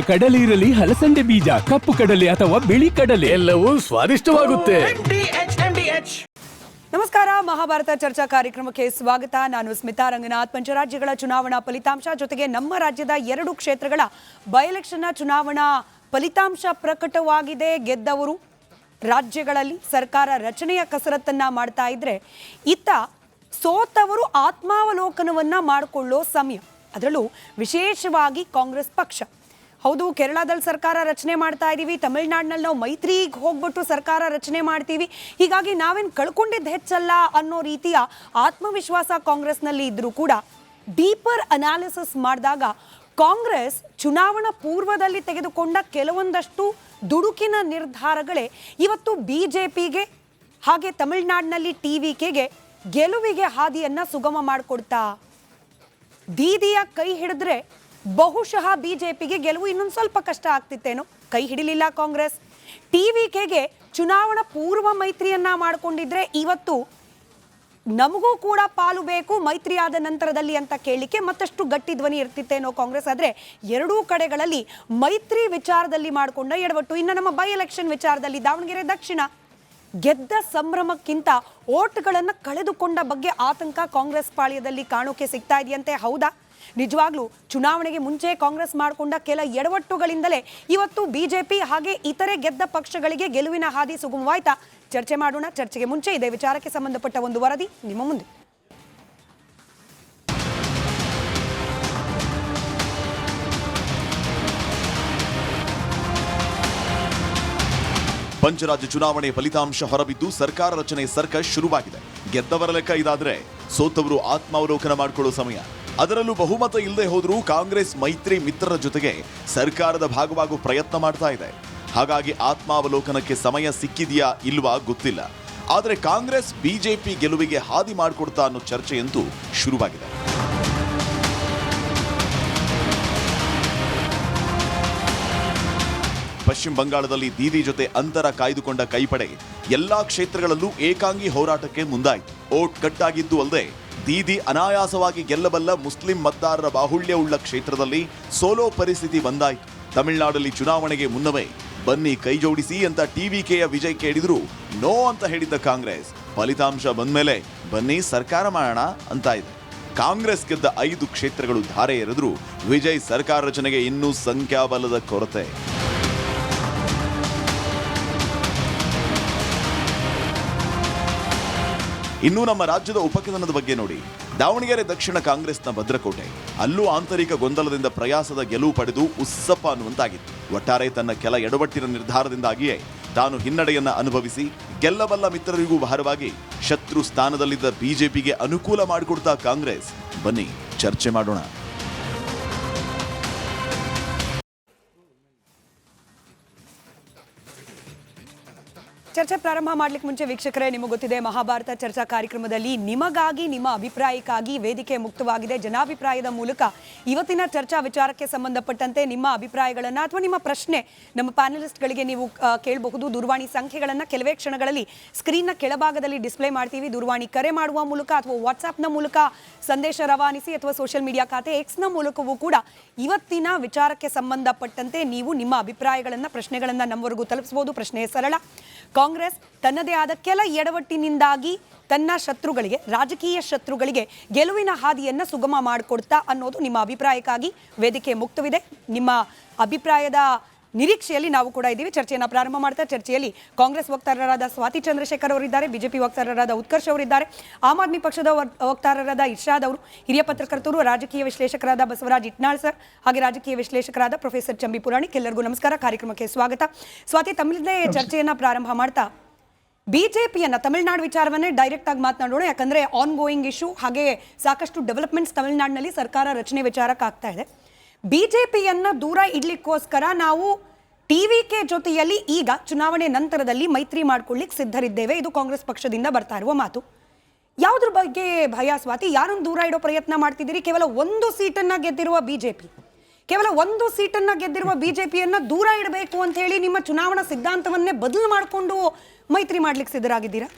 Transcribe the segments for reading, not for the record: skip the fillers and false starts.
ಕಡಲೆ ಇರಲಿ, ಹಲಸಂದೆ ಬೀಜ, ಕಪ್ಪು ಕಡಲೆ ಅಥವಾ ಬಿಳಿ ಕಡಲೆ, ಎಲ್ಲವೂ ಸ್ವಾದಿಷ್ಟವಾಗುತ್ತೆ. ನಮಸ್ಕಾರ, ಮಹಾಭಾರತ ಚರ್ಚಾ ಕಾರ್ಯಕ್ರಮಕ್ಕೆ ಸ್ವಾಗತ. ನಾನು ಸ್ಮಿತಾ ರಂಗನಾಥ್. ಪಂಚರಾಜ್ಯಗಳ ಚುನಾವಣಾ ಫಲಿತಾಂಶ ಜೊತೆಗೆ ನಮ್ಮ ರಾಜ್ಯದ 2 ಕ್ಷೇತ್ರಗಳ ಬೈ ಎಲೆಕ್ಷನ್ನ ಚುನಾವಣಾ ಫಲಿತಾಂಶ ಪ್ರಕಟವಾಗಿದೆ. ಗೆದ್ದವರು ರಾಜ್ಯಗಳಲ್ಲಿ ಸರ್ಕಾರ ರಚನೆಯ ಕಸರತ್ತನ್ನ ಮಾಡ್ತಾ ಇದ್ರೆ, ಇತ್ತ ಸೋತವರು ಆತ್ಮಾವಲೋಕನವನ್ನ ಮಾಡಿಕೊಳ್ಳೋ ಸಮಯ. ಅದರಲ್ಲೂ ವಿಶೇಷವಾಗಿ ಕಾಂಗ್ರೆಸ್ ಪಕ್ಷ. ಹೌದು, ಕೇರಳದಲ್ಲಿ ಸರ್ಕಾರ ರಚನೆ ಮಾಡ್ತಾ ಇದ್ದೀವಿ, ತಮಿಳುನಾಡಿನಲ್ಲಿ ನಾವು ಮೈತ್ರಿಗೆ ಹೋಗ್ಬಿಟ್ಟು ಸರ್ಕಾರ ರಚನೆ ಮಾಡ್ತೀವಿ, ಹೀಗಾಗಿ ನಾವೇನು ಕಳ್ಕೊಂಡಿದ್ದು ಹೆಚ್ಚಲ್ಲ ಅನ್ನೋ ರೀತಿಯ ಆತ್ಮವಿಶ್ವಾಸ ಕಾಂಗ್ರೆಸ್ನಲ್ಲಿ ಇದ್ರೂ ಕೂಡ ಡೀಪರ್ ಅನಾಲಿಸಿಸ್ ಮಾಡಿದಾಗ ಕಾಂಗ್ರೆಸ್ ಚುನಾವಣಾ ಪೂರ್ವದಲ್ಲಿ ತೆಗೆದುಕೊಂಡ ಕೆಲವೊಂದಷ್ಟು ದುಡುಕಿನ ನಿರ್ಧಾರಗಳೇ ಇವತ್ತು ಬಿಜೆಪಿಗೆ ಹಾಗೆ ತಮಿಳುನಾಡಿನಲ್ಲಿ ಟಿವಿಕೆಗೆ ಗೆಲುವಿಗೆ ಹಾದಿಯನ್ನ ಸುಗಮ ಮಾಡಿಕೊಡ್ತಾ. ದೀದಿಯ ಕೈ ಹಿಡಿದ್ರೆ ಬಹುಶಃ ಬಿಜೆಪಿಗೆ ಗೆಲುವು ಇನ್ನೊಂದು ಸ್ವಲ್ಪ ಕಷ್ಟ ಆಗ್ತಿತ್ತೇನೋ. ಕೈ ಹಿಡಿಲಿಲ್ಲ ಕಾಂಗ್ರೆಸ್. ಟಿವಿಕೆಗೆ ಚುನಾವಣಾ ಪೂರ್ವ ಮೈತ್ರಿಯನ್ನ ಮಾಡಿಕೊಂಡಿದ್ರೆ ಇವತ್ತು ನಮಗೂ ಕೂಡ ಪಾಲು ಬೇಕು ಮೈತ್ರಿ ಆದ ನಂತರದಲ್ಲಿ ಅಂತ ಕೇಳಲಿಕ್ಕೆ ಮತ್ತಷ್ಟು ಗಟ್ಟಿ ಧ್ವನಿ ಇರ್ತಿತ್ತೇನೋ ಕಾಂಗ್ರೆಸ್. ಆದರೆ ಎರಡೂ ಕಡೆಗಳಲ್ಲಿ ಮೈತ್ರಿ ವಿಚಾರದಲ್ಲಿ ಮಾಡಿಕೊಂಡ ಎಡವಟ್ಟು. ಇನ್ನು ನಮ್ಮ ಬೈ ಎಲೆಕ್ಷನ್ ವಿಚಾರದಲ್ಲಿ ದಾವಣಗೆರೆ ದಕ್ಷಿಣ ಗೆದ್ದ ಸಂಭ್ರಮಕ್ಕಿಂತ ಓಟ್ಗಳನ್ನು ಕಳೆದುಕೊಂಡ ಬಗ್ಗೆ ಆತಂಕ ಕಾಂಗ್ರೆಸ್ ಪಾಳ್ಯದಲ್ಲಿ ಕಾಣೋಕೆ ಸಿಗ್ತಾ ಇದೆಯಂತೆ. ಹೌದಾ? ನಿಜವಾಗ್ಲೂ ಚುನಾವಣೆಗೆ ಮುಂಚೆ ಕಾಂಗ್ರೆಸ್ ಮಾಡಿಕೊಂಡ ಕೆಲ ಎಡವಟ್ಟುಗಳಿಂದಲೇ ಇವತ್ತು ಬಿಜೆಪಿ ಹಾಗೆ ಇತರೆ ಗೆದ್ದ ಪಕ್ಷಗಳಿಗೆ ಗೆಲುವಿನ ಹಾದಿ ಸುಗಮವಾಯ್ತಾ? ಚರ್ಚೆ ಮಾಡೋಣ. ಚರ್ಚೆಗೆ ಮುಂಚೆ ಇದೇ ವಿಚಾರಕ್ಕೆ ಸಂಬಂಧಪಟ್ಟ ಒಂದು ವರದಿ ನಿಮ್ಮ ಮುಂದೆ. ಪಂಚರಾಜ್ಯ ಚುನಾವಣೆ ಫಲಿತಾಂಶ ಹೊರಬಿದ್ದು ಸರ್ಕಾರ ರಚನೆ ಸರ್ಕಸ್ ಶುರುವಾಗಿದೆ. ಗೆದ್ದವರ ಲೆಕ್ಕ ಇದಾದ್ರೆ ಸೋತವರು ಆತ್ಮಾವಲೋಕನ ಮಾಡಿಕೊಳ್ಳೋ ಸಮಯ. ಅದರಲ್ಲೂ ಬಹುಮತ ಇಲ್ಲದೆ ಹೋದರೂ ಕಾಂಗ್ರೆಸ್ ಮೈತ್ರಿ ಮಿತ್ರರ ಜೊತೆಗೆ ಸರ್ಕಾರದ ಭಾಗವಾಗುವ ಪ್ರಯತ್ನ ಮಾಡ್ತಾ ಇದೆ. ಹಾಗಾಗಿ ಆತ್ಮಾವಲೋಕನಕ್ಕೆ ಸಮಯ ಸಿಕ್ಕಿದೆಯಾ ಇಲ್ವಾ ಗೊತ್ತಿಲ್ಲ. ಆದರೆ ಕಾಂಗ್ರೆಸ್ ಬಿಜೆಪಿ ಗೆಲುವಿಗೆ ಹಾದಿ ಮಾಡಿಕೊಡ್ತಾ ಅನ್ನೋ ಚರ್ಚೆಯಂತೂ ಶುರುವಾಗಿದೆ. ಪಶ್ಚಿಮ ಬಂಗಾಳದಲ್ಲಿ ದೀದಿ ಜೊತೆ ಅಂತರ ಕಾಯ್ದುಕೊಂಡ ಕೈಪಡೆ ಎಲ್ಲಾ ಕ್ಷೇತ್ರಗಳಲ್ಲೂ ಏಕಾಂಗಿ ಹೋರಾಟಕ್ಕೆ ಮುಂದಾಯಿತು. ಓಟ್ ಕಟ್ಟಾಗಿದ್ದು ಅಲ್ಲದೆ ದೀದಿ ಅನಾಯಾಸವಾಗಿ ಗೆಲ್ಲಬಲ್ಲ ಮುಸ್ಲಿಂ ಮತದಾರರ ಬಾಹುಳ್ಯವುಳ್ಳ ಕ್ಷೇತ್ರದಲ್ಲಿ ಸೋಲೋ ಪರಿಸ್ಥಿತಿ ಬಂದಾಯಿತು. ತಮಿಳುನಾಡಲ್ಲಿ ಚುನಾವಣೆಗೆ ಮುನ್ನವೇ ಬನ್ನಿ ಕೈ ಜೋಡಿಸಿ ಅಂತ ಟಿವಿಕೆಯ ವಿಜಯ್ ಕೇಳಿದ್ರು ನೋ ಅಂತ ಹೇಳಿದ್ದ ಕಾಂಗ್ರೆಸ್ ಫಲಿತಾಂಶ ಬಂದ್ಮೇಲೆ ಬನ್ನಿ ಸರ್ಕಾರ ಮಾಡೋಣ ಅಂತ ಇದೆ. ಕಾಂಗ್ರೆಸ್ ಗೆದ್ದ 5 ಕ್ಷೇತ್ರಗಳು ಧಾರೆ ಎರೆದ್ರು ವಿಜಯ್ ಸರ್ಕಾರ ರಚನೆಗೆ ಇನ್ನೂ ಸಂಖ್ಯಾಬಲದ ಕೊರತೆ. ಇನ್ನು ನಮ್ಮ ರಾಜ್ಯದ ಉಪಕಥನದ ಬಗ್ಗೆ ನೋಡಿ. ದಾವಣಗೆರೆ ದಕ್ಷಿಣ ಕಾಂಗ್ರೆಸ್ನ ಭದ್ರಕೋಟೆ. ಅಲ್ಲೂ ಆಂತರಿಕ ಗೊಂದಲದಿಂದ ಪ್ರಯಾಸದ ಗೆಲುವು ಪಡೆದು ಉಸ್ಸಪ್ಪ ಅನ್ನುವಂತಾಗಿತ್ತು. ಒಟ್ಟಾರೆ ತನ್ನ ಕೆಲ ಎಡವಟ್ಟಿನ ನಿರ್ಧಾರದಿಂದಾಗಿಯೇ ತಾನು ಹಿನ್ನಡೆಯನ್ನ ಅನುಭವಿಸಿ ಗೆಲ್ಲಬಲ್ಲ ಮಿತ್ರರಿಗೂ ಭಾರವಾಗಿ ಶತ್ರು ಸ್ಥಾನದಲ್ಲಿದ್ದ ಬಿಜೆಪಿಗೆ ಅನುಕೂಲ ಮಾಡಿಕೊಡ್ತಾ ಕಾಂಗ್ರೆಸ್. ಬನ್ನಿ ಚರ್ಚೆ ಮಾಡೋಣ. ಚರ್ಚೆ ಪ್ರಾರಂಭ ಮಾಡ್ಲಿಕ್ಕೆ ಮುಂಚೆ ವೀಕ್ಷಕರೇ, ನಿಮಗೆ ಗೊತ್ತಿದೆ ಮಹಾಭಾರತ ಚರ್ಚಾ ಕಾರ್ಯಕ್ರಮದಲ್ಲಿ ನಿಮಗಾಗಿ ನಿಮ್ಮ ಅಭಿಪ್ರಾಯಕ್ಕಾಗಿ ವೇದಿಕೆ ಮುಕ್ತವಾಗಿದೆ. ಜನಾಭಿಪ್ರಾಯದ ಮೂಲಕ ಇವತ್ತಿನ ಚರ್ಚಾ ವಿಚಾರಕ್ಕೆ ಸಂಬಂಧಪಟ್ಟಂತೆ ನಿಮ್ಮ ಅಭಿಪ್ರಾಯಗಳನ್ನು ಅಥವಾ ನಿಮ್ಮ ಪ್ರಶ್ನೆ ನಮ್ಮ ಪ್ಯಾನಲಿಸ್ಟ್ಗಳಿಗೆ ನೀವು ಕೇಳಬಹುದು. ದೂರವಾಣಿ ಸಂಖ್ಯೆಗಳನ್ನು ಕೆಲವೇ ಕ್ಷಣಗಳಲ್ಲಿ ಸ್ಕ್ರೀನ್ನ ಕೆಳಭಾಗದಲ್ಲಿ ಡಿಸ್ಪ್ಲೇ ಮಾಡ್ತೀವಿ. ದೂರವಾಣಿ ಕರೆ ಮಾಡುವ ಮೂಲಕ ಅಥವಾ ವಾಟ್ಸಾಪ್ನ ಮೂಲಕ ಸಂದೇಶ ರವಾನಿಸಿ ಅಥವಾ ಸೋಷಿಯಲ್ ಮೀಡಿಯಾ ಖಾತೆ ಎಕ್ಸ್ನ ಮೂಲಕವೂ ಕೂಡ ಇವತ್ತಿನ ವಿಚಾರಕ್ಕೆ ಸಂಬಂಧಪಟ್ಟಂತೆ ನೀವು ನಿಮ್ಮ ಅಭಿಪ್ರಾಯಗಳನ್ನು ಪ್ರಶ್ನೆಗಳನ್ನು ನಮ್ಮವರೆಗೂ ತಲುಪಿಸಬಹುದು. ಪ್ರಶ್ನೆ ಸರಳ. ಕಾಂಗ್ರೆಸ್ ತನ್ನದೇ ಆದ ಕೆಲ ಎಡವಟ್ಟಿನಿಂದಾಗಿ ತನ್ನ ಶತ್ರುಗಳಿಗೆ, ರಾಜಕೀಯ ಶತ್ರುಗಳಿಗೆ ಗೆಲುವಿನ ಹಾದಿಯನ್ನು ಸುಗಮ ಮಾಡಿಕೊಡ್ತಾ ಅನ್ನೋದು ನಿಮ್ಮ ಅಭಿಪ್ರಾಯಕ್ಕಾಗಿ ವೇದಿಕೆ ಮುಕ್ತವಿದೆ. ನಿಮ್ಮ ಅಭಿಪ್ರಾಯದ ನಿರೀಕ್ಷೆಯಲ್ಲಿ ನಾವು ಕೂಡ ಇದ್ದೀವಿ. ಚರ್ಚೆಯನ್ನು ಪ್ರಾರಂಭ ಮಾಡ್ತಾ ಚರ್ಚೆಯಲ್ಲಿ ಕಾಂಗ್ರೆಸ್ ವಕ್ತಾರರಾದ ಸ್ವಾತಿ ಚಂದ್ರಶೇಖರ್ ಅವರಿದ್ದಾರೆ, ಬಿಜೆಪಿ ವಕ್ತಾರರಾದ ಉತ್ಕರ್ಷ್ ಅವರಿದ್ದಾರೆ, ಆಮ್ ಆದ್ಮಿ ಪಕ್ಷದ ವಕ್ತಾರರಾದ ಇರ್ಷಾದ್ ಅವರು, ಹಿರಿಯ ಪತ್ರಕರ್ತರು ರಾಜಕೀಯ ವಿಶ್ಲೇಷಕರಾದ ಬಸವರಾಜ್ ಇಟ್ನಾಳ್ ಸರ್, ಹಾಗೆ ರಾಜಕೀಯ ವಿಶ್ಲೇಷಕರಾದ ಪ್ರೊಫೆಸರ್ ಚಂಬಿ ಪುರಾಣಿಕ್. ಎಲ್ಲರಿಗೂ ನಮಸ್ಕಾರ, ಕಾರ್ಯಕ್ರಮಕ್ಕೆ ಸ್ವಾಗತ. ಸ್ವಾತಿ, ತಮಿಳಿಂದೇ ಚರ್ಚೆಯನ್ನು ಪ್ರಾರಂಭ ಮಾಡ್ತಾ ಬಿಜೆಪಿಯನ್ನ ತಮಿಳುನಾಡು ವಿಚಾರವನ್ನೇ ಡೈರೆಕ್ಟ್ ಆಗಿ ಮಾತನಾಡೋಣ. ಯಾಕಂದ್ರೆ ಆನ್ ಗೋಯಿಂಗ್ ಇಶ್ಯೂ, ಹಾಗೆ ಸಾಕಷ್ಟು ಡೆವಲಪ್ಮೆಂಟ್ಸ್ ತಮಿಳುನಾಡಿನಲ್ಲಿ ಸರ್ಕಾರ ರಚನೆ ವಿಚಾರಕ್ಕೆ ಆಗ್ತಾ ಇದೆ. ಬಿಜೆಪಿಯನ್ನ ದೂರ ಇಡ್ಲಿಕ್ಕೋಸ್ಕರ ನಾವು ಟಿವಿಕೆ ಜೊತೆಯಲ್ಲಿ ಈಗ ಚುನಾವಣೆ ನಂತರದಲ್ಲಿ ಮೈತ್ರಿ ಮಾಡ್ಕೊಳ್ಳಿಕ್ಕೆ ಸಿದ್ಧರಿದ್ದೇವೆ, ಇದು ಕಾಂಗ್ರೆಸ್ ಪಕ್ಷದಿಂದ ಬರ್ತಾ ಇರುವ ಮಾತು. ಯಾವುದ್ರ ಬಗ್ಗೆ ಭಯ ಸ್ವಾತಿ? ಯಾರನ್ನು ದೂರ ಇಡೋ ಪ್ರಯತ್ನ ಮಾಡ್ತಿದ್ದೀರಿ? ಕೇವಲ 1 ಸೀಟನ್ನ ಗೆದ್ದಿರುವ ಬಿಜೆಪಿ, ಕೇವಲ 1 ಸೀಟನ್ನ ಗೆದ್ದಿರುವ ಬಿಜೆಪಿಯನ್ನ ದೂರ ಇಡಬೇಕು ಅಂತ ಹೇಳಿ ನಿಮ್ಮ ಚುನಾವಣಾ ಸಿದ್ಧಾಂತವನ್ನೇ ಬದಲು ಮಾಡಿಕೊಂಡು ಮೈತ್ರಿ ಮಾಡ್ಲಿಕ್ಕೆ ಸಿದ್ಧರಾಗಿದ್ದೀರಾ?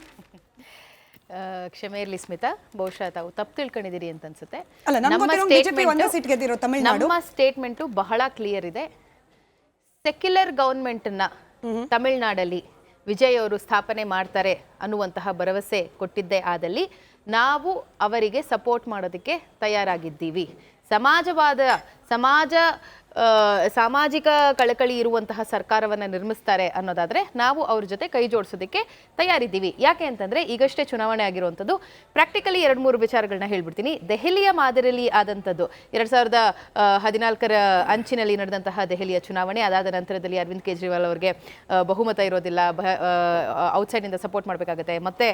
ಕ್ಷಮೆ ಇರಲಿ ಸ್ಮಿತಾ, ಬಹುಶಃ ತಾವು ತಪ್ಪು ತಿಳ್ಕೊಂಡಿದ್ದೀರಿ ಅಂತ ಅನ್ಸುತ್ತೆ. ನಮ್ಮ ಸ್ಟೇಟ್ಮೆಂಟು ಬಹಳ ಕ್ಲಿಯರ್ ಇದೆ. ಸೆಕ್ಯುಲರ್ ಗವರ್ಮೆಂಟನ್ನು ತಮಿಳುನಾಡಲ್ಲಿ ವಿಜಯ್ ಅವರು ಸ್ಥಾಪನೆ ಮಾಡ್ತಾರೆ ಅನ್ನುವಂತಹ ಭರವಸೆ ಕೊಟ್ಟಿದ್ದೇ ಆದಲ್ಲಿ ನಾವು ಅವರಿಗೆ ಸಪೋರ್ಟ್ ಮಾಡೋದಕ್ಕೆ ತಯಾರಾಗಿದ್ದೀವಿ. ಸಾಮಾಜಿಕ ಕಳಕಳಿ ಇರುವಂತಹ ಸರ್ಕಾರವನ್ನು ನಿರ್ಮಿಸ್ತಾರೆ ಅನ್ನೋದಾದ್ರೆ ನಾವು ಅವ್ರ ಜೊತೆ ಕೈ ಜೋಡಿಸೋದಕ್ಕೆ ತಯಾರಿದ್ದೀವಿ. ಯಾಕೆ ಅಂತಂದ್ರೆ ಈಗಷ್ಟೇ ಚುನಾವಣೆ ಆಗಿರುವಂಥದ್ದು. ಪ್ರಾಕ್ಟಿಕಲಿ 2-3 ವಿಚಾರಗಳನ್ನ ಹೇಳ್ಬಿಡ್ತೀನಿ. ದೆಹಲಿಯ ಮಾದರಿಯಲ್ಲಿ ಆದಂಥದ್ದು 2014 ಅಂಚಿನಲ್ಲಿ ನಡೆದಂತಹ ದೆಹಲಿಯ ಚುನಾವಣೆ. ಅದಾದ ನಂತರದಲ್ಲಿ ಅರವಿಂದ್ ಕೇಜ್ರಿವಾಲ್ ಅವರಿಗೆ ಬಹುಮತ ಇರೋದಿಲ್ಲ, ಔಟ್ಸೈಡ್ನಿಂದ ಸಪೋರ್ಟ್ ಮಾಡಬೇಕಾಗುತ್ತೆ, ಮತ್ತೆ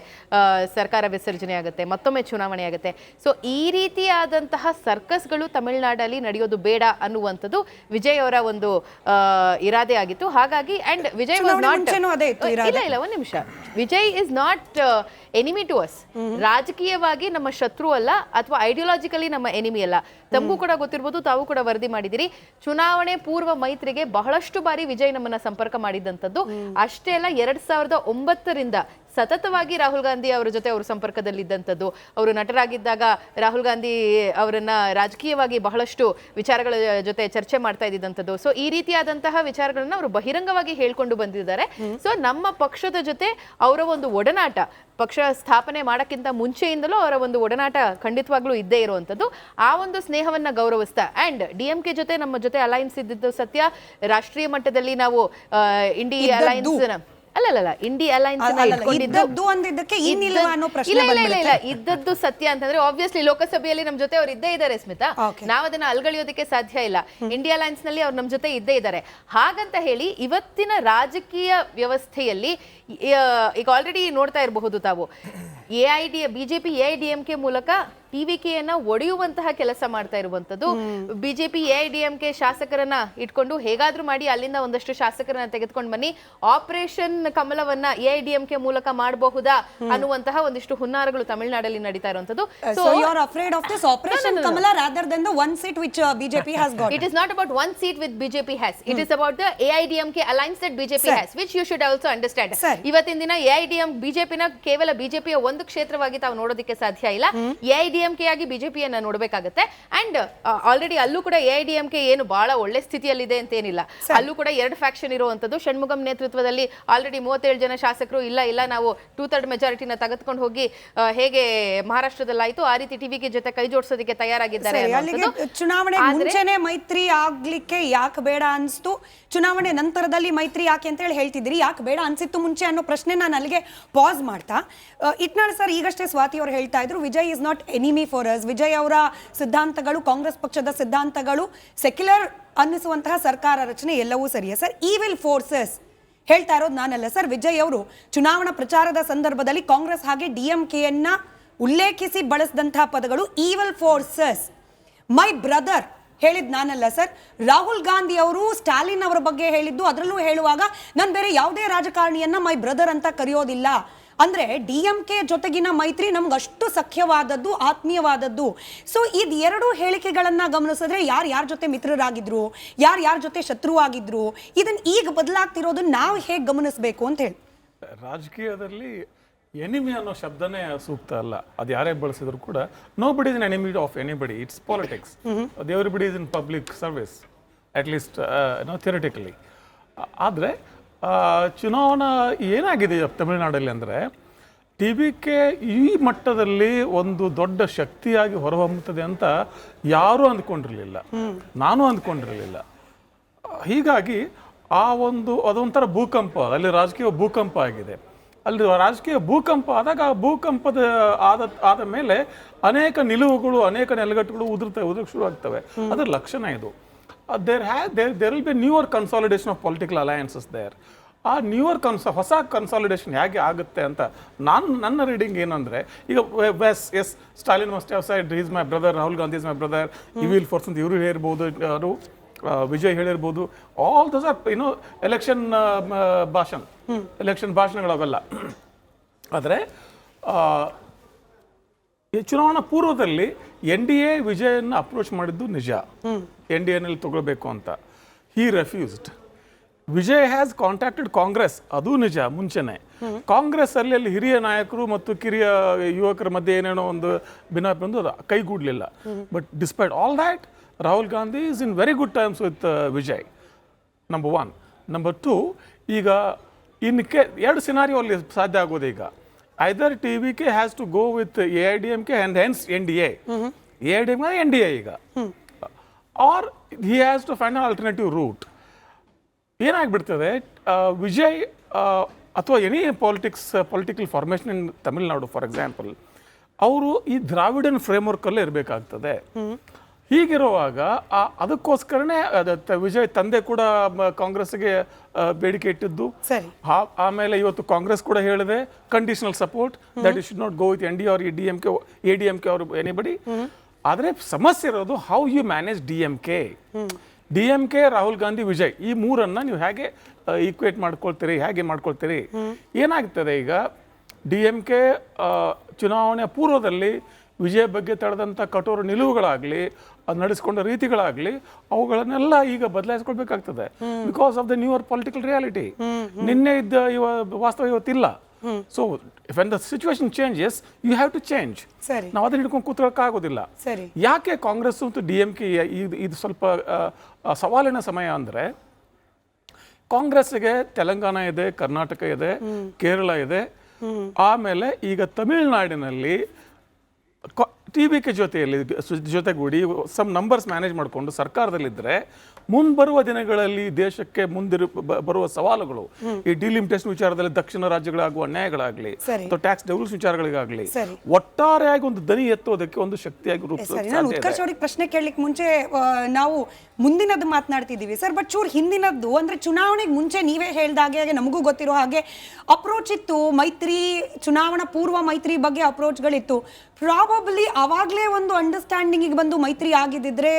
ಸರ್ಕಾರ ವಿಸರ್ಜನೆ ಆಗುತ್ತೆ, ಮತ್ತೊಮ್ಮೆ ಚುನಾವಣೆ ಆಗುತ್ತೆ. ಸೊ ಈ ರೀತಿಯಾದಂತಹ ಸರ್ಕಸ್ಗಳು ತಮಿಳುನಾಡಲ್ಲಿ ನಡೆಯೋದು ಬೇಡ ಅನ್ನುವಂಥದ್ದು ವಿಜಯ್ ಅವರ ಒಂದು ಇರಾದೆ ಆಗಿತ್ತು. ಹಾಗಾಗಿ ಅಂಡ್ ವಿಜಯ್ ವಾಸ್ ನಾಟ್ ಇಲ್ಲ ಒಂದು ನಿಮಿಷ, Vijay is not enemy to us. ರಾಜಕೀಯವಾಗಿ ನಮ್ಮ ಶತ್ರು ಅಲ್ಲ, ಅಥವಾ ಐಡಿಯಾಲಜಿಕಲಿ ನಮ್ಮ ಎನಿಮಿ ಅಲ್ಲ. ತಮಗೂ ಕೂಡ ಗೊತ್ತಿರ್ಬೋದು, ತಾವು ಕೂಡ ವರದಿ ಮಾಡಿದಿರಿ, ಚುನಾವಣೆ ಪೂರ್ವ ಮೈತ್ರಿಗೆ ಬಹಳಷ್ಟು ಬಾರಿ ವಿಜಯ್ ನಮ್ಮನ್ನ ಸಂಪರ್ಕ ಮಾಡಿದಂಥದ್ದು. ಅಷ್ಟೇ ಅಲ್ಲ, 2009ರಿಂದ ಸತತವಾಗಿ ರಾಹುಲ್ ಗಾಂಧಿ ಅವರ ಜೊತೆ ಅವರು ಸಂಪರ್ಕದಲ್ಲಿದ್ದಂಥದ್ದು. ಅವರು ನಟರಾಗಿದ್ದಾಗ ರಾಹುಲ್ ಗಾಂಧಿ ಅವರನ್ನ ರಾಜಕೀಯವಾಗಿ ಬಹಳಷ್ಟು ವಿಚಾರಗಳ ಜೊತೆ ಚರ್ಚೆ ಮಾಡ್ತಾ ಇದ್ದಂಥದ್ದು. ಸೊ ಈ ರೀತಿಯಾದಂತಹ ವಿಚಾರಗಳನ್ನ ಅವರು ಬಹಿರಂಗವಾಗಿ ಹೇಳ್ಕೊಂಡು ಬಂದಿದ್ದಾರೆ. ಸೊ ನಮ್ಮ ಪಕ್ಷದ ಜೊತೆ ಅವರ ಒಂದು ಒಡನಾಟ, ಪಕ್ಷ ಸ್ಥಾಪನೆ ಮಾಡೋಕ್ಕಿಂತ ಮುಂಚೆಯಿಂದಲೂ ಅವರ ಒಂದು ಒಡನಾಟ ಖಂಡಿತವಾಗ್ಲೂ ಇದ್ದೇ ಇರುವಂಥದ್ದು. ಆ ಒಂದು ಸ್ನೇಹವನ್ನ ಗೌರವಿಸ್ತಾ ಅಂಡ್ DMK ಜೊತೆ ನಮ್ಮ ಜೊತೆ ಅಲೈನ್ಸ್ ಇದ್ದಿದ್ದು ಸತ್ಯ. ರಾಷ್ಟ್ರೀಯ ಮಟ್ಟದಲ್ಲಿ ನಾವು ಇಂಡಿ ಅಲೈನ್ಸ್ ಅಲ್ಲ ಇಂಡಿ ಅಲೈನ್ಸ್ ಇದ್ದದ್ದು ಸತ್ಯ ಅಂತಂದ್ರೆ ಆಬ್ವಿಯಸ್ಲಿ ಲೋಕಸಭೆಯಲ್ಲಿ ನಮ್ ಜೊತೆ ಅವ್ರು ಇದ್ದೇ ಇದ್ದಾರೆ ಸ್ಮಿತಾ. ನಾವ್ ಅದನ್ನ ಅಲ್ಗಳಿಯೋದಕ್ಕೆ ಸಾಧ್ಯ ಇಲ್ಲ. ಇಂಡಿಯಾ ಅಲೈನ್ಸ್ ನಲ್ಲಿ ಅವ್ರು ನಮ್ ಜೊತೆ ಇದ್ದೇ ಇದ್ದಾರೆ. ಹಾಗಂತ ಹೇಳಿ ಇವತ್ತಿನ ರಾಜಕೀಯ ವ್ಯವಸ್ಥೆಯಲ್ಲಿ ಈಗ ಆಲ್ರೆಡಿ ನೋಡ್ತಾ ಇರಬಹುದು ತಾವು, ಬಿಜೆಪಿ AIDMK ಮೂಲಕ TVKಯನ್ನ ಒಡೆಯುವಂತಹ ಕೆಲಸ ಮಾಡ್ತಾ ಇರುವಂತದ್ದು. ಬಿಜೆಪಿ AIDMK ಶಾಸಕರನ್ನ ಇಟ್ಕೊಂಡು ಹೇಗಾದ್ರೂ ಮಾಡಿ ಅಲ್ಲಿಂದ ಒಂದಷ್ಟು ಶಾಸಕರನ್ನ ತೆಗೆದುಕೊಂಡು ಬನ್ನಿ, ಆಪರೇಷನ್ ಕಮಲವನ್ನ AIDMK ಮೂಲಕ ಮಾಡಬಹುದಾ ಅನ್ನುವಂತಹ ಒಂದಿಷ್ಟು ಹುನ್ನಾರಗಳು ತಮಿಳುನಾಡಲ್ಲಿ ನಡೀತಾ ಇರುವಂತದ್ದು. So you are afraid of this operation Kamala rather than the one seat which BJP has got. It is not about one seat which BJP has. It is about the AIDMK alliance that BJP has, which you should also understand. ಇವತ್ತಿನ ದಿನ BJP ನ ಕೇವಲ BJP ಯ ಒಂದು ಕ್ಷೇತ್ರವಾಗಿ ತಾವು ನೋಡೋದಕ್ಕೆ ಸಾಧ್ಯ ಇಲ್ಲ. AIDMK ಆಗಿ ಬಿಜೆಪಿಯನ್ನ ನೋಡಬೇಕಾಗುತ್ತೆ. ಅಂಡ್ ಆಲ್ರೆಡಿ ಅಲ್ಲೂ ಕೂಡ AIDMK ಏನು ಬಹಳ ಒಳ್ಳೆ ಸ್ಥಿತಿಯಲ್ಲಿದೆ ಅಂತ ಏನಿಲ್ಲ. ಅಲ್ಲೂ ಕೂಡ 2 ಫ್ಯಾಕ್ಷನ್ ಇರುವಂತದ್ದು. ಷಣ್ಮುಗಂ ನೇತೃತ್ವದಲ್ಲಿ ಆಲ್ರೆಡಿ 37 ಜನ ಶಾಸಕರು ಇಲ್ಲ ನಾವು 2/3 ಮೆಜಾರಿಟಿನ ತೆಗೆದುಕೊಂಡು ಹೋಗಿ ಹೇಗೆ ಮಹಾರಾಷ್ಟ್ರದಲ್ಲಿ ಆಯ್ತು ಆ ರೀತಿ TVK ಜೊತೆ ಕೈ ಜೋಡಿಸೋದಕ್ಕೆ ತಯಾರಾಗಿದ್ದಾರೆ. ಚುನಾವಣೆ ಮುಂಚೆನೆ ಮೈತ್ರಿ ಆಗ್ಲಿಕ್ಕೆ ಯಾಕೆ ಬೇಡ ಅನ್ಸ್ತು, ಚುನಾವಣೆ ನಂತರದಲ್ಲಿ ಮೈತ್ರಿ ಯಾಕೆ ಅಂತ ಹೇಳಿ ಹೇಳ್ತಿದ್ದೀರಿ, ಯಾಕೆ ಬೇಡ ಅನ್ಸಿತ್ತು ಮುಂಚೆ ಅನ್ನೋ ಪ್ರಶ್ನೆ ನಾನು ಅಲ್ಲಿಗೆ ಪಾಸ್ ಮಾಡ್ತಾ, ಇಟ್ನಾಳ್ ಸರ್ ಈಗಷ್ಟೇ ಸ್ವಾತಿ ಅವರು ಹೇಳ್ತಾ ಇದ್ರು Vijay is not enemy for us. Vijay ಅವರ ಸಿದ್ಧಾಂತಗಳು, ಕಾಂಗ್ರೆಸ್ ಪಕ್ಷದ ಸಿದ್ಧಾಂತಗಳು, ಸೆಕ್ಯುಲರ್ ಅನ್ನಿಸುವಂತಹ ಸರ್ಕಾರ ರಚನೆ ಎಲ್ಲವೂ ಸರಿಯೇ ಸರ್. ಈವಿಲ್ ಫೋರ್ಸಸ್ ಹೇಳ್ತಾ ಇರೋದು ನಾನಲ್ಲ ಸರ್. ವಿಜಯ್ ಅವರು ಚುನಾವಣಾ ಪ್ರಚಾರದ ಸಂದರ್ಭದಲ್ಲಿ ಕಾಂಗ್ರೆಸ್ ಹಾಗೆ DMKಯನ್ನ ಉಲ್ಲೇಖಿಸಿ ಬಳಸಿದಂತಹ ಪದಗಳು ಈವಿಲ್ ಫೋರ್ಸಸ್. ಮೈ ಬ್ರದರ್ ಹೇಳಿದ್ ನಾನಲ್ಲ ಸರ್. ರಾಹುಲ್ ಗಾಂಧಿ ಅವರು ಸ್ಟಾಲಿನ್ ಅವರ ಬಗ್ಗೆ ಹೇಳಿದ್ದು, ಅದರಲ್ಲೂ ಹೇಳುವಾಗ ನಾನು ಬೇರೆ ಯಾವುದೇ ರಾಜಕಾರಣಿಯನ್ನ ಮೈ ಬ್ರದರ್ ಅಂತ ಕರೆಯೋದಿಲ್ಲ. ಅಂದ್ರೆ DMK ಜೊತೆಗಿನ ಮೈತ್ರಿ ನಮ್ಗೆ ಅಷ್ಟು ಸಖ್ಯವಾದದ್ದು, ಆತ್ಮೀಯವಾದದ್ದು. ಸೊ ಇದು 2 ಹೇಳಿಕೆಗಳನ್ನ ಗಮನಿಸಿದ್ರೆ ಯಾರ ಜೊತೆ ಮಿತ್ರರಾಗಿದ್ರು, ಯಾರ ಜೊತೆ ಶತ್ರುವಾಗಿದ್ರು, ಇದನ್ನ ಈಗ ಬದಲಾಗ್ತಿರೋದನ್ನ ನಾವು ಹೇಗೆ ಗಮನಿಸಬೇಕು ಅಂತ ಹೇಳಿ. ರಾಜಕೀಯದಲ್ಲಿ ಎನಿಮಿ ಅನ್ನೋ ಶಬ್ದನೇ ಸೂಕ್ತ ಅಲ್ಲ. ಅದು ಯಾರೇ ಬಳಸಿದ್ರು ಕೂಡ nobody is an enemy of anybody. It's politics. Everybody is in public service, at least theoretically. ಆದರೆ ಚುನಾವಣಾ ಏನಾಗಿದೆ ತಮಿಳುನಾಡಲ್ಲಿ ಅಂದರೆ TVK ಈ ಮಟ್ಟದಲ್ಲಿ ಒಂದು ದೊಡ್ಡ ಶಕ್ತಿಯಾಗಿ ಹೊರಹೊಮ್ಮುತ್ತದೆ ಅಂತ ಯಾರೂ ಅಂದ್ಕೊಂಡಿರಲಿಲ್ಲ, ನಾನು ಅಂದ್ಕೊಂಡಿರಲಿಲ್ಲ. ಹೀಗಾಗಿ ಅದೊಂಥರ ಭೂಕಂಪ, ಅಲ್ಲಿ ರಾಜಕೀಯ ಭೂಕಂಪ ಆಗಿದೆ. ಅಲ್ಲಿ ರಾಜಕೀಯ ಭೂಕಂಪ ಆದಾಗ ಆ ಭೂಕಂಪದ ಆದ ಮೇಲೆ ಅನೇಕ ನಿಲುವುಗಳು, ಅನೇಕ ನೆಲಗಟ್ಟುಗಳು ಉದುರಕ್ಕೆ ಶುರು ಆಗ್ತವೆ. ಅದರ ಲಕ್ಷಣ ಇದು. there will be newer consolidation of political alliances there. ಆ ನ್ಯೂಯರ್ ಹೊಸ ಕನ್ಸಾಲಿಡೇಷನ್ ಹೇಗೆ ಆಗುತ್ತೆ ಅಂತ ನನ್ನ ರೀಡಿಂಗ್ ಏನಂದರೆ, ಈಗ as Stalin must have said is my brother, Rahul Gandhi is my brother, evil force ಅಂತ ಇವರು ಹೇಳಿರ್ಬೋದು, ಅವರು ವಿಜಯ್ ಹೇಳಿರ್ಬೋದು. ಆಲ್ ದೋಸ್ ಆರ್ ಎಲೆಕ್ಷನ್ ಭಾಷಣಗಳವೆಲ್ಲ. ಆದರೆ ಚುನಾವಣಾ ಪೂರ್ವದಲ್ಲಿ NDA ವಿಜಯನ್ನ ಅಪ್ರೋಚ್ ಮಾಡಿದ್ದು ನಿಜ, NDAನಲ್ಲಿ ತಗೊಳ್ಬೇಕು ಅಂತ. He refused. Vijay has contacted Congress, ಅದು ನಿಜ ಮುಂಚೆನೆ. ಕಾಂಗ್ರೆಸ್ ಅಲ್ಲಿ ಹಿರಿಯ ನಾಯಕರು ಮತ್ತು ಕಿರಿಯ ಯುವಕರ ಮಧ್ಯೆ ಏನೇನೋ ಒಂದು ಭಿನ್ನಾಭಿಪ್ರಾಯ ಬಂದು ಅದು ಕೈಗೂಡಲಿಲ್ಲ. But despite all that Rahul Gandhi is in very good terms with Vijay. Number 1. Number 2, ಈಗ ಎರಡು ಸಿನಾರಿಯೋ ಅಲ್ಲಿ ಸಾಧ್ಯ ಆಗೋದು. ಈಗ either TVK has to go with AIDMK and hence NDA. AIDMK NDA ಈಗ, or he has to find an alternative route. ಏನಾಗ್ಬಿಡ್ತದೆ, ವಿಜಯ್ ಅಥವಾ any political formation in Tamil Nadu for example, ಅವರು ಈ ದ್ರಾವಿಡನ್ ಫ್ರೇಮ್ವರ್ಕಲ್ಲೇ ಇರಬೇಕಾಗ್ತದೆ. ಹೀಗಿರುವಾಗ ಅದಕ್ಕೋಸ್ಕರನೇ ವಿಜಯ್ ತಂದೆ ಕೂಡ ಕಾಂಗ್ರೆಸ್ಗೆ ಬೇಡಿಕೆ ಇಟ್ಟಿದ್ದು. ಆಮೇಲೆ ಇವತ್ತು ಕಾಂಗ್ರೆಸ್ ಕೂಡ ಹೇಳಿದೆ conditional support, that it should not go with NDA or ADMK or anybody. ಆದರೆ ಸಮಸ್ಯೆ ಇರೋದು how you manage DMK, Rahul Gandhi, Vijay, ಈ ಮೂರನ್ನ ನೀವು ಹೇಗೆ ಈಕ್ವೇಟ್ ಮಾಡ್ಕೊಳ್ತೀರಿ. ಏನಾಗ್ತದೆ ಈಗ, DMK ಚುನಾವಣೆ ಪೂರ್ವದಲ್ಲಿ ವಿಜಯ ಬಗ್ಗೆ ತಡೆದಂಥ ಕಠೋರ ನಿಲುವುಗಳಾಗಲಿ, ನಡೆಸ್ಕೊಂಡ ರೀತಿಗಳಾಗಲಿ, ಅವುಗಳನ್ನೆಲ್ಲ ಈಗ ಬದಲಾಯಿಸ್ಕೊಳ್ಬೇಕಾಗ್ತದೆ. Because of the newer political reality. ನಿನ್ನೆ ಇದ್ದ ವಾಸ್ತವ ಇವತ್ತಿಲ್ಲ. So when the situation changes you have to change. ನಾವು ಅದನ್ನ ಹಿಡ್ಕೊಂಡು ಕೂತ್ಕೊಳ್ಳೋಕ್ಕಾಗೋದಿಲ್ಲ. ಯಾಕೆ ಕಾಂಗ್ರೆಸ್ ಮತ್ತು DMK ಇದು ಸ್ವಲ್ಪ ಸವಾಲಿನ ಸಮಯ ಅಂದರೆ, ಕಾಂಗ್ರೆಸ್ಗೆ ತೆಲಂಗಾಣ ಇದೆ, ಕರ್ನಾಟಕ ಇದೆ, ಕೇರಳ ಇದೆ, ಆಮೇಲೆ ಈಗ ತಮಿಳುನಾಡಿನಲ್ಲಿ TVK ಜೊತೆಗೂಡಿ ಸಮ್ ನಂಬರ್ಸ್ ಮ್ಯಾನೇಜ್ ಮಾಡಿಕೊಂಡು ಸರ್ಕಾರದಲ್ಲಿದ್ದರೆ, ಮುಂಬರುವ ದಿನಗಳಲ್ಲಿ ದೇಶಕ್ಕೆ ಬರುವ ಸವಾಲುಗಳು, ಈ ಡಿಲಿಮಿಟೇಷನ್ ವಿಚಾರದಲ್ಲಿ ದಕ್ಷಿಣ ರಾಜ್ಯಗಳಾಗುವ ಅನ್ಯಾಯಗಳಾಗಲಿ ಅಥವಾ ಟ್ಯಾಕ್ಸ್ ಡೆವಲ್ಯೂಷನ್ ವಿಚಾರಗಳಿಗಾಗಲಿ ಒಟ್ಟಾರೆಯಾಗಿ ಒಂದು ದನಿ ಎತ್ತೋದಕ್ಕೆ ಒಂದು ಶಕ್ತಿಯಾಗಿ ಉತ್ಕರ್ಷ್ ಅವರಿಗೆ ಪ್ರಶ್ನೆ ಕೇಳಲಿಕ್ಕೆ ಮುಂಚೆ ನಾವು ಮುಂದಿನದ್ದು ಮಾತನಾಡ್ತಿದ್ದೀವಿ ಸರ್. ಬಟ್ ಚೂರ್ ಹಿಂದಿನದ್ದು ಅಂದ್ರೆ, ಚುನಾವಣೆಗೆ ಮುಂಚೆ ನೀವೇ ಹೇಳ್ದಾಗೆ ನಮಗೂ ಗೊತ್ತಿರೋ ಹಾಗೆ ಅಪ್ರೋಚ್ ಇತ್ತು, ಮೈತ್ರಿ ಚುನಾವಣಾ ಪೂರ್ವ ಮೈತ್ರಿ ಬಗ್ಗೆ ಅಪ್ರೋಚ್ಗಳಿತ್ತು. ಪ್ರಾಬಬ್ಲಿ ಅವಾಗಲೇ ಒಂದು ಅಂಡರ್ಸ್ಟ್ಯಾಂಡಿಂಗ್ ಬಂದು ಮೈತ್ರಿ ಆಗಿದ್ದಿದ್ರೆ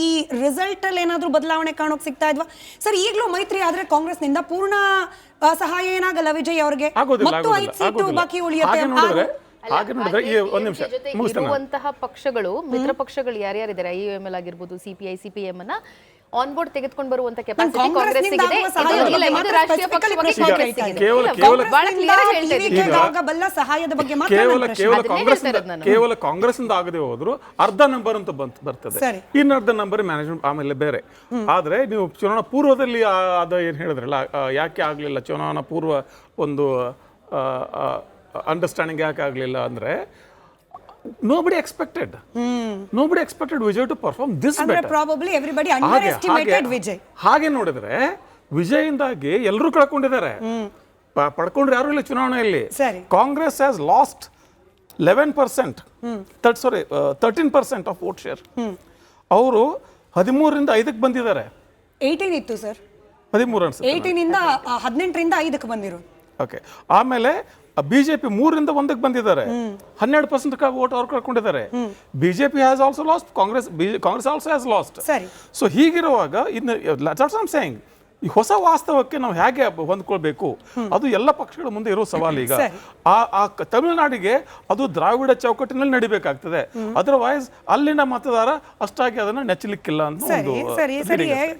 ಈ ರಿಸಲ್ಟ್ ಅಲ್ಲಿ ಏನಾದ್ರೂ ಬದಲಾವಣೆ ಕಾಣೋಕ್ ಸಿಗ್ತಾ ಇದ್ವಾ ಸರ್? ಈಗಲೂ ಮೈತ್ರಿ ಆದ್ರೆ ಕಾಂಗ್ರೆಸ್ನಿಂದ ಪೂರ್ಣ ಸಹಾಯ ಏನಾಗಲ್ಲ ವಿಜಯ್ ಅವ್ರಿಗೆ, ಮತ್ತು 5 ಸೀಟು ಬಾಕಿ ಉಳಿಯುತ್ತೆ. ಇರುವಂತಹ ಪಕ್ಷಗಳು, ಮಿತ್ರ ಪಕ್ಷಗಳು ಯಾರ್ಯಾರಿದ್ದಾರೆ, IML ಆಗಿರ್ಬೋದು, CPI, CPM ಅನ್ನ ಆನ್ ಬೋರ್ಡ್ ತೆಗೆದುಕೊಂಡು ಬರುವಂತ ಕೆಪಾಸಿಟಿ ಕಾಂಗ್ರೆಸ್ ಇದೆ. ರಾಷ್ಟ್ರೀಯ ಪಕ್ಷವಾಗಿ ಕೇವಲ ಕಾಂಗ್ರೆಸ್ ಇಂದ ಆಗದೆ ಹೋದ್ರು ಅರ್ಧ ನಂಬರ್ ಅಂತ ಬರ್ತದೆ, ಇನ್ನರ್ಧ ನಂಬರ್ ಮ್ಯಾನೇಜ್ಮೆಂಟ್ ಆಮೇಲೆ ಬೇರೆ. ಆದ್ರೆ ನೀವು ಚುನಾವಣಾ ಪೂರ್ವದಲ್ಲಿ ಅದ ಏನ್ ಹೇಳಿದ್ರಲ್ಲ, ಯಾಕೆ ಆಗ್ಲಿಲ್ಲ ಚುನಾವಣಾ ಪೂರ್ವ ಒಂದು ಅಂಡರ್ಸ್ಟ್ಯಾಂಡಿಂಗ್ ಯಾಕೆ ಆಗಲಿಲ್ಲ ಅಂದರೆ, nobody expected Vijay to perform this better. Probably everybody underestimated Vijay. ಹಾಗೆ ನೋಡಿದ್ರೆ ವಿಜಯಿಂದಾಗಿ ಎಲ್ಲರೂ ಕಳ್ಕೊಂಡಿದ್ದಾರೆ, ಪಡ್ಕೊಂಡ್ರೆ ಯಾರು ಇಲ್ಲ ಚುನಾವಣೆಯಲ್ಲಿ. Congress has last 13% of vote share. ಅವರು 13ರಿಂದ 5ಕ್ಕೆ ಬಂದಿದ್ದಾರೆ. 18 ಇತ್ತು ಸರ್, 13 ಅನ್ಸುತ್ತೆ, 18 ಇಂದ 18ರಿಂದ 5ಕ್ಕೆ ಬಂದಿರೋದು. ಓಕೆ, ಆಮೇಲೆ BJP 3ರಿಂದ 1ಕ್ಕೆ ಬಂದಿದ್ದಾರೆ, 12% ವೋಟ್ ಅವ್ರು ಕಳ್ಕೊಂಡಿದ್ದಾರೆ. BJP has also last, Congress also has last. So ಹೀಗಿರುವಾಗ ಇನ್ನು ದಟ್ಸ್ ಐ ಆಮ್ ಸೇಯಿಂಗ್, ಈ ಹೊಸ ವಾಸ್ತವಕ್ಕೆ ನಾವು ಹೇಗೆ ಹೊಂದ್ಕೊಳ್ಬೇಕು, ಅದು ಎಲ್ಲ ಪಕ್ಷಗಳ ಮುಂದೆ ಇರೋ ಸವಾಲು. ಈಗ ಆ ತಮಿಳುನಾಡಿಗೆ ಅದು ದ್ರಾವಿಡ ಚೌಕಟ್ಟಿನಲ್ಲಿ ನಡಿಬೇಕಾಗ್ತದೆ, ಅದರ್ವೈಸ್ ಅಲ್ಲಿನ ಮತದಾರ ಅಷ್ಟಾಗಿ ಅದನ್ನ ನೆಚ್ಚಲಿಕ್ಕಿಲ್ಲ ಅಂತ. ಸರಿ,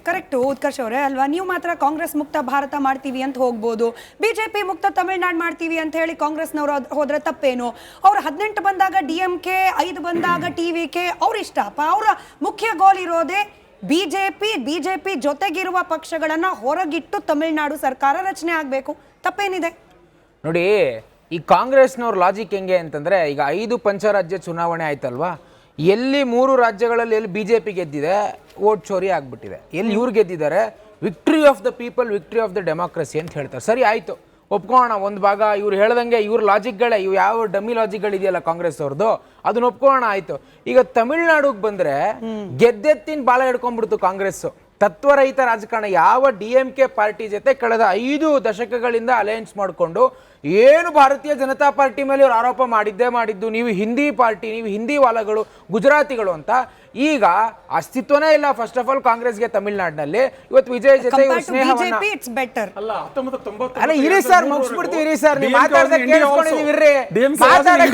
ಕರೆಕ್ಟ್ ಉತ್ಕರ್ಷ್ ಅವರೇ ಅಲ್ವಾ? ನೀವು ಮಾತ್ರ ಕಾಂಗ್ರೆಸ್ ಮುಕ್ತ ಭಾರತ ಮಾಡ್ತೀವಿ ಅಂತ ಹೋಗ್ಬೋದು, BJP ಮುಕ್ತ ತಮಿಳ್ನಾಡು ಮಾಡ್ತೀವಿ ಅಂತ ಹೇಳಿ ಕಾಂಗ್ರೆಸ್ನವರು ಹೋದ್ರೆ ತಪ್ಪೇನು? ಅವ್ರ 18 ಬಂದಾಗ DMK, 5 ಬಂದಾಗ TVK, ಅವ್ರ ಇಷ್ಟಪ್ಪ. ಅವರ ಮುಖ್ಯ ಗೋಲ್ ಇರೋದೇ ಬಿಜೆಪಿ ಜೊತೆಗಿರುವ ಪಕ್ಷಗಳನ್ನ ಹೊರಗಿಟ್ಟು ತಮಿಳುನಾಡು ಸರ್ಕಾರ ರಚನೆ ಆಗಬೇಕು. ತಪ್ಪೇನಿದೆ ನೋಡಿ? ಈ ಕಾಂಗ್ರೆಸ್ನವ್ರ ಲಾಜಿಕ್ ಹೆಂಗೆ ಅಂತಂದ್ರೆ, ಈಗ 5 ಪಂಚರಾಜ್ಯ ಚುನಾವಣೆ ಆಯ್ತಲ್ವಾ, ಎಲ್ಲಿ 3 ರಾಜ್ಯಗಳಲ್ಲಿ ಎಲ್ಲಿ BJP ಗೆದ್ದಿದೆ ವೋಟ್ ಚೋರಿ ಆಗ್ಬಿಟ್ಟಿದೆ, ಎಲ್ಲಿ ಇವ್ರು ಗೆದ್ದಿದ್ದಾರೆ victory of the people, victory of the democracy ಅಂತ ಹೇಳ್ತಾರೆ. ಸರಿ ಆಯ್ತು, ಒಪ್ಕೊಳ್ಳೋಣ, ಒಂದು ಭಾಗ ಇವ್ರು ಹೇಳ್ದಂಗೆ ಇವ್ರ ಲಾಜಿಕ್ಗಳೇ, ಇವು ಯಾವ ಡಮ್ಮಿ ಲಾಜಿಕ್ಗಳಿದೆಯಲ್ಲ ಕಾಂಗ್ರೆಸ್ ಅವ್ರದ್ದು, ಅದನ್ನ ಒಪ್ಕೊಳ್ಳೋಣ, ಆಯ್ತು. ಈಗ ತಮಿಳ್ನಾಡಿಗೆ ಬಂದ್ರೆ ಗೆದ್ದೆತ್ತಿನ ಬಾಳ ಹಿಡ್ಕೊಂಡ್ಬಿಡ್ತು ಕಾಂಗ್ರೆಸ್. ತತ್ವರಹಿತ ರಾಜಕಾರಣ. ಯಾವ DMK ಪಾರ್ಟಿ ಜೊತೆ ಕಳೆದ 5 ದಶಕಗಳಿಂದ ಅಲಯನ್ಸ್ ಮಾಡಿಕೊಂಡು ಏನು ಭಾರತೀಯ ಜನತಾ ಪಾರ್ಟಿ ಮೇಲೆ ಇವ್ರು ಆರೋಪ ಮಾಡಿದ್ದು, ನೀವು ಹಿಂದಿ ಪಾರ್ಟಿ, ನೀವು ಹಿಂದಿ ವಾಲಗಳು, ಗುಜರಾತಿಗಳು ಅಂತ. ಈಗ ಅಸ್ತಿತ್ವನೇ ಇಲ್ಲ ಫಸ್ಟ್ ಆಫ್ ಆಲ್ ಕಾಂಗ್ರೆಸ್ಗೆ ತಮಿಳ್ನಾಡಿನಲ್ಲಿ. ಇವತ್ತು ವಿಜಯ್ ಜೊತೆ ಅಲ್ಲ ಇರಿ ಸರ್, ಮುಗಿಸ್ಬಿಡ್ತೀವಿ ಇರಿ ಸರ್, ನೀವು ಮಾತಾಡೋದಕ್ಕೆ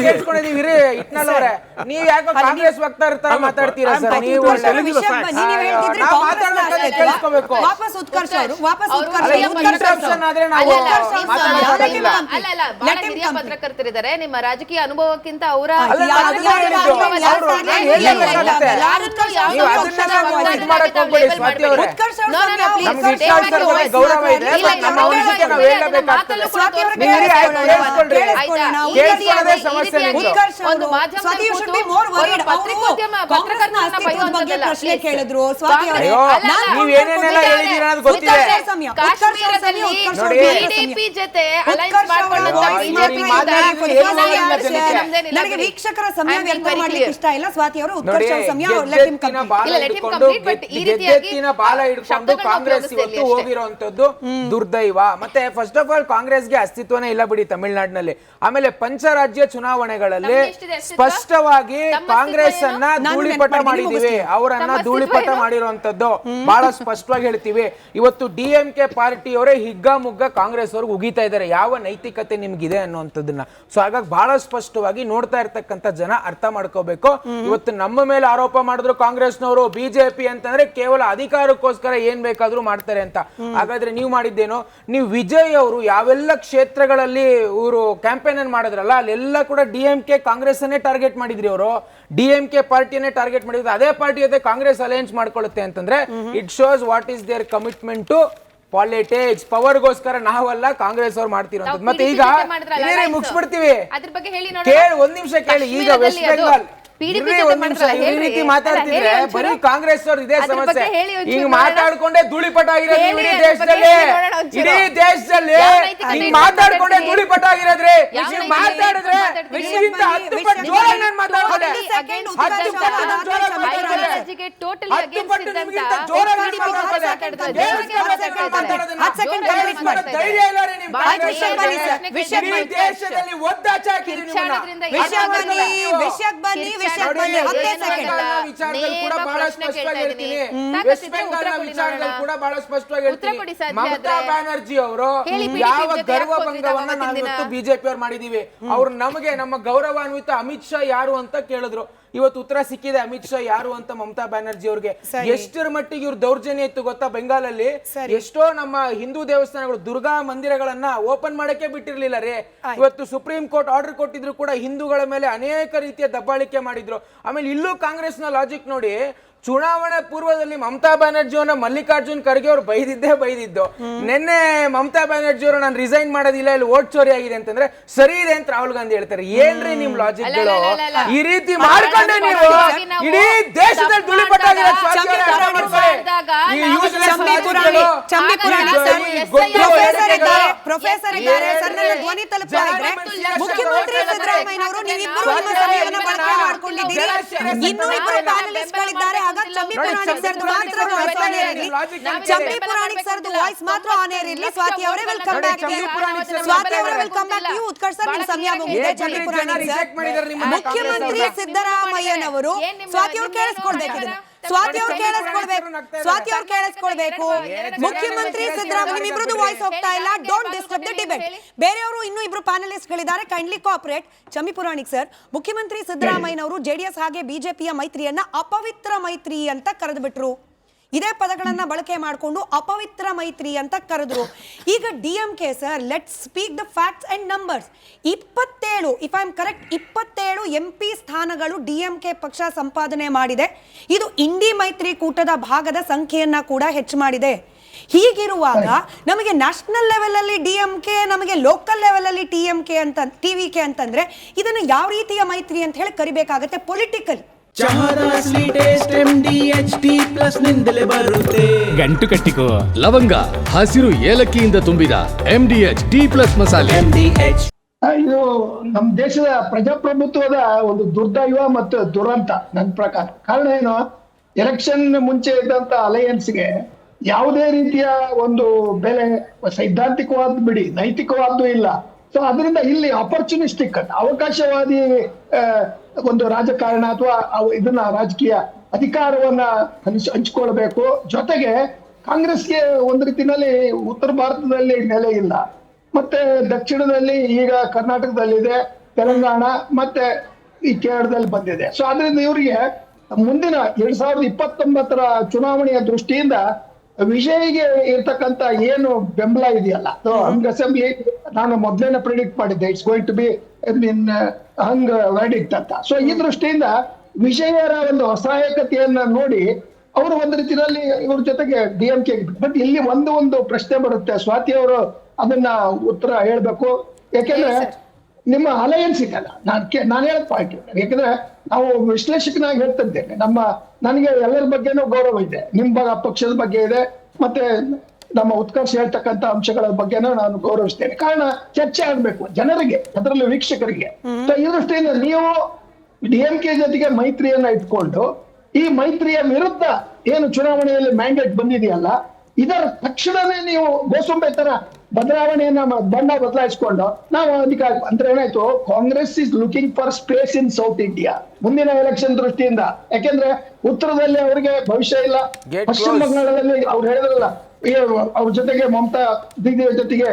ಕೇಳಿಸ್ಕೊಂಡಿದೀವಿರ್ರಿ, ಇಟ್ನಲ್ಲವ್ರೆ, ನೀವು ಯಾಕೋ ಕಾಂಗ್ರೆಸ್ ವಕ್ತಾರ ತರ ಮಾತಾಡ್ತೀರಾ ಸರ್? ನೀವು ಕೇಳಿಸ್ಕೋಬೇಕು. ಆದ್ರೆ ನಾವು ಪತ್ರಕರ್ತರಿದ್ದಾರೆ, ನಿಮ್ಮ ರಾಜಕೀಯ ಅನುಭವಕ್ಕಿಂತ ಅವರ ಯಾರನ್ನೋ ಯಾವ ನೀವು ಅದನ್ನೆಲ್ಲ ಇದು ಮಾಡಕ್ ಹೋಗ್ಬೇಡಿ ಸ್ವಾತಿ ಅವರೇ. ನಮ್ಗೆ ವಿಶ್ವಾಸ ಮೇಲೆ ಗೌರವ ಇದೆ, but ನಮ್ಮ ಅನಿಸಿಕೆ ನಾವು ಹೇಳಬೇಕಾಗ್ತದೆ. ನೀವು ಇರಿ, ಆಯ್ತು, ಕೇಳಿಸ್ಕೊಳ್ರಿ. ಕೇಳಿಸ್ಕೊಳ್ಳೋದೇ ಸಮಸ್ಯೆ ನಿಮ್ದು. ಒಂದು ಮಾಧ್ಯಮ ಕೇಳಿದ್ರು ಅಯ್ಯೋ, ನೀವ್ ಏನೇನೆಲ್ಲ ಹೇಳಿದೀರ ಅನ್ನೋದು ಗೊತ್ತಿದೆ. ಬಿಜೆಪಿ ಜೊತೆ ಅಲೈನ್ಸ್ ಮಾಡ್ಕೊಳ್ಳುವಂತ ಬಿಜೆಪಿ ನನಗೆ ವೀಕ್ಷಕರ ಸಮಯ ವ್ಯರ್ಥ ಮಾಡ್ಲಿಕ್ಕೆ ಇಷ್ಟ ಇಲ್ಲ. ಸ್ವಾತಿ ಅವರು ಉತ್ಕರ್ಷ ಸಮಯ ಗೆದ್ದೆತ್ತಿನ ಬಾಲ ಹಿಡ್ಕೊಂಡು ಕಾಂಗ್ರೆಸ್ ಇವತ್ತು ಹೋಗಿರುವಂತದ್ದು ದುರ್ದೈವ. ಮತ್ತೆ ಫಸ್ಟ್ ಆಫ್ ಆಲ್ ಕಾಂಗ್ರೆಸ್ಗೆ ಅಸ್ತಿತ್ವನೇ ಇಲ್ಲ ಬಿಡಿ ತಮಿಳುನಾಡಿನಲ್ಲಿ. ಆಮೇಲೆ ಪಂಚರಾಜ್ಯ ಚುನಾವಣೆಗಳಲ್ಲಿ ಸ್ಪಷ್ಟವಾಗಿ ಕಾಂಗ್ರೆಸ್ ಅನ್ನ ಧೂಳಿಪಟ ಮಾಡಿದೀವಿ, ಅವರನ್ನ ಧೂಳಿಪಟ ಮಾಡಿರುವಂತದ್ದು ಬಹಳ ಸ್ಪಷ್ಟವಾಗಿ ಹೇಳ್ತೀವಿ. ಇವತ್ತು DMK ಪಾರ್ಟಿಯವರೇ ಹಿಗ್ಗಾಮುಗ್ಗ ಕಾಂಗ್ರೆಸ್ ಅವ್ರಿಗೆ ಉಗಿತಾ ಇದ್ದಾರೆ, ಯಾವ ನೈತಿಕತೆ ನಿಮ್ಗಿದೆ ಅನ್ನುವಂಥದ್ದನ್ನ. ಸೊ ಹಾಗಾಗಿ ಬಹಳ ಸ್ಪಷ್ಟವಾಗಿ ನೋಡ್ತಾ ಇರ್ತಕ್ಕಂಥ ಜನ ಅರ್ಥ ಮಾಡ್ಕೋಬೇಕು. ಇವತ್ತು ನಮ್ಮ ಮೇಲೆ ಆರೋಪ ಮಾಡಿದ್ರು ಕಾಂಗ್ರೆಸ್ನವರು, ಬಿಜೆಪಿ ಅಂತಂದ್ರೆ ಕೇವಲ ಅಧಿಕಾರಕ್ಕೋಸ್ಕರ ಏನ್ ಬೇಕಾದ್ರೂ ಮಾಡ್ತಾರೆ ಅಂತ. ಹಾಗಾದ್ರೆ ನೀವು ಮಾಡಿದ್ದೇನು? ನೀವು ವಿಜಯ್ ಅವರು ಯಾವೆಲ್ಲ ಕ್ಷೇತ್ರಗಳಲ್ಲಿ ಇವರು ಕ್ಯಾಂಪೇನ್ ಅನ್ನು ಮಾಡಿದ್ರಲ್ಲ, ಅಲ್ಲೆಲ್ಲ ಕೂಡ DMK ಕಾಂಗ್ರೆಸ್ ಅನ್ನೇ ಟಾರ್ಗೆಟ್ ಮಾಡಿದ್ರಿ ಅವರು. DMK ಪಾರ್ಟಿಯನ್ನೇ ಟಾರ್ಗೆಟ್ ಮಾಡಿದ್ರು. ಅದೇ ಪಾರ್ಟಿ ಜೊತೆ ಕಾಂಗ್ರೆಸ್ ಅಲೈನ್ಸ್ ಮಾಡ್ಕೊಳ್ಳುತ್ತೆ ಅಂತಂದ್ರೆ it shows what is their commitment to politics. ಪವರ್ಗೋಸ್ಕರ ನಾವಲ್ಲ, ಕಾಂಗ್ರೆಸ್ ಅವ್ರು ಮಾಡ್ತಿರೋದು. ಮತ್ತೆ ಈಗ ಮುಗಿಸ್ಬಿಡ್ತೀವಿ, ಕೇಳಿ ಒಂದ್ ನಿಮಿಷ ಕೇಳಿ. ಈಗ ವೆಸ್ಟ್ ಬೆಂಗಾಲ್ ಈ ರೀತಿ ಮಾತಾಡ್ತಿದ್ರೆ ಬರೀ ಕಾಂಗ್ರೆಸ್ ಅವ್ರು ಇದೇ ಸಮಸ್ಯೆ. ಈಗ ಮಾತಾಡ್ಕೊಂಡೆ ಧೂಳಿಪಟ ಆಗಿರೋದು ಇಡೀ ದೇಶದಲ್ಲಿ, ಇಡೀ ದೇಶದಲ್ಲಿ ಹಿಂಗ್ ಮಾತಾಡ್ಕೊಂಡೆ ಧೂಳಿಪಟ ಆಗಿರೋದ್ರಿ. ಮಾತಾಡಿದ್ರೆ 10 ಪಟ್ಟು ಜೋರಾಗಿ ನಾನು ಮಾತಾಡ್ಕೊಂಡೆ, 10 ಪಟ್ಟು ಜೋರಾಗಿ ಮಾತಾಡ್ಕೊಂಡೆ, 10 ಪಟ್ಟು ನಿಮ್ಗಿಂತ ಜೋರಾಗಿ ಮಾತಾಡ್ಕೊಂಡೆ. ಧೈರ್ಯ ಇಲ್ಲ ರೀ ನಿಮ್ ದೇಶದಲ್ಲಿ ಒದ್ದಾಚೆ ಹಾಕಿರಿ ನಿಮ್ಮನ್ನ. ವಿಚಾರದಲ್ಲಿ ಕೂಡ ಬಹಳ ಸ್ಪಷ್ಟವಾಗಿ ಹೇಳ್ತೀನಿ. ವೆಸ್ಟ್ ಬೆಂಗಾಲ್ನ ವಿಚಾರದಲ್ಲಿ ಕೂಡ ಬಹಳ ಸ್ಪಷ್ಟವಾಗಿ ಹೇಳ್ತೀನಿ. ಮಮತಾ ಬ್ಯಾನರ್ಜಿ ಅವರು ಯಾವ ಗರ್ವಭಂಗವನ್ನ ನಾವಿವತ್ತು ಬಿಜೆಪಿ ಅವ್ರು ಮಾಡಿದೀವಿ. ಅವ್ರು ನಮಗೆ ನಮ್ಮ ಗೌರವಾನ್ವಿತ ಅಮಿತ್ ಶಾ ಯಾರು ಅಂತ ಕೇಳಿದ್ರು. ಇವತ್ತು ಉತ್ತರ ಸಿಕ್ಕಿದೆ ಅಮಿತ್ ಶಾ ಯಾರು ಅಂತ ಮಮತಾ ಬ್ಯಾನರ್ಜಿ ಅವ್ರಿಗೆ. ಎಷ್ಟರ ಮಟ್ಟಿಗೆ ಇವ್ರ ದೌರ್ಜನ್ಯ ಇತ್ತು ಗೊತ್ತಾ ಬೆಂಗಾಲಲ್ಲಿ? ಎಷ್ಟೋ ನಮ್ಮ ಹಿಂದೂ ದೇವಸ್ಥಾನಗಳು, ದುರ್ಗಾ ಮಂದಿರಗಳನ್ನ ಓಪನ್ ಮಾಡಕ್ಕೆ ಬಿಟ್ಟಿರ್ಲಿಲ್ಲ ರೀ. ಇವತ್ತು ಸುಪ್ರೀಂ ಕೋರ್ಟ್ ಆರ್ಡರ್ ಕೊಟ್ಟಿದ್ರು ಕೂಡ ಹಿಂದೂಗಳ ಮೇಲೆ ಅನೇಕ ರೀತಿಯ ದಬ್ಬಾಳಿಕೆ ಮಾಡಿದ್ರು. ಆಮೇಲೆ ಇಲ್ಲೂ ಕಾಂಗ್ರೆಸ್ನ ಲಾಜಿಕ್ ನೋಡಿ, ಚುನಾವಣೆ ಪೂರ್ವದಲ್ಲಿ ಮಮತಾ ಬ್ಯಾನರ್ಜಿ ಅವರ ಮಲ್ಲಿಕಾರ್ಜುನ್ ಖರ್ಗೆ ಅವರು ಬೈದಿದ್ದು. ನಿನ್ನೆ ಮಮತಾ ಬ್ಯಾನರ್ಜಿ ಅವರು ನಾನು ರಿಸೈನ್ ಮಾಡೋದಿಲ್ಲ, ಇಲ್ಲಿ ವೋಟ್ ಚೋರಿ ಆಗಿದೆ ಅಂತಂದ್ರೆ ಸರಿ ಇದೆ ಅಂತ ರಾಹುಲ್ ಗಾಂಧಿ ಹೇಳ್ತಾರೆ. ಏನ್ರಿ ನಿಮ್ ಲಾಜಿಕ್ ಗಳು? ಈ ರೀತಿ ಮಾಡ್ಕೊಂಡೆ ನೀವು ಇಡೀ ದೇಶದಲ್ಲಿ ಧೂಳಿಪಟ್ಟಾಗಿರೋ ಪ್ರೊಫೆಸರ್ ಇದ್ದಾರೆ ಸರ್, ನನ್ನ ಧ್ವನಿ ತಲುಪ್ತಾ ಇದ್ರೆ ಮುಖ್ಯಮಂತ್ರಿ ಸಿದ್ದರಾಮಯ್ಯನವರು ನೀವಿಬ್ಬರು ನಿಮ್ಮ ಸಮಯವನ್ನು ಬಳಕೆ ಮಾಡ್ಕೊಂಡಿದ್ದೀರಿ. ಇನ್ನೂ ಇಬ್ಬರು ಪ್ಯಾನಲಿಸ್ಟ್ಗಳಿದ್ದಾರೆ. ಚಂಬಿ ಪುರಾಣಿಕ್ ಸರ್ದು ಮಾತ್ರ ವಾಯ್ಸ್ ಆನ್ ಏರ್ ಇರಲಿ. ಚಂಬಿ ಪುರಾಣಿಕ್ ಸರ್ದು ವಾಯ್ಸ್ ಮಾತ್ರ ಆನ್ ಏರ್ ಇರಲಿ. ಸ್ವಾತಿ ಅವರೇ welcome back to you. Swathi ಅವರೇ welcome back to you. Utkarsha sir ನಿಮ್ಮ ಸಮಯ ಮುಗಿದಿದೆ. ಚಂಬಿ ಪುರಾಣಿಕ್ ಸರ್, ಮುಖ್ಯಮಂತ್ರಿ ಸಿದ್ದರಾಮಯ್ಯನವರು ಸ್ವಾತಿ ಅವರು ಕೇಳಿಸ್ಕೊಳ್ಬೇಕಿದೆ. ಸ್ವಾತಿ ಅವ್ರು ಕೇಳಿಸ್ಕೊಳ್ಬೇಕು. ಮುಖ್ಯಮಂತ್ರಿ ಸಿದ್ದರಾಮಯ್ಯ ನಿಮ್ಮಿಬ್ರದ್ದು ವಾಯ್ಸ್ ಹೋಗ್ತಾ ಇಲ್ಲ. Don't disturb the debate. ಬೇರೆಯವರು ಇನ್ನೂ ಇಬ್ರು ಪ್ಯಾನಲಿಸ್ಟ್ ಗಳಿದ್ದಾರೆ, kindly cooperate. Chambi Puranik sir, ಮುಖ್ಯಮಂತ್ರಿ ಸಿದ್ದರಾಮಯ್ಯನವರು ಜೆಡಿಎಸ್ ಹಾಗೆ ಬಿಜೆಪಿಯ ಮೈತ್ರಿಯನ್ನ ಅಪವಿತ್ರ ಮೈತ್ರಿ ಅಂತ ಕರೆದು ಬಿಟ್ರು. ಇದೇ ಪದಗಳನ್ನ ಬಳಕೆ ಮಾಡಿಕೊಂಡು ಅಪವಿತ್ರ ಮೈತ್ರಿ ಅಂತ ಕರೆದ್ರು. ಈಗ DMK sir, let's speak the facts and numbers. 27 if I am correct 27 MP ಸ್ಥಾನಗಳು DMK ಪಕ್ಷ ಸಂಪಾದನೆ ಮಾಡಿದೆ. ಇದು ಇಂಡಿ ಮೈತ್ರಿಕೂಟದ ಭಾಗದ ಸಂಖ್ಯೆಯನ್ನ ಕೂಡ ಹೆಚ್ಚು ಮಾಡಿದೆ. ಹೀಗಿರುವಾಗ ನಮಗೆ ನ್ಯಾಷನಲ್ ಲೆವೆಲ್ ಅಲ್ಲಿ DMK, ನಮಗೆ ಲೋಕಲ್ ಲೆವೆಲ್ ಅಲ್ಲಿ TVK ಅಂತಂದ್ರೆ ಇದನ್ನು ಯಾವ ರೀತಿಯ ಮೈತ್ರಿ ಅಂತ ಹೇಳಿ ಕರಿಬೇಕಾಗತ್ತೆ ಪೊಲಿಟಿಕಲ್. ಚಹಾದ ಸ್ವೀಟ್ ಟೇಸ್ಟ್ MDHT ಪ್ಲಸ್ ನಿಂದಲೇ ಬರುತ್ತೆ. ಗಂಟು ಕಟ್ಟಿಕೋ ಲವಂಗ, ಹಸಿರು ಏಲಕ್ಕಿಯಿಂದ ತುಂಬಿದ MDHT+ ಮಸಾಲೆ. MDH ಇದು ನಮ್ಮ ದೇಶದ ಪ್ರಜಾಪ್ರಭುತ್ವದ ಒಂದು ದುರ್ದೈವ ಮತ್ತು ದುರಂತ ನನ್ನ ಪ್ರಕಾರ. ಕಾರಣ ಏನು? ಎಲೆಕ್ಷನ್ ಮುಂಚೆ ಇದ್ದಂತ ಅಲಯನ್ಸ್ಗೆ ಯಾವುದೇ ರೀತಿಯ ಒಂದು ಬೆಲೆ, ಸೈದ್ಧಾಂತಿಕವಾದ ಬಿಡಿ, ನೈತಿಕವಾದ್ದು ಇಲ್ಲ. ಸೊ ಅದರಿಂದ ಇಲ್ಲಿ ಆಪರ್ಚುನಿಸ್ಟಿಕ್ ಅವಕಾಶವಾದಿ ಒಂದು ರಾಜಕಾರಣ ಅಥವಾ ಇದನ್ನ ರಾಜಕೀಯ ಅಧಿಕಾರವನ್ನ ಹಂಚಿಕೊಳ್ಬೇಕು. ಜೊತೆಗೆ ಕಾಂಗ್ರೆಸ್ಗೆ ಒಂದು ರೀತಿನಲ್ಲಿ ಉತ್ತರ ಭಾರತದಲ್ಲಿ ನೆಲೆ ಇಲ್ಲ, ಮತ್ತೆ ದಕ್ಷಿಣದಲ್ಲಿ ಈಗ ಕರ್ನಾಟಕದಲ್ಲಿದೆ, ತೆಲಂಗಾಣ ಮತ್ತೆ ಈ ಕೇರಳದಲ್ಲಿ ಬಂದಿದೆ. ಸೊ ಅದರಿಂದ ಇವರಿಗೆ ಮುಂದಿನ 2029 ಚುನಾವಣೆಯ ದೃಷ್ಟಿಯಿಂದ ವಿಜಯ್ಗೆ ಇರ್ತಕ್ಕಂಥ ಏನು ಬೆಂಬಲ ಇದೆಯಲ್ಲ, ಹಂಗ್ ಅಸೆಂಬ್ಲಿ ನಾನು ಮೊದಲೇನೆ ಪ್ರಿಡಿಕ್ಟ್ ಮಾಡಿದ್ದೆ, it's going to be hung verdict ಅಂತ. ಸೊ ಈ ದೃಷ್ಟಿಯಿಂದ ವಿಜಯರ ಒಂದು ಅಸಹಾಯಕತೆಯನ್ನ ನೋಡಿ ಅವರು ಒಂದು ರೀತಿಯಲ್ಲಿ ಇವ್ರ ಜೊತೆಗೆ DMK. ಬಟ್ ಇಲ್ಲಿ ಒಂದು ಪ್ರಶ್ನೆ ಬರುತ್ತೆ, ಸ್ವಾತಿ ಅವರು ಅದನ್ನ ಉತ್ತರ ಹೇಳ್ಬೇಕು. ಯಾಕೆಂದ್ರೆ ನಿಮ್ಮ ಅಲಯನ್ಸ್ ಇದೆಯಲ್ಲ, ನಾನು ಹೇಳೋ ಪಾಯಿಂಟ್, ಯಾಕಂದ್ರೆ ನಾವು ವಿಶ್ಲೇಷಕನಾಗಿ ಹೇಳ್ತಿದ್ದೇನೆ, ನನಗೆ ಎಲ್ಲರ ಬಗ್ಗೆನೂ ಗೌರವ ಇದೆ, ನಿಮ್ಮ ಪಕ್ಷದ ಬಗ್ಗೆ ಇದೆ, ಮತ್ತೆ ನಮ್ಮ ಉತ್ಕರ್ಷ ಹೇಳ್ತಕ್ಕಂಥ ಅಂಶಗಳ ಬಗ್ಗೆನೂ ನಾನು ಗೌರವಿಸ್ತೇನೆ. ಕಾರಣ ಚರ್ಚೆ ಆಗ್ಬೇಕು ಜನರಿಗೆ, ಅದರಲ್ಲಿ ವೀಕ್ಷಕರಿಗೆ. ಈ ದೃಷ್ಟಿಯಿಂದ ನೀವು DMK ಜೊತೆಗೆ ಮೈತ್ರಿಯನ್ನ ಇಟ್ಕೊಂಡು ಈ ಮೈತ್ರಿಯ ವಿರುದ್ಧ ಏನು ಚುನಾವಣೆಯಲ್ಲಿ ಮ್ಯಾಂಡೇಟ್ ಬಂದಿದೆಯಲ್ಲ, ಇದರ ತಕ್ಷಣವೇ ನೀವು ಗೋಸೊಂಬೆ ತರ ಬದಲಾವಣೆಯನ್ನ ಬಣ್ಣ ಬದಲಾಯಿಸ್ಕೊಂಡು ನಾವು ಅಧಿಕಾರ ಅಂದ್ರೆ ಏನಾಯ್ತು, Congress is looking for space in south India ಮುಂದಿನ ಎಲೆಕ್ಷನ್ ದೃಷ್ಟಿಯಿಂದ. ಯಾಕೆಂದ್ರೆ ಉತ್ತರದಲ್ಲಿ ಅವರಿಗೆ ಭವಿಷ್ಯ ಇಲ್ಲ, ಪಶ್ಚಿಮ ಬಂಗಾಳದಲ್ಲಿ ಅವ್ರು ಹೇಳಿದ್ರಲ್ಲ, ಅವ್ರ ಜೊತೆಗೆ ಮಮತಾ ದೀದಿ ಜೊತೆಗೆ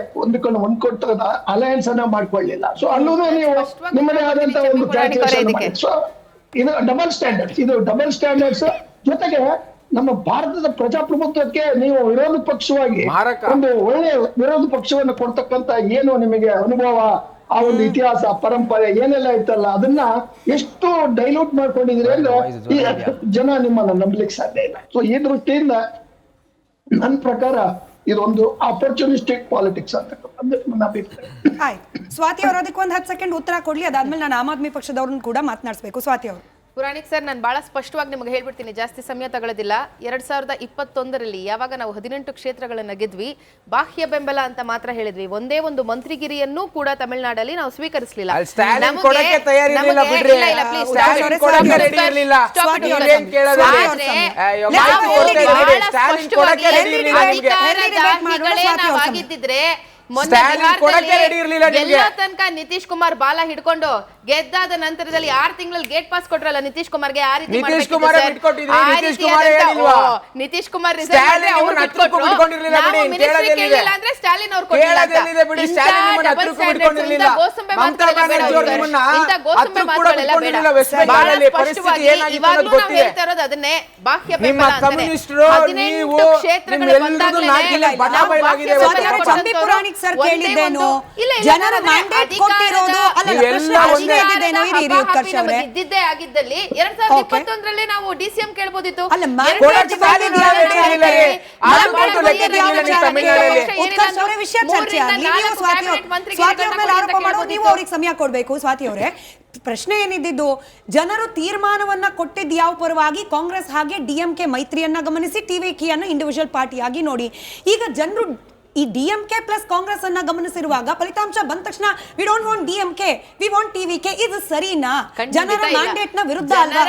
ಹೊಂದ್ಕೊಟ್ಟು ಅಲಯನ್ಸ್ ಅನ್ನ ಮಾಡ್ಕೊಳ್ಳಿಲ್ಲ. ಸೊ ಅಲ್ಲೂ ನೀವು ನಿಮ್ಮದೇ ಆದಂತ ಒಂದು ಕ್ಯಾಲ್ಕುಲೇಷನ್ ಮಾಡಿ. ಸೊ ಇದು ಡಬಲ್ ಸ್ಟ್ಯಾಂಡರ್ಡ್ಸ್ ಜೊತೆಗೆ ನಮ್ಮ ಭಾರತದ ಪ್ರಜಾಪ್ರಭುತ್ವಕ್ಕೆ ನೀವು ವಿರೋಧ ಪಕ್ಷವಾಗಿ ಒಂದು ಒಳ್ಳೆಯ ವಿರೋಧ ಪಕ್ಷವನ್ನು ಕೊಡ್ತಕ್ಕಂತ ಏನು ನಿಮಗೆ ಅನುಭವ, ಆ ಒಂದು ಇತಿಹಾಸ ಪರಂಪರೆ ಏನೆಲ್ಲ ಇತ್ತಲ್ಲ, ಅದನ್ನ ಎಷ್ಟು ಡೈಲ್ಯೂಟ್ ಮಾಡ್ಕೊಂಡಿದ್ರಿ ಅಂದ್ರೆ ಈ ಜನ ನಿಮ್ಮನ್ನ ನಂಬಲಿಕ್ಕೆ ಸಾಧ್ಯ ಇಲ್ಲ. ಸೊ ಈ ದೃಷ್ಟಿಯಿಂದ ನನ್ನ ಪ್ರಕಾರ ಇದೊಂದು ಆಪರ್ಚುನಿಸ್ಟಿಕ್ ಪಾಲಿಟಿಕ್ಸ್ ಅಂತ ನನ್ನ ಅಭಿಪ್ರಾಯ. ಆಯ್ತು ಸ್ವಾತಿ ಅವರು, ಅದಕ್ಕೆ ಒಂದು 10 ಸೆಕೆಂಡ್ ಉತ್ತರ ಕೊಡ್ಲಿ, ಅದಾದ್ಮೇಲೆ ನಾನು ಆಮ್ ಆದ್ಮಿ ಪಕ್ಷದವ್ರನ್ನ ಕೂಡ ಮಾತನಾಡಿಸ್ಬೇಕು. ಸ್ವಾತಿ ಅವರು. ಪುರಾಣಿಕ್ ಸರ್, ನಾನು ಬಹಳ ಸ್ಪಷ್ಟವಾಗಿ ನಿಮಗೆ ಹೇಳ್ಬಿಡ್ತೀನಿ, ಜಾಸ್ತಿ ಸಮಯ ತಗೊಳ್ಳೋದಿಲ್ಲ. 2021ರಲ್ಲಿ ಯಾವಾಗ ನಾವು 18 ಕ್ಷೇತ್ರಗಳನ್ನ ಗೆದ್ವಿ, ಬಾಹ್ಯ ಬೆಂಬಲ ಅಂತ ಮಾತ್ರ ಹೇಳಿದ್ವಿ, ಒಂದೇ ಒಂದು ಮಂತ್ರಿಗಿರಿಯನ್ನು ಕೂಡ ತಮಿಳುನಾಡಲ್ಲಿ ನಾವು ಸ್ವೀಕರಿಸಲಿಲ್ಲ. ಆಗಿದ್ದಿದ್ರೆ ಎಲ್ಲ ತನಕ ನಿತೀಶ್ ಕುಮಾರ್ ಬಾಲ ಹಿಡ್ಕೊಂಡು ಗೆದ್ದಾದ ನಂತರದಲ್ಲಿ 6 ತಿಂಗಳಲ್ಲಿ ಗೇಟ್ ಪಾಸ್ ಕೊಟ್ರಲ್ಲ ನಿತೀಶ್ ಕುಮಾರ್ಗೆ, ಆ ರೀತಿ ನಿತೀಶ್ ಕುಮಾರ್ ಅಂದ್ರೆ ಸ್ಟಾಲಿನ್ ಅವ್ರು ಅದನ್ನೇ ಬಾಹ್ಯ ಸರ್ ಕೇಳಿದ್ದೇನು, ಜನರ ಮ್ಯಾಂಡೇಟ್ ಕೊಟ್ಟಿರೋದು ಇದ್ದಿದ್ದೇ ಆಗಿದ್ದಲ್ಲಿ 2021ರಲ್ಲಿ ನಾವು DCM ಕೇಳಬಹುದಿತ್ತು. ನೀವು ಅವ್ರಿಗೆ ಸಮಯ ಕೊಡ್ಬೇಕು. ಸ್ವಾತಿ ಅವರೇ, ಪ್ರಶ್ನೆ ಏನಿದ್ದು, ಜನರು ತೀರ್ಮಾನವನ್ನ ಕೊಟ್ಟಿದ್ದು ಯಾವ ಪರವಾಗಿ, ಕಾಂಗ್ರೆಸ್ ಹಾಗೆ DMK ಮೈತ್ರಿಯನ್ನ ಗಮನಿಸಿ, TVK ಇಂಡಿವಿಜುವಲ್ ಪಾರ್ಟಿಯಾಗಿ ನೋಡಿ. ಈಗ ಜನರು ಈ DMK ಪ್ಲಸ್ ಕಾಂಗ್ರೆಸ್ ಅನ್ನ ಗಮನಿಸಿರುವಾಗ ಫಲಿತಾಂಶ ಬಂದ ತಕ್ಷಣ we don't want DMK, we want TVK, ಇದು ಸರಿನಾ? ಜನರ ಮ್ಯಾಂಡೇಟ್ ನ ವಿರುದ್ಧ ಅಲ್ವಾ?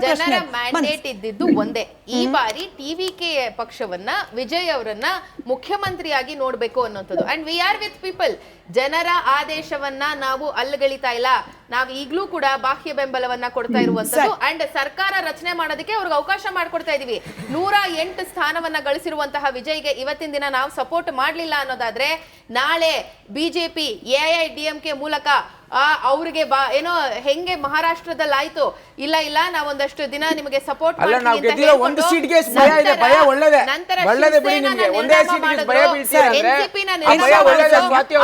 ಜನರ ಮ್ಯಾಂಡೇಟ್ ಇದ್ದಿದ್ದು ಒಂದೇ. ಈ ಬಾರಿ TVK ಪಕ್ಷವನ್ನ, ವಿಜಯ್ ಅವರನ್ನ ಮುಖ್ಯಮಂತ್ರಿಯಾಗಿ ನೋಡ್ಬೇಕು ಅನ್ನೋಂಥದ್ದು. And we are with people. ಜನರ ಆದೇಶವನ್ನ ನಾವು ಅಲ್ಲಗಳಿತಾ ಇಲ್ಲ, ನಾವು ಈಗಲೂ ಕೂಡ ಬಾಹ್ಯ ಬೆಂಬಲವನ್ನ ಕೊಡ್ತಾ ಇರುವಂತದ್ದು. ಅಂಡ್ ಸರ್ಕಾರ ರಚನೆ ಮಾಡೋದಕ್ಕೆ ಅವ್ರಿಗೆ ಅವಕಾಶ ಮಾಡ್ಕೊಡ್ತಾ ಇದೀವಿ. 108 ಸ್ಥಾನವನ್ನ ಗಳಿಸಿರುವಂತಹ ವಿಜಯ್ಗೆ ಇವತ್ತಿನ ದಿನ ನಾವು ಸಪೋರ್ಟ್ ಮಾಡ್ಲಿಲ್ಲ ಅನ್ನೋದಾದ್ರೆ, ನಾಳೆ ಬಿಜೆಪಿ AIADMK ಮೂಲಕ ಅವ್ರಿಗೆ ಏನೋ ಹೆಂಗೆ ಮಹಾರಾಷ್ಟ್ರದಲ್ಲಿ ಆಯ್ತು, ಇಲ್ಲ ನಾವು ಒಂದಷ್ಟು ದಿನ ನಿಮಗೆ ಸಪೋರ್ಟ್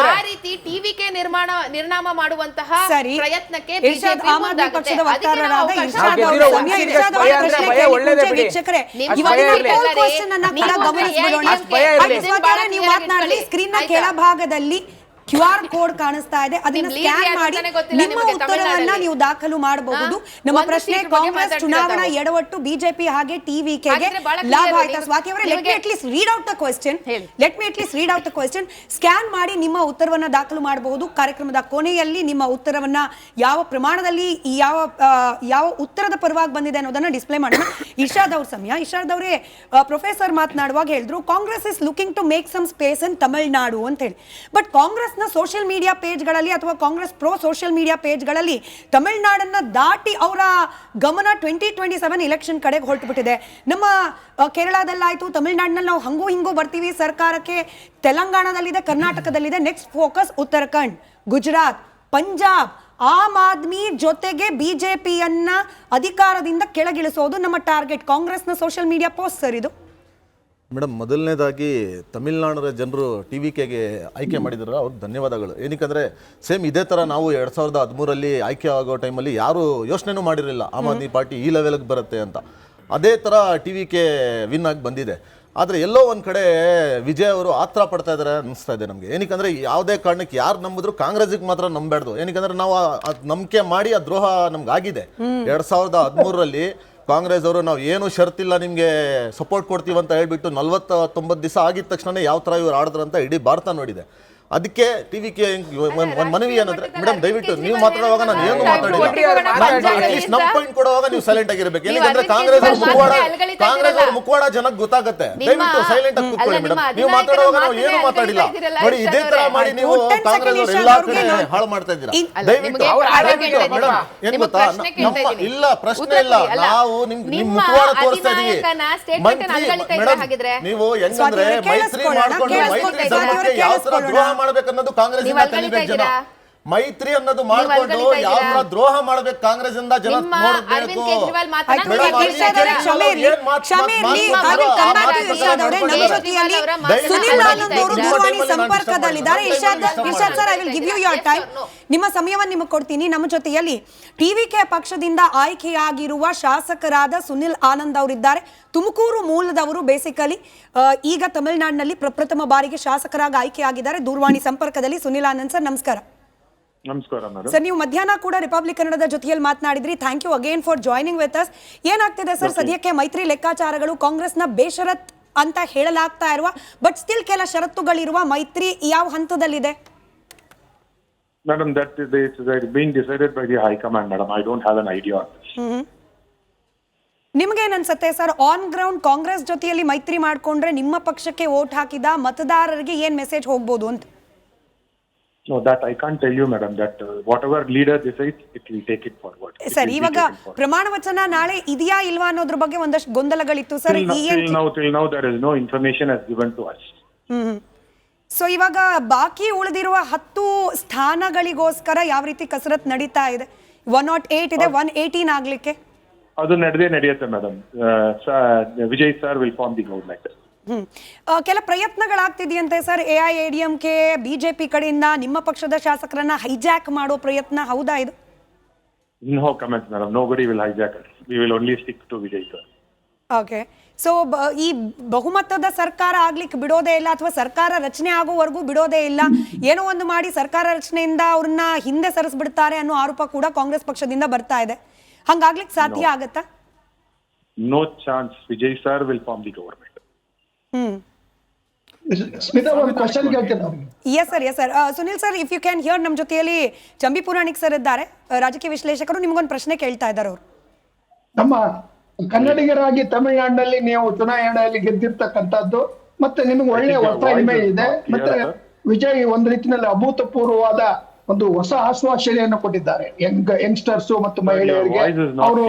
ಆ ರೀತಿ TVK ನಿರ್ನಾಮ ಮಾಡುವಂತಹ ಪ್ರಯತ್ನಕ್ಕೆ ಕೆಳಭಾಗದಲ್ಲಿ QR ಕೋಡ್ ಕಾಣಿಸ್ತಾ ಇದೆ, ಅದನ್ನ ಸ್ಕ್ಯಾನ್ ಮಾಡಿ ನಿಮ್ಮ ಉತ್ತರವನ್ನ ನೀವು ದಾಖಲು ಮಾಡಬಹುದು. ನಮ್ಮ ಪ್ರಶ್ನೆ, ಕಾಂಗ್ರೆಸ್ ಚುನಾವಣಾ ಎಡವಟ್ಟು ಬಿಜೆಪಿ ಹಾಗೆ TVKಗೆ ಲಾಭ ಆಯ್ತಾ? ಸ್ವಾತಿ ಅವರೇ, let me at least read out the question. Scan ಮಾಡಿ ನಿಮ್ಮ ಉತ್ತರವನ್ನ ದಾಖಲು ಮಾಡಬಹುದು. ಕಾರ್ಯಕ್ರಮದ ಕೊನೆಯಲ್ಲಿ ನಿಮ್ಮ ಉತ್ತರವನ್ನ ಯಾವ ಪ್ರಮಾಣದಲ್ಲಿ ಯಾವ ಉತ್ತರದ ಪರವಾಗಿ ಬಂದಿದೆ ಅನ್ನೋದನ್ನ ಡಿಸ್ಪ್ಲೇ ಮಾಡೋಣ. ಇರ್ಷಾದ್ ಅವ್ರ ಸಮಯ. ಇರ್ಷಾದ್ ಅವರೇ, ಪ್ರೊಫೆಸರ್ ಮಾತನಾಡುವಾಗ ಹೇಳಿದ್ರು, Congress is looking to make some space in Tamil Nadu ಅಂತ ಹೇಳಿ. ಬಟ್ ಕಾಂಗ್ರೆಸ್ ಸೋಷಿಯಲ್ ಮೀಡಿಯಾ ಪೇಜ್ಗಳಲ್ಲಿ ಅಥವಾ ಕಾಂಗ್ರೆಸ್ ಪ್ರೋ ಸೋಷಿಯಲ್ ಮೀಡಿಯಾ ಪೇಜ್ಗಳಲ್ಲಿ ತಮಿಳುನಾಡನ್ನ ದಾಟಿ ಅವರ ಗಮನ 2027 ಎಲೆಕ್ಷನ್ ಕಡೆಗೆ ಹೊರಟುಬಿಟ್ಟಿದೆ. ನಮ್ಮ ಕೇರಳದಲ್ಲಾಯ್ತು, ತಮಿಳುನಾಡಿನಲ್ಲಿ ನಾವು ಹಂಗೂ ಹಿಂಗೂ ಬರ್ತೀವಿ ಸರ್ಕಾರಕ್ಕೆ, ತೆಲಂಗಾಣದಲ್ಲಿದೆ, ಕರ್ನಾಟಕದಲ್ಲಿದೆ, ನೆಕ್ಸ್ಟ್ ಫೋಕಸ್ ಉತ್ತರಾಖಂಡ್, ಗುಜರಾತ್, ಪಂಜಾಬ್. ಆಮ್ ಆದ್ಮಿ ಜೊತೆಗೆ ಬಿಜೆಪಿಯನ್ನ ಅಧಿಕಾರದಿಂದ ಕೆಳಗಿಳಿಸೋದು ನಮ್ಮ ಟಾರ್ಗೆಟ್. ಕಾಂಗ್ರೆಸ್ನ ಸೋಷಿಯಲ್ ಮೀಡಿಯಾ ಪೋಸ್ಟ್ ಸರ್ ಇದು. ಮೇಡಮ್, ಮೊದಲನೇದಾಗಿ ತಮಿಳ್ನಾಡಿನ ಜನರು TVKಗೆ ಆಯ್ಕೆ ಮಾಡಿದ್ರು, ಅವ್ರಿಗೆ ಧನ್ಯವಾದಗಳು. ಏನಕ್ಕಂದರೆ ಸೇಮ್ ಇದೇ ಥರ ನಾವು 2013 ಆಯ್ಕೆ ಆಗೋ ಟೈಮಲ್ಲಿ ಯಾರು ಯೋಚನೆನೂ ಮಾಡಿರಲಿಲ್ಲ ಆಮ್ ಆದ್ಮಿ ಪಾರ್ಟಿ ಈ ಲೆವೆಲ್ಗೆ ಬರುತ್ತೆ ಅಂತ. ಅದೇ ಥರ TVK ವಿನ್ ಆಗಿ ಬಂದಿದೆ. ಆದರೆ ಎಲ್ಲೋ ಒಂದು ಕಡೆ ವಿಜಯ್ ಅವರು ಆತರ ಪಡ್ತಾ ಇದ್ದಾರೆ ಅನಿಸ್ತಾ ಇದೆ ನಮಗೆ. ಏನಕ್ಕಂದರೆ ಯಾವುದೇ ಕಾರಣಕ್ಕೆ ಯಾರು ನಂಬಿದ್ರು ಕಾಂಗ್ರೆಸ್ಗೆ ಮಾತ್ರ ನಂಬಬೇಡ್ದು. ಏನಕ್ಕಂದರೆ ನಾವು ನಂಬಿಕೆ ಮಾಡಿ ಆ ದ್ರೋಹ ನಮ್ಗೆ ಆಗಿದೆ. 2013 ಕಾಂಗ್ರೆಸ್ ಅವರು ನಾವು ಏನು ಷರತ್ತಿಲ್ಲ ನಿಮಗೆ ಸಪೋರ್ಟ್ ಕೊಡ್ತೀವಿ ಅಂತ ಹೇಳ್ಬಿಟ್ಟು 49 ದಿವಸ ಆಗಿದ ತಕ್ಷಣ ಯಾವ ಥರ ಇವ್ರು ಆಡಿದ್ರು ಅಂತ ಇಡೀ ಭಾರತ ನೋಡಿದೆ. ಅದಕ್ಕೆ TVK ಒಂದು ಮನವಿ ಏನಂದ್ರೆ, ಮೇಡಮ್ ದಯವಿಟ್ಟು ನೀವು ಮಾತಾಡುವಾಗ ನಾನು ಏನು ಮಾತಾಡಿಲ್ಲ, ಅಟ್ಲೀಸ್ಟ್ ನಮ್ಮ ಪಾಯಿಂಟ್ ಕೊಡುವಾಗ ನೀವು ಸೈಲೆಂಟ್ ಆಗಿರ್ಬೇಕು. ಏನಂದ್ರೆ ಕಾಂಗ್ರೆಸ್ ಅವ್ರ ಮುಖವಾಡ ಜನಕ್ಕೆ ಗೊತ್ತಾಗುತ್ತೆ. ದಯವಿಟ್ಟು ಸೈಲೆಂಟ್ ಆಗಿ ಕೂತ್ಕೊಳ್ಳಿ ಮೇಡಮ್. ನೀವು ಮಾತಾಡುವಾಗ ನಾವು ಏನು ಮಾತಾಡಿಲ್ಲ ನೋಡಿ. ಇದೇ ತರ ಮಾಡಿ ನೀವು ಕಾಂಗ್ರೆಸ್ ಅವರು ಎಲ್ಲಾ ಕಡೆ ಹಾಳು ಮಾಡ್ತಾ ಇದ್ದೀರಾ. ದಯವಿಟ್ಟು ಮೇಡಮ್ ಏನ್ ಗೊತ್ತಾ, ಇಲ್ಲ ಪ್ರಶ್ನೆ ಇಲ್ಲ, ನಾವು ನಿಮ್ ಮುಖವಾಡ ತೋರಿಸ್ತಾ ಇದೀವಿ. ಮೇಡಮ್ ನೀವು ಹೆಂಗಂದ್ರೆ ಮೈತ್ರಿ ಮಾಡ್ಕೊಂಡು ಮೈತ್ರಿ ಧರ್ಮಕ್ಕೆ ಯಾವ ತರ ದ್ರೋಹ ಮಾಡ್ಬೇಕನ್ನೋದು ಕಾಂಗ್ರೆಸ್ ಇಂದ ಕಲಿಬೇಕು ಜನ. ಮೈತ್ರಿ ಅನ್ನೋದು ಮಾಡ್ಕೊಂಡು ಯಾವ ತರ ದ್ರೋಹ ಮಾಡ್ಬೇಕು ಕಾಂಗ್ರೆಸ್ ಇಂದ ಜನ ನೋಡ್ಬೇಕು. ಸಂಪರ್ಕದಲ್ಲಿದ್ದಾರೆ. Irshad sir, I will give you your time. ನಿಮ್ಮ ಸಮಯವನ್ನು ನಿಮಗೆ ಕೊಡ್ತೀನಿ. ನಮ್ಮ ಜೊತೆಯಲ್ಲಿ TVK ಪಕ್ಷದಿಂದ ಆಯ್ಕೆಯಾಗಿರುವ ಶಾಸಕರಾದ ಸುನಿಲ್ ಆನಂದ್ ಅವರಿದ್ದಾರೆ. ತುಮಕೂರು ಮೂಲದವರು. ಬೇಸಿಕಲಿ ಈಗ ತಮಿಳುನಾಡಿನಲ್ಲಿ ಪ್ರಪ್ರಥಮ ಬಾರಿಗೆ ಶಾಸಕರಾಗಿ ಆಯ್ಕೆಯಾಗಿದ್ದಾರೆ. ದೂರವಾಣಿ ಸಂಪರ್ಕದಲ್ಲಿ ಸುನಿಲ್ ಆನಂದ್ ಸರ್, ನಮಸ್ಕಾರ. ನಮಸ್ಕಾರ ಮೇಡಮ್. ಸರ್, ನೀವು ಮಧ್ಯಾಹ್ನ ಕೂಡ ರಿಪಬ್ಲಿಕ್ ಕನ್ನಡದ ಜೊತೆಯಲ್ಲಿ ಮಾತನಾಡಿದ್ರಿ. Thank you again for joining with us. ಏನಾಗ್ತಿದೆ ಸರ್, ಸದ್ಯಕ್ಕೆ ಮೈತ್ರಿ ಲೆಕ್ಕಾಚಾರಗಳು ಕಾಂಗ್ರೆಸ್ನ ಬೇಷರತ್ ಅಂತ ಹೇಳಲಾಗ್ತಾ ಇರುವ, ಬಟ್ ಸ್ಟಿಲ್ ಕೆಲ ಷರತ್ತುಗಳಿರುವ ಮೈತ್ರಿ ಯಾವ ಹಂತದಲ್ಲಿದೆ? Madam, that is being decided by the High Command, madam. I don't have an idea on this. ನಿಮ್ಗೆ ಏನನ್ಸುತ್ತೆ ಸರ್, ಆನ್ ಗ್ರೌಂಡ್ ಕಾಂಗ್ರೆಸ್ ಜೊತೆಯಲ್ಲಿ ಮೈತ್ರಿ ಮಾಡ್ಕೊಂಡ್ರೆ ನಿಮ್ಮ ಪಕ್ಷಕ್ಕೆ ವೋಟ್ ಹಾಕಿದ ಮತದಾರರಿಗೆ ಏನ್ ಮೆಸೇಜ್ ಹೋಗ್ಬೋದು ಅಂತ? No, that I can't tell you, madam. That whatever leader decides, it will take it forward. Sir, ಇವಾಗ ಪ್ರಮಾಣ ವಚನ ನಾಳೆ ಇದೆಯಾ ಇಲ್ವಾ ಅನ್ನೋದ್ರ ಬಗ್ಗೆ ಒಂದಷ್ಟು ಗೊಂದಲಗಳಿತ್ತು sir. Till now there is no information as given to us. So ಇವಾಗ ಬಾಕಿ ಉಳಿದಿರುವ 10 ಸ್ಥಾನಗಳಿಗೋಸ್ಕರ ಯಾವ ರೀತಿ ಕಸರತ್ ನಡೀತಾ ಇದೆ? 108 ಇದೆ, 118 ಆಗ್ಲಿಕ್ಕೆ ಅದು ನಡೆಯುತ್ತೆ madam. Vijay sir will form the government. ಕೆಲ ಪ್ರಯತ್ನಗಳಾಗ್ತಿದೆಯಂತೆ ಸರ್, AIADMK BJP ಕಡೆಯಿಂದ ನಿಮ್ಮ ಪಕ್ಷದ ಶಾಸಕರನ್ನ ಹೈಜಾಕ್ ಮಾಡೋ ಪ್ರಯತ್ನ, ಹೌದಾ ಇದು? No comments, madam. Nobody will hijack us. We will only stick to Vijay sir. Okay. So ಈ ಬಹುಮತದ ಸರ್ಕಾರ ಆಗ್ಲಿಕ್ಕೆ ಬಿಡೋದೇ ಇಲ್ಲ, ಅಥವಾ ಸರ್ಕಾರ ರಚನೆ ಆಗೋವರೆಗೂ ಬಿಡೋದೇ ಇಲ್ಲ, ಏನೋ ಒಂದು ಮಾಡಿ ಸರ್ಕಾರ ರಚನೆಯಿಂದ ಅವ್ರನ್ನ ಹಿಂದೆ ಸರಿಸ್ಬಿಡ್ತಾರೆ ಅನ್ನೋ ಆರೋಪ ಕೂಡ ಕಾಂಗ್ರೆಸ್ ಪಕ್ಷದಿಂದ ಬರ್ತಾ ಇದೆ. ಹಂಗಾಗ್ಲಿಕ್ಕೆ ಸಾಧ್ಯ ಆಗತ್ತಾ? No chance. Vijay sir will form the government. Smita, ಒಂದು ಕ್ವೆಶ್ಚನ್ ಕೇಳ್ತೀನಿ ಅವ್ರಿಗೆ. Yes sir. Sunil sir, if you can hear, ನಮ್ಮ ಜೊತೆಯಲ್ಲಿ ಚಂಬಿ ಪುರಾಣಿಕ್ ಸರ್ ಇದ್ದಾರೆ, ರಾಜಕೀಯ ವಿಶ್ಲೇಷಕರು. ನಿಮ್ಗೊಂದು ಪ್ರಶ್ನೆ ಕೇಳ್ತಾ ಇದ್ದಾರೆ ಅವರು. ನಮ್ಮ ಕನ್ನಡಿಗರಾಗಿ ತಮಿಳುನಾಡಿನಲ್ಲಿ ನೀವು ಚುನಾವಣೆಯಲ್ಲಿ ಗೆದ್ದಿರ್ತಕ್ಕಂಥದ್ದು, ಮತ್ತೆ ನಿಮಗೆ ಒಳ್ಳೆ ಹೊಸ ಇಮೇಜ್ ಇದೆ. ಮತ್ತೆ ವಿಜಯ್ ಒಂದು ರೀತಿಯಲ್ಲಿ ಅಭೂತಪೂರ್ವವಾದ ಒಂದು ಹೊಸ ಆಶ್ವಾಸನೆಯನ್ನು ಕೊಟ್ಟಿದ್ದಾರೆ ಯಂಗ್ಸ್ಟರ್ಸ್ ಮತ್ತು ಮಹಿಳೆಯರಿಗೆ. ಅವರು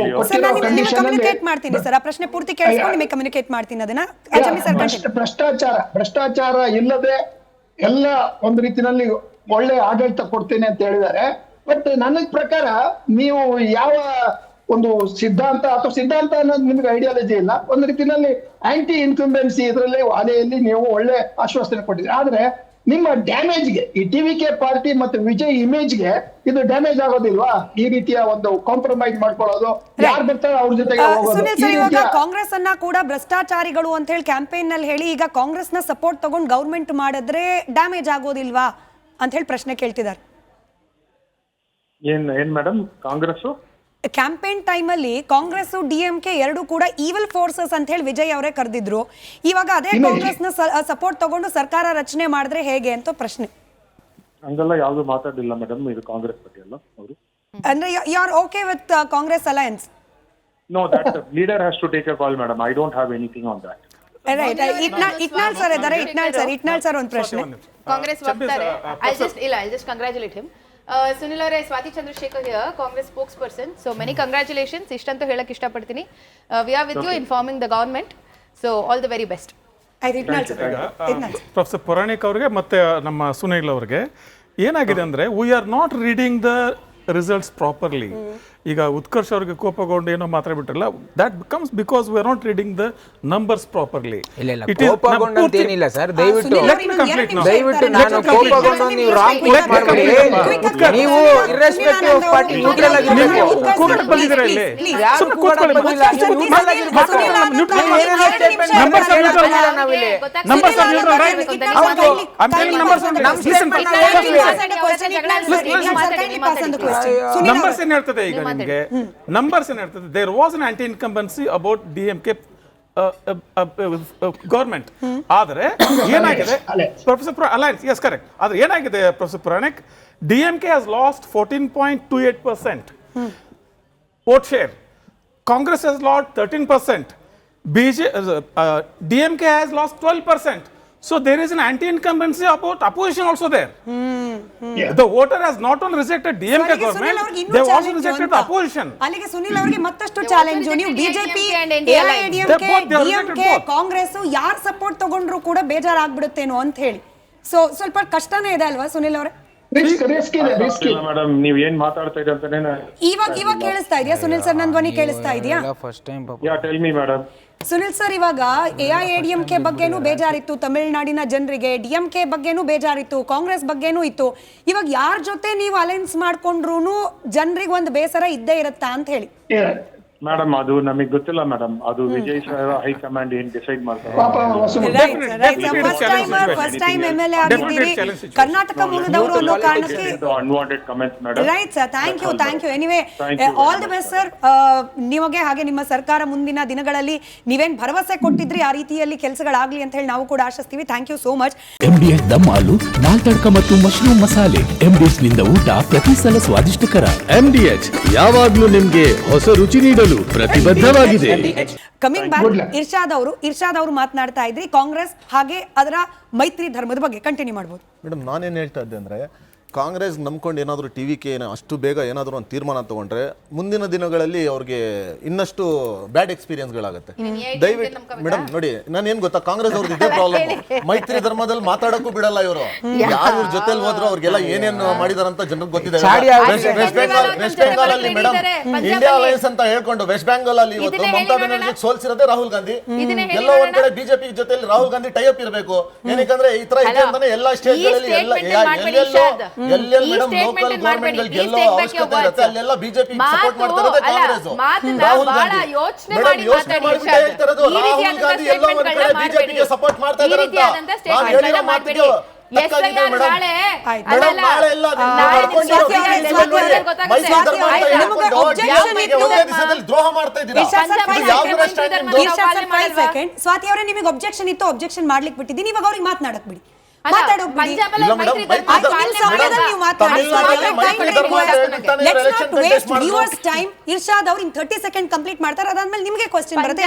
ಕಮ್ಯುನಿಕೇಟ್ ಮಾಡ್ತೀನಿ ಸರ್, ಆ ಪ್ರಶ್ನೆ ಪೂರ್ತಿ ಕೇಳಿಸ್ಕೊಂಡು ನಿಮಗೆ ಕಮ್ಯುನಿಕೇಟ್ ಮಾಡ್ತೀನಿ ಅದನ್ನ. ಭ್ರಷ್ಟಾಚಾರ ಇಲ್ಲದೆ ಎಲ್ಲ ಒಂದು ರೀತಿಯಲ್ಲಿ ಒಳ್ಳೆ ಆಡಳಿತ ಕೊಡ್ತೇನೆ ಅಂತ ಹೇಳಿದ್ದಾರೆ. ಬಟ್ ನನ್ನ ಪ್ರಕಾರ ನೀವು ಯಾವ ಒಂದು ಸಿದ್ಧಾಂತ ಅಥವಾ ಸಿದ್ಧಾಂತ ಅನ್ನೋದು ನಿಮ್ಗೆ ಐಡಿಯಾಲಜಿ ಇಲ್ಲ, ಒಂದು ರೀತಿಯಲ್ಲಿ ಆಂಟಿ ಇನ್ಕಂಬೆನ್ಸಿ ಇದರಲ್ಲಿ ಅಲೆಯಲ್ಲಿ ನೀವು ಒಳ್ಳೆ ಆಶ್ವಾಸನೆ ಕೊಟ್ಟಿದ್ದೀರಿ. ಆದ್ರೆ ನಿಮ್ಮ ಡ್ಯಾಮೇಜ್ಗೆ, ಈ TVK ಪಾರ್ಟಿ ಮತ್ತು ವಿಜಯ್ ಇಮೇಜ್ಗೆ ಇದು ಡ್ಯಾಮೇಜ್ ಆಗೋದಿಲ್ವಾ? ಈ ರೀತಿಯ ಒಂದು ಕಾಂಪ್ರಮೈಸ್ ಮಾಡ್ಕೊಳ್ಳೋದು, ಯಾರು ಬರ್ತಾರೆ ಅವ್ರ ಜೊತೆಗೆ ಹೋಗೋದು. ಕಾಂಗ್ರೆಸ್ ಅನ್ನ ಕೂಡ ಭ್ರಷ್ಟಾಚಾರಿಗಳು ಅಂತ ಹೇಳಿ ಕ್ಯಾಂಪೇನ್ ನಲ್ಲಿ ಹೇಳಿ, ಈಗ ಕಾಂಗ್ರೆಸ್ ನ ಸಪೋರ್ಟ್ ತಗೊಂಡು ಗವರ್ಮೆಂಟ್ ಮಾಡಿದ್ರೆ ಡ್ಯಾಮೇಜ್ ಆಗೋದಿಲ್ವಾ ಅಂತ ಹೇಳಿ ಪ್ರಶ್ನೆ ಕೇಳ್ತಿದ್ದಾರೆ. ಏನ್ ಮೇಡಮ್, ಕಾಂಗ್ರೆಸ್ ಕ್ಯಾಂಪೇನ್ ಟೈಮಲ್ಲಿ ಕಾಂಗ್ರೆಸ್ DMK ಎರಡು ಕೂಡ ಈವಿಲ್ ಫೋರ್ಸಸ್ ಅಂತ ಹೇಳಿ ವಿಜಯ್ ಅವರೇ ಕರೆದಿದ್ರು. ಇವಾಗ ಅದೇ ಕಾಂಗ್ರೆಸ್ ನ ಸಪೋರ್ಟ್ ತಗೊಂಡು ಸರ್ಕಾರ ರಚನೆ ಮಾಡಿದ್ರೆ ಹೇಗೆ ಅಂತ ಪ್ರಶ್ನೆ. ಹಂಗೆಲ್ಲ ಯಾವುದು ಮಾತಾಡಿಲ್ಲ ಮೇಡಮ್, ಇದು ಕಾಂಗ್ರೆಸ್ ಬಗ್ಗೆ ಅಲ್ಲ ಅವರು. ಅಂದ್ರೆ you are okay with Congress alliance? No, that leader has to take a call, madam. I don't have anything on that. Right. Itnal sir ಇದ್ದಾರೆ. ಇಟ್ನಾಳ್ ಸರ್ ಒಂದು ಪ್ರಶ್ನೆ. Congress ವಕ್ತಾರೆ. I'll just congratulate him. Sunil ಅವರೇ, Swathi Chandrashekar here, Congress spokesperson. So many congratulations. ಇಷ್ಟಂತೂ ಹೇಳಕ್ ಇಷ್ಟಪಡ್ತೀನಿ. We are with you informing the government. So all the very best. Professor Puranik ಅವರಿಗೆ ಮತ್ತೆ ನಮ್ಮ ಸುನಿಲ್ ಅವರಿಗೆ ಏನಾಗಿದೆ ಅಂದ್ರೆ, we are not reading the results properly. ಈಗ ಉತ್ಕರ್ಷ್ ಅವ್ರಿಗೆ ಕೋಪಗೊಂಡು ಏನೋ ಮಾತಾಡ್ಬಿಟ್ರಲ್ಲ, that comes because we are not reading the numbers properly. ಇಲ್ಲ ಕೋಪಗೊಂಡು ಅಂತ ಏನಿಲ್ಲ ಸರ್, ದಯವಿಟ್ಟು ನಾನು ಕೋಪಗೊಂಡು ನೀವು ರಾಂಗ್ ಕೋಟ್ ಮಾಡಬೇಡಿ. ನೀವು ಇರ್ರೆಸ್ಪೆಕ್ಟಿವ್ ಆಫ್ ಪಾರ್ಟಿ ನ್ಯೂಟ್ರಲ್ ಆಗಿರಬೇಕು. ಕೂಗಾಟ ಬಂದಿದ್ದೀರಾ ಇಲ್ಲಿ? ಯಾರು ಕೂಗಾಟ ಬಂದಿಲ್ಲ, ನೀವು ನ್ಯೂಟ್ರಲ್ ಆಗಿರಬೇಕು. ನಂಬರ್ಸ್ ಏನ್ ಹೇಳ್ತದೆ ಈಗ ನಿಮಗೆ? ನಂಬರ್ಸ್ ಏನ್ ಹೇಳ್ತದೆ? There was an anti incumbency about DMK government. ಆದರೆ ಏನಾಗಿದೆ ಪ್ರೊಫೆಸರ್ ಅಲಯನ್ಸ್, ಎಸ್ ಕರೆಕ್ಟ್. ಆದ್ರೆ ಏನಾಗಿದೆ professor Puranik, DMK has lost 14.28% vote share. Congress has lost 13%. DMK has lost 12%. So there is an anti-incumbency about opposition also there. The voter has not only rejected DMK government, they have also rejected the opposition. ಅಲ್ಲಿಗೆ ಸುನಿಲ್ ಅವರಿಗೆ ಮತ್ತಷ್ಟು challenge. ನೀವು BJP, DMK, Congress ಯಾರು support ತಗೊಂಡ್ರು ಕೂಡ ಬೇಜಾರಾಗ್ಬಿಡುತ್ತೇನೋ ಅಂತ ಹೇಳಿ. So ಸ್ವಲ್ಪ ಕಷ್ಟನೇ ಇದೆ ಅಲ್ವಾ ಸುನಿಲ್ ಅವರೇ? ಮೇಡಮ್ ನೀವ್ ಏನ್ ಮಾತಾಡ್ತಾ ಇದ್ದೀರಾ ಅಂತಾನೆ ಇವಾಗ ಕೇಳಿಸ್ತಾ ಇದೆಯಾ ಸುನಿಲ್ ಸರ್? ನನ್ನ ಧ್ವನಿ ಕೇಳಿಸ್ತಾ ಇದೆಯಾ? First time tell me madam. Sunil sir, ಇವಾಗ AIADMK ಬಗ್ಗೆನೂ ಬೇಜಾರಿತ್ತು ತಮಿಳುನಾಡಿನ ಜನರಿಗೆ, DMK ಬಗ್ಗೆನೂ ಬೇಜಾರಿತ್ತು, ಕಾಂಗ್ರೆಸ್ ಬಗ್ಗೆನೂ ಇತ್ತು. ಇವಾಗ ಯಾರ ಜೊತೆ ನೀವು ಅಲೈನ್ಸ್ ಮಾಡ್ಕೊಂಡ್ರು ಜನರಿಗೆ ಒಂದು ಬೇಸರ ಇದ್ದೇ ಇರುತ್ತಾ ಅಂತ ಹೇಳಿ. ಮೇಡಮ್ ಅದು ನಮಗೆ ಗೊತ್ತಿಲ್ಲ ಮೇಡಮ್, ಅದು ವಿಜಯ್ ಹೈಕಮಾಂಡ್ ಏನ್ ಡಿಸೈಡ್ ಮಾಡ್ತಾರೆ. ಫಸ್ಟ್ ಟೈಮ್ MLA ಆಗಿದ್ದೀರಿ, ಕರ್ನಾಟಕ ಮೂಲದವರು ಅನ್ನೋ ಕಾರಣಕ್ಕೆ. Unwanted comments madam. Right sir, thank you. Anyway all the best sir. ನಿಮಗೆ ಹಾಗೆ ನಿಮ್ಮ ಸರ್ಕಾರ ಮುಂದಿನ ದಿನಗಳಲ್ಲಿ ನೀವೇನ್ ಭರವಸೆ ಕೊಟ್ಟಿದ್ರಿ ಆ ರೀತಿಯಲ್ಲಿ ಕೆಲಸಗಳಾಗ್ಲಿ ಅಂತ ಹೇಳಿ ನಾವು ಕೂಡ ಆಶಿಸ್ತೀವಿ. Thank you so much. MDH ದಮ್ ಹಾಲು, ನಾಲ್ ತಡ್ಕ ಮತ್ತು ಮಶ್ರೂಮ್ ಮಸಾಲೆ. MDH ನಿಂದ ಊಟ ಪ್ರತಿ ಸಲ ಸ್ವಾದಿಷ್ಟಕರ. MDH ಯಾವಾಗ್ಲೂ ನಿಮ್ಗೆ ಹೊಸ ರುಚಿ ನೀಡಲು ಪ್ರತಿಬದ್ಧವಾಗಿದೆ. ಕಮಿಂಗ್ ಬ್ಯಾಕ್, ಇರ್ಷಾದ್ ಅವರು ಮಾತನಾಡ್ತಾ ಇದ್ರಿ ಕಾಂಗ್ರೆಸ್ ಹಾಗೆ ಅದರ ಮೈತ್ರಿ ಧರ್ಮದ ಬಗ್ಗೆ. ಕಂಟಿನ್ಯೂ ಮಾಡ್ಬೋದು ಮೇಡಮ್. ನಾನೇನು ಹೇಳ್ತಾ ಇದ್ದೆ ಅಂದರೆ, ಕಾಂಗ್ರೆಸ್ ನಂಬ್ಕೊಂಡು ಏನಾದರೂ TVK ಅಷ್ಟು ಬೇಗ ಏನಾದರೂ ಒಂದು ತೀರ್ಮಾನ ತಗೊಂಡ್ರೆ ಮುಂದಿನ ದಿನಗಳಲ್ಲಿ ಅವ್ರಿಗೆ ಇನ್ನಷ್ಟು ಬ್ಯಾಡ್ ಎಕ್ಸ್ಪೀರಿಯನ್ಸ್ಗಳಾಗುತ್ತೆ. ದಯವಿಟ್ಟು ಮೇಡಮ್ ನೋಡಿ, ನಾನು ಏನು ಗೊತ್ತಾ, ಕಾಂಗ್ರೆಸ್ ಅವ್ರದ್ದು ಇದೇ ಪ್ರಾಬ್ಲಮ್. ಮೈತ್ರಿ ಧರ್ಮದಲ್ಲಿ ಮಾತಾಡೋಕ್ಕೂ ಬಿಡಲ್ಲ ಇವರು. ಯಾರು ಇವ್ರ ಜೊತೆಲಿ ಹೋದ್ರು ಅವ್ರಿಗೆಲ್ಲ ಏನೇನು ಮಾಡಿದಾರಂತ ಜನರಿಗೆ ಗೊತ್ತಿದೆ. ವೆಸ್ಟ್ ಬೆಂಗಾಲ್ ಅಲ್ಲಿ ಮೇಡಮ್ ಇಂಡಿಯಾ ಅಲಯನ್ಸ್ ಅಂತ ಹೇಳ್ಕೊಂಡು ವೆಸ್ಟ್ ಬೆಂಗಾಲ್ ಅಲ್ಲಿ ಇವತ್ತು ಮಮತಾ ಬ್ಯಾನರ್ಜಿ ಸೋಲ್ಸಿರೋದೇ ರಾಹುಲ್ ಗಾಂಧಿ. ಎಲ್ಲೋ ಒಂದ್ ಕಡೆ ಬಿಜೆಪಿ ಜೊತೆಲಿ ರಾಹುಲ್ ಗಾಂಧಿ ಟೈ ಅಪ್ ಇರಬೇಕು. ಏನಕ್ಕಂದ್ರೆ ಈ ತರ ಇದೆ ಅಂತಾನೆ ಎಲ್ಲಾ ಸ್ಟೇಟ್ಗಳಲ್ಲಿ ಎಲ್ಲೆಲ್ಲಿ ಮೇಡಮ್ ಲೋಕಲ್ ಗವರ್ನಮೆಂಟ್ ಗಳಿಗೆ ಎಲ್ಲೋ ಅವಶ್ಯಕತೆ ಇರುತ್ತೆ ಅಲ್ಲೆಲ್ಲ ಬಿಜೆಪಿ ಸಪೋರ್ಟ್ ಮಾಡ್ತಾ ಇರೋದೇ ಕಾಂಗ್ರೆಸ್. ರಾಹುಲ್ ಗಾಂಧಿ ಮೇಡಮ್ ಯೋಚನೆ ಮಾಡಿಬಿಟ್ಟು ಹೇಳ್ತಿರೋದು, ರಾಹುಲ್ ಗಾಂಧಿ ಎಲ್ಲೋ ಒಂದ್ ಕಡೆ ಬಿಜೆಪಿಗೆ ಸಪೋರ್ಟ್ ಮಾಡ್ತಾ ಇದ್ದಾರೆ ಅಂತ. ನಾನು ಹೇಳಿರೋ ಮಾತಿಗೆ ತಕ್ಕಾಗಿದೆ ಮೇಡಮ್. ಮೇಡಮ್ ನಾಳೆ ಎಲ್ಲ ಮೈಸೂರು ಧರ್ಮ ಅಂತ ಹೇಳ್ಕೊಂಡು ಒಂದೇ ದಿವಸದಲ್ಲಿ ದ್ರೋಹ ಮಾಡ್ತಾ ಇದ್ದೀರಾ. ಸ್ವಾತಿ ಅವರೇ, ನಿಮಗೆ ಒಬ್ಜೆಕ್ಷನ್ ಇತ್ತು, ಒಬ್ಜೆಕ್ಷನ್ ಮಾಡ್ಲಿಕ್ಕೆ ಬಿಟ್ಟಿದ್ದೀನಿ. ಇವಾಗ ಅವ್ರಿಗೆ ಮಾತಾಡಕ್ ಬಿಡಿ. ಇರ್ಷಾದ್ ಅವ್ರು 30 ಸೆಕೆಂಡ್ ಕಂಪ್ಲೀಟ್ ಮಾಡ್ತಾರೆ, ಅದಾದ್ಮೇಲೆ ನಿಮಗೆ ಕ್ವಶ್ಚನ್ ಬರುತ್ತೆ.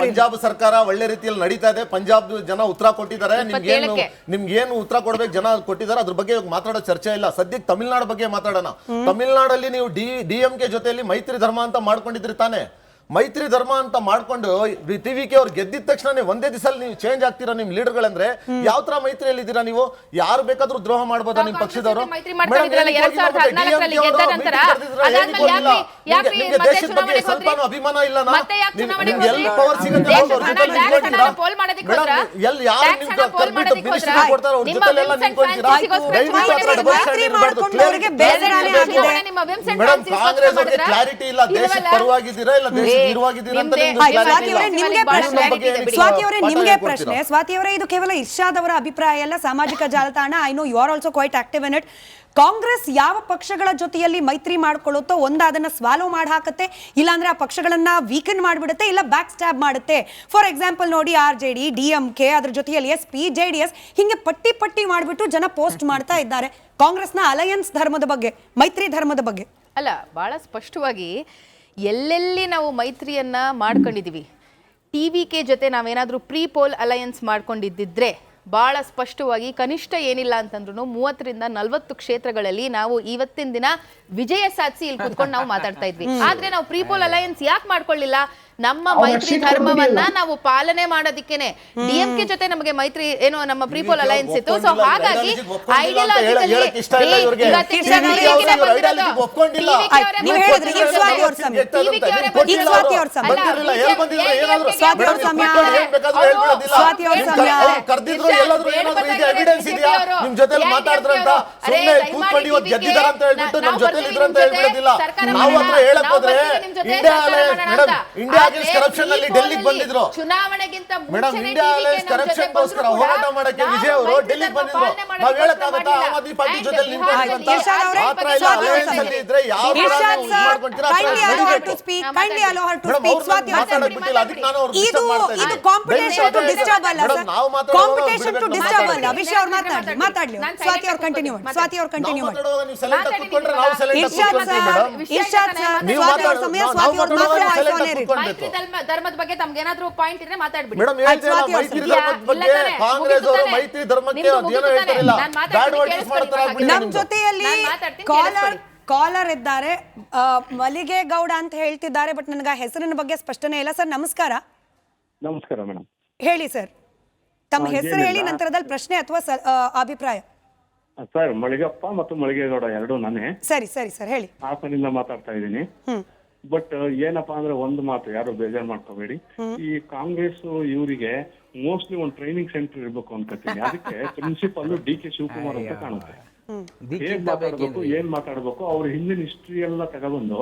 ಪಂಜಾಬ್ ಸರ್ಕಾರ ಒಳ್ಳೆ ರೀತಿಯಲ್ಲಿ ನಡೀತಾ ಇದೆ. ಪಂಜಾಬ್ ಜನ ಉತ್ತರ ಕೊಟ್ಟಿದ್ದಾರೆ. ನಿಮ್ಗೇನು ಉತ್ತರ ಕೊಡ್ಬೇಕು ಜನ ಕೊಟ್ಟಿದ್ದಾರೆ, ಅದ್ರ ಬಗ್ಗೆ ಮಾತಾಡೋ ಚರ್ಚೆ ಇಲ್ಲ. ಸದ್ಯಕ್ಕೆ ತಮಿಳ್ನಾಡು ಬಗ್ಗೆ ಮಾತಾಡೋಣ. ತಮಿಳ್ನಾಡಲ್ಲಿ ನೀವು DMK ಜೊತೆಯಲ್ಲಿ ಮೈತ್ರಿ ಧರ್ಮ ಅಂತ ಮಾಡ್ಕೊಂಡಿದ್ರಿ ತಾನೆ. ಮೈತ್ರಿ ಧರ್ಮ ಅಂತ ಮಾಡ್ಕೊಂಡು TVK ಅವ್ರು ಗೆದ್ದಿದ ತಕ್ಷಣ ಒಂದೇ ದಿವಸದಲ್ಲಿ ನೀವು ಚೇಂಜ್ ಆಗ್ತೀರಾ ನಿಮ್ಮ ಲೀಡರ್ಗಳಂದ್ರೆ? ಯಾವ ತರ ಮೈತ್ರಿಯಲ್ಲಿ ಇದ್ದೀರಾ ನೀವು? ಯಾರು ಬೇಕಾದ್ರೂ ದ್ರೋಹ ಮಾಡ್ಬೋದಾ ನಿಮ್ಮ ಪಕ್ಷದವರು? ದೇಶದ ಬಗ್ಗೆ ಸ್ವಲ್ಪ ಅಭಿಮಾನ ಇಲ್ಲ? ನಿಮ್ಗೆ ಎಲ್ಲಿ ಪವರ್ ಸಿಗುತ್ತೆ ಎಲ್ಲಿ ಯಾರು ಮಿನಿಸ್ಟರ್ ಕೊಡ್ತಾರೋ ಅವ್ರ ಜೊತೆಲೆಲ್ಲ ನಿಂತ್ಕೊಂತೀರಾ? ಮೇಡಮ್ ಕಾಂಗ್ರೆಸ್ ಅವ್ರಿಗೆ ಕ್ಲಾರಿಟಿ ಇಲ್ಲ. ದೇಶದ ಪರವಾಗಿದ್ದೀರಾ ಇಲ್ಲ ದೇಶ ಸ್ವಾತಿ ಅವರೇ, ಇದು ಕೇವಲ ಇರ್ಷಾದ್ ಅವರ ಅಭಿಪ್ರಾಯ ಅಲ್ಲ, ಸಾಮಾಜಿಕ ಜಾಲತಾಣ. I know you are also quite active in it. Congress ಯಾವ ಪಕ್ಷಗಳ ಜೊತೆಯಲ್ಲಿ ಮೈತ್ರಿ ಮಾಡ್ಕೊಳ್ಳುತ್ತೋ ಅದನ್ನ ಸ್ವಾಲೋ ಮಾಡಿ ಹಾಕುತ್ತೆ, ಇಲ್ಲಾಂದ್ರೆ ಆ ಪಕ್ಷಗಳನ್ನ ವೀಕನ್ ಮಾಡಿಬಿಡುತ್ತೆ, ಇಲ್ಲ ಬ್ಯಾಕ್ ಸ್ಟ್ಯಾಬ್ ಮಾಡುತ್ತೆ. ಫಾರ್ ಎಕ್ಸಾಂಪಲ್ ನೋಡಿ, RJD, DMK, ಅದ್ರ ಜೊತೆಯಲ್ಲಿ SP, JDS ಹಿಂಗೆ ಪಟ್ಟಿ ಮಾಡಿಬಿಟ್ಟು ಜನ ಪೋಸ್ಟ್ ಮಾಡ್ತಾ ಇದ್ದಾರೆ ಕಾಂಗ್ರೆಸ್ನ ಅಲಯನ್ಸ್ ಧರ್ಮದ ಬಗ್ಗೆ, ಮೈತ್ರಿ ಧರ್ಮದ ಬಗ್ಗೆ. ಅಲ್ಲ, ಬಹಳ ಸ್ಪಷ್ಟವಾಗಿ ಎಲ್ಲೆಲ್ಲಿ ನಾವು ಮೈತ್ರಿಯನ್ನ ಮಾಡ್ಕೊಂಡಿದೀವಿ, TVK ಜೊತೆ ನಾವೇನಾದ್ರೂ ಪ್ರೀ ಪೋಲ್ ಅಲಯನ್ಸ್ ಮಾಡ್ಕೊಂಡಿದ್ದಿದ್ರೆ ಬಹಳ ಸ್ಪಷ್ಟವಾಗಿ ಕನಿಷ್ಠ ಏನಿಲ್ಲ ಅಂತಂದ್ರೂ 30 ರಿಂದ 40 ಕ್ಷೇತ್ರಗಳಲ್ಲಿ ನಾವು ಇವತ್ತಿನ ದಿನ ವಿಜಯ ಸಾಧಿಸಿ ಇಲ್ಲಿ ಕೂತ್ಕೊಂಡು ನಾವು ಮಾತಾಡ್ತಾ ಇದ್ವಿ. ಆದ್ರೆ ನಾವು ಪ್ರೀ ಪೋಲ್ ಅಲಯನ್ಸ್ ಯಾಕೆ ಮಾಡ್ಕೊಳ್ಳಿಲ್ಲ? ನಮ್ಮ ಅವ್ರ ಮೈತ್ರಿ seat ಧರ್ಮವನ್ನ ಕೊಡ್ಲಿಲ್ಲ. ನಾವು ಪಾಲನೆ ಮಾಡೋದಿಕ್ಕೇನೆ ಡಿಎಂಕೆ ಜೊತೆ ನಮಗೆ ಮೈತ್ರಿ ಏನೋ ನಮ್ಮ ಪ್ರೀಪೋಲ್ ಅಲಯನ್ಸ್ ಇತ್ತು. ಸೊ ಹಾಗಾಗಿ ನೀವು ಹೇಳಿದ್ರಿ ಈಗ ಸ್ವಾತಿ ಅವ್ರ ಸಮಯ ಈಗ ಸ್ವಾತಿ ಅವ್ರ ಸಮಯ ಸ್ವಾತಿ ಅವ್ರ ಸಮಯ ಕರ್ದಿದ್ರು ಎಲ್ಲಾದ್ರೂ ಏನಾದ್ರೂ ಇದೆ ಎವಿಡೆನ್ಸ್ ಇದೆಯಾ ನಿಮ್ ಜೊತೆ ಮಾತಾಡಿದ್ರಂತ ಸುಮ್ಮನೆ ಕೂತ್ಕೊಂಡು ಇವತ್ತು ಗೆದ್ದಿದಾರ ಅಂತ ಹೇಳ್ಬಿಟ್ಟು ನಮ್ ಜೊತೆ ಇದ್ರಂತ ಹೇಳ್ಬಿಡೋದಿಲ್ಲ. ನಾವು ಹತ್ರ ಹೇಳಕ್ ಹೋದ್ರೆ ಇಂಡಿಯಾ ಅಗೇನ್ಸ್ಟ್ ಕರಪ್ಷನ್ ಅಲ್ಲಿ ಡೆಲ್ಲಿಗೆ ಬಂದಿದ್ರು ಚುನಾವಣೆಗಿಂತ ಮೇಡಮ್. ಇಂಡಿಯಾ ಅಲಯನ್ಸ್ ಕರಪ್ಷನ್ ಗೋಸ್ಕರ ಹೋರಾಟ ಮಾಡಕ್ಕೆ ವಿಜಯ್ ಅವರು ಡೆಲ್ಲಿಗೆ ಬಂದಿದ್ರು. ನಾವ್ ಹೇಳಕ್ಕಾಗತ್ತಾ ಆಮ್ ಆದ್ಮಿ ಪಾರ್ಟಿ ಜೊತೆ ನಿಂತ್ಕೊಂಡ್ರಂತ ಆತರ ಇಲ್ಲ. ಅಲಯನ್ಸ್ ಅಲ್ಲಿ ಇದ್ರೆ ಯಾವ ತರ ನೀವು ಮಾಡ್ಕೊಂತೀರಾ ಮಾತಾಡಕ್ ಬಿಟ್ಟಿಲ್ಲ. ಅದಕ್ಕೆ ನಾನು ಅವ್ರು ಡಿಸ್ಟರ್ಬ್ ಮಾಡ್ತಾ ಇದ್ದೀನಿ. ಕಾಂಪಿಟೇಷನ್ ಟು ಡಿಸ್ಟರ್ಬ್ ಅಲ್ಲ ಮೇಡಮ್, ಸರ್, ನಾವು ಮಾತಾಡುವಾಗ ಕಾಂಪಿಟೇಷನ್ ಟು ಡಿಸ್ಟರ್ಬ್ ಅಲ್ಲ. ವಿಷಯ ಅವ್ರು ಮಾತಾಡ್ಲಿ ಸ್ವಾತಿ ಅವ್ರು ಕಂಟಿನ್ಯೂ ಮಾಡಿ. ಸ್ವಾತಿ ಅವ್ರು ಕಂಟಿನ್ಯೂ ಮಾಡಿ. ಮಾತಾಡುವಾಗ ನೀವು ಸೈಲೆಂಟ್ ಆಗಿ ಕೂತ್ಕೊಂಡ್ರೆ ನಾವು ಸೈಲೆಂಟ್ ಆಗಿ ಇರ್ಷಾದ್ ಕೂತ್ಕೊಂತೀವಿ ಮೇಡಮ್. ಇರ್ಷಾದ್ ಸರ್ ನೀವು ಸ್ವಾತಿ ಅವ್ರ ಸಮಯ ಸ್ವಾತಿ ಅವ್ರ ಮಾತ್ರ ಆಯ್ಸೋನೆ ಇರಿ. ಮೈತ್ರಿ ಧರ್ಮದ ಬಗ್ಗೆ ತಮ್ಗೆ ಏನಾದ್ರೂ ಪಾಯಿಂಟ್ ಇದ್ರೆ ಮಾತಾಡ್ಬಿಡಿ. ಮೇಡಮ್ ಹೇಳ್ತೀರಾ ಮೈತ್ರಿ ಧರ್ಮದ ಬಗ್ಗೆ ಕಾಂಗ್ರೆಸ್ ಅವರು ಮೈತ್ರಿ ಧರ್ಮಕ್ಕೆ ಅದೇನೋ ಹೇಳ್ತಾರಿಲ್ಲ. ಬ್ಯಾಡ್ ವರ್ಡ್ಸ್ ಮಾಡ್ತಾರೆ ಆಗ್ಬಿಡಿ. ನಮ್ಮ ಜೊತೆಯಲ್ಲಿ ಕಾಲರ್ ಇದ್ದಾರೆ, ಮಲ್ಲಿಗೇಗೌಡ ಅಂತ ಹೇಳ್ತಿದ್ದಾರೆ, ಬಟ್ ನನಗೆ ಹೆಸರಿನ ಬಗ್ಗೆ ಸ್ಪಷ್ಟನೆ ಇಲ್ಲ. ಸರ್ ನಮಸ್ಕಾರ. ನಮಸ್ಕಾರ ಮೇಡಮ್. ಹೇಳಿ ಸರ್, ತಮ್ಮ ಹೆಸರು ಹೇಳಿ, ನಂತರದಲ್ಲಿ ಪ್ರಶ್ನೆ ಅಥವಾ ಅಭಿಪ್ರಾಯ. ಸರ್, ಮಳಿಗಪ್ಪ ಮತ್ತು ಮಳಿಗೇಗೌಡ ಎರಡು ನಾನೇ. ಸರಿ ಸರಿ ಸರ್ ಹೇಳಿ. ಹಾಸನಿಂದ ಮಾತಾಡ್ತಾ ಇದ್ದೀನಿ. ಬಟ್ ಏನಪ್ಪಾ ಅಂದ್ರೆ ಒಂದು ಮಾತು, ಯಾರು ಬೇಜಾರ್ ಮಾಡ್ಕೋಬೇಡಿ. ಈ ಕಾಂಗ್ರೆಸ್ ಇವರಿಗೆ ಮೋಸ್ಟ್ಲಿ ಒಂದು ಟ್ರೈನಿಂಗ್ ಸೆಂಟರ್ ಇರ್ಬೇಕು ಅನ್ಕೋತೀನಿ. ಅದಕ್ಕೆ ಪ್ರಿನ್ಸಿಪಲ್ ಡಿ.ಕೆ. ಶಿವಕುಮಾರ್ ಅಂತ ಕಾಣುತ್ತೆ. ಏನ್ ಮಾತಾಡ್ಬೇಕು ಏನ್ ಮಾತಾಡ್ಬೇಕು ಅವ್ರ ಹಿಂದಿನ ಹಿಸ್ಟ್ರಿ ಎಲ್ಲ ತಗೊಬಂದು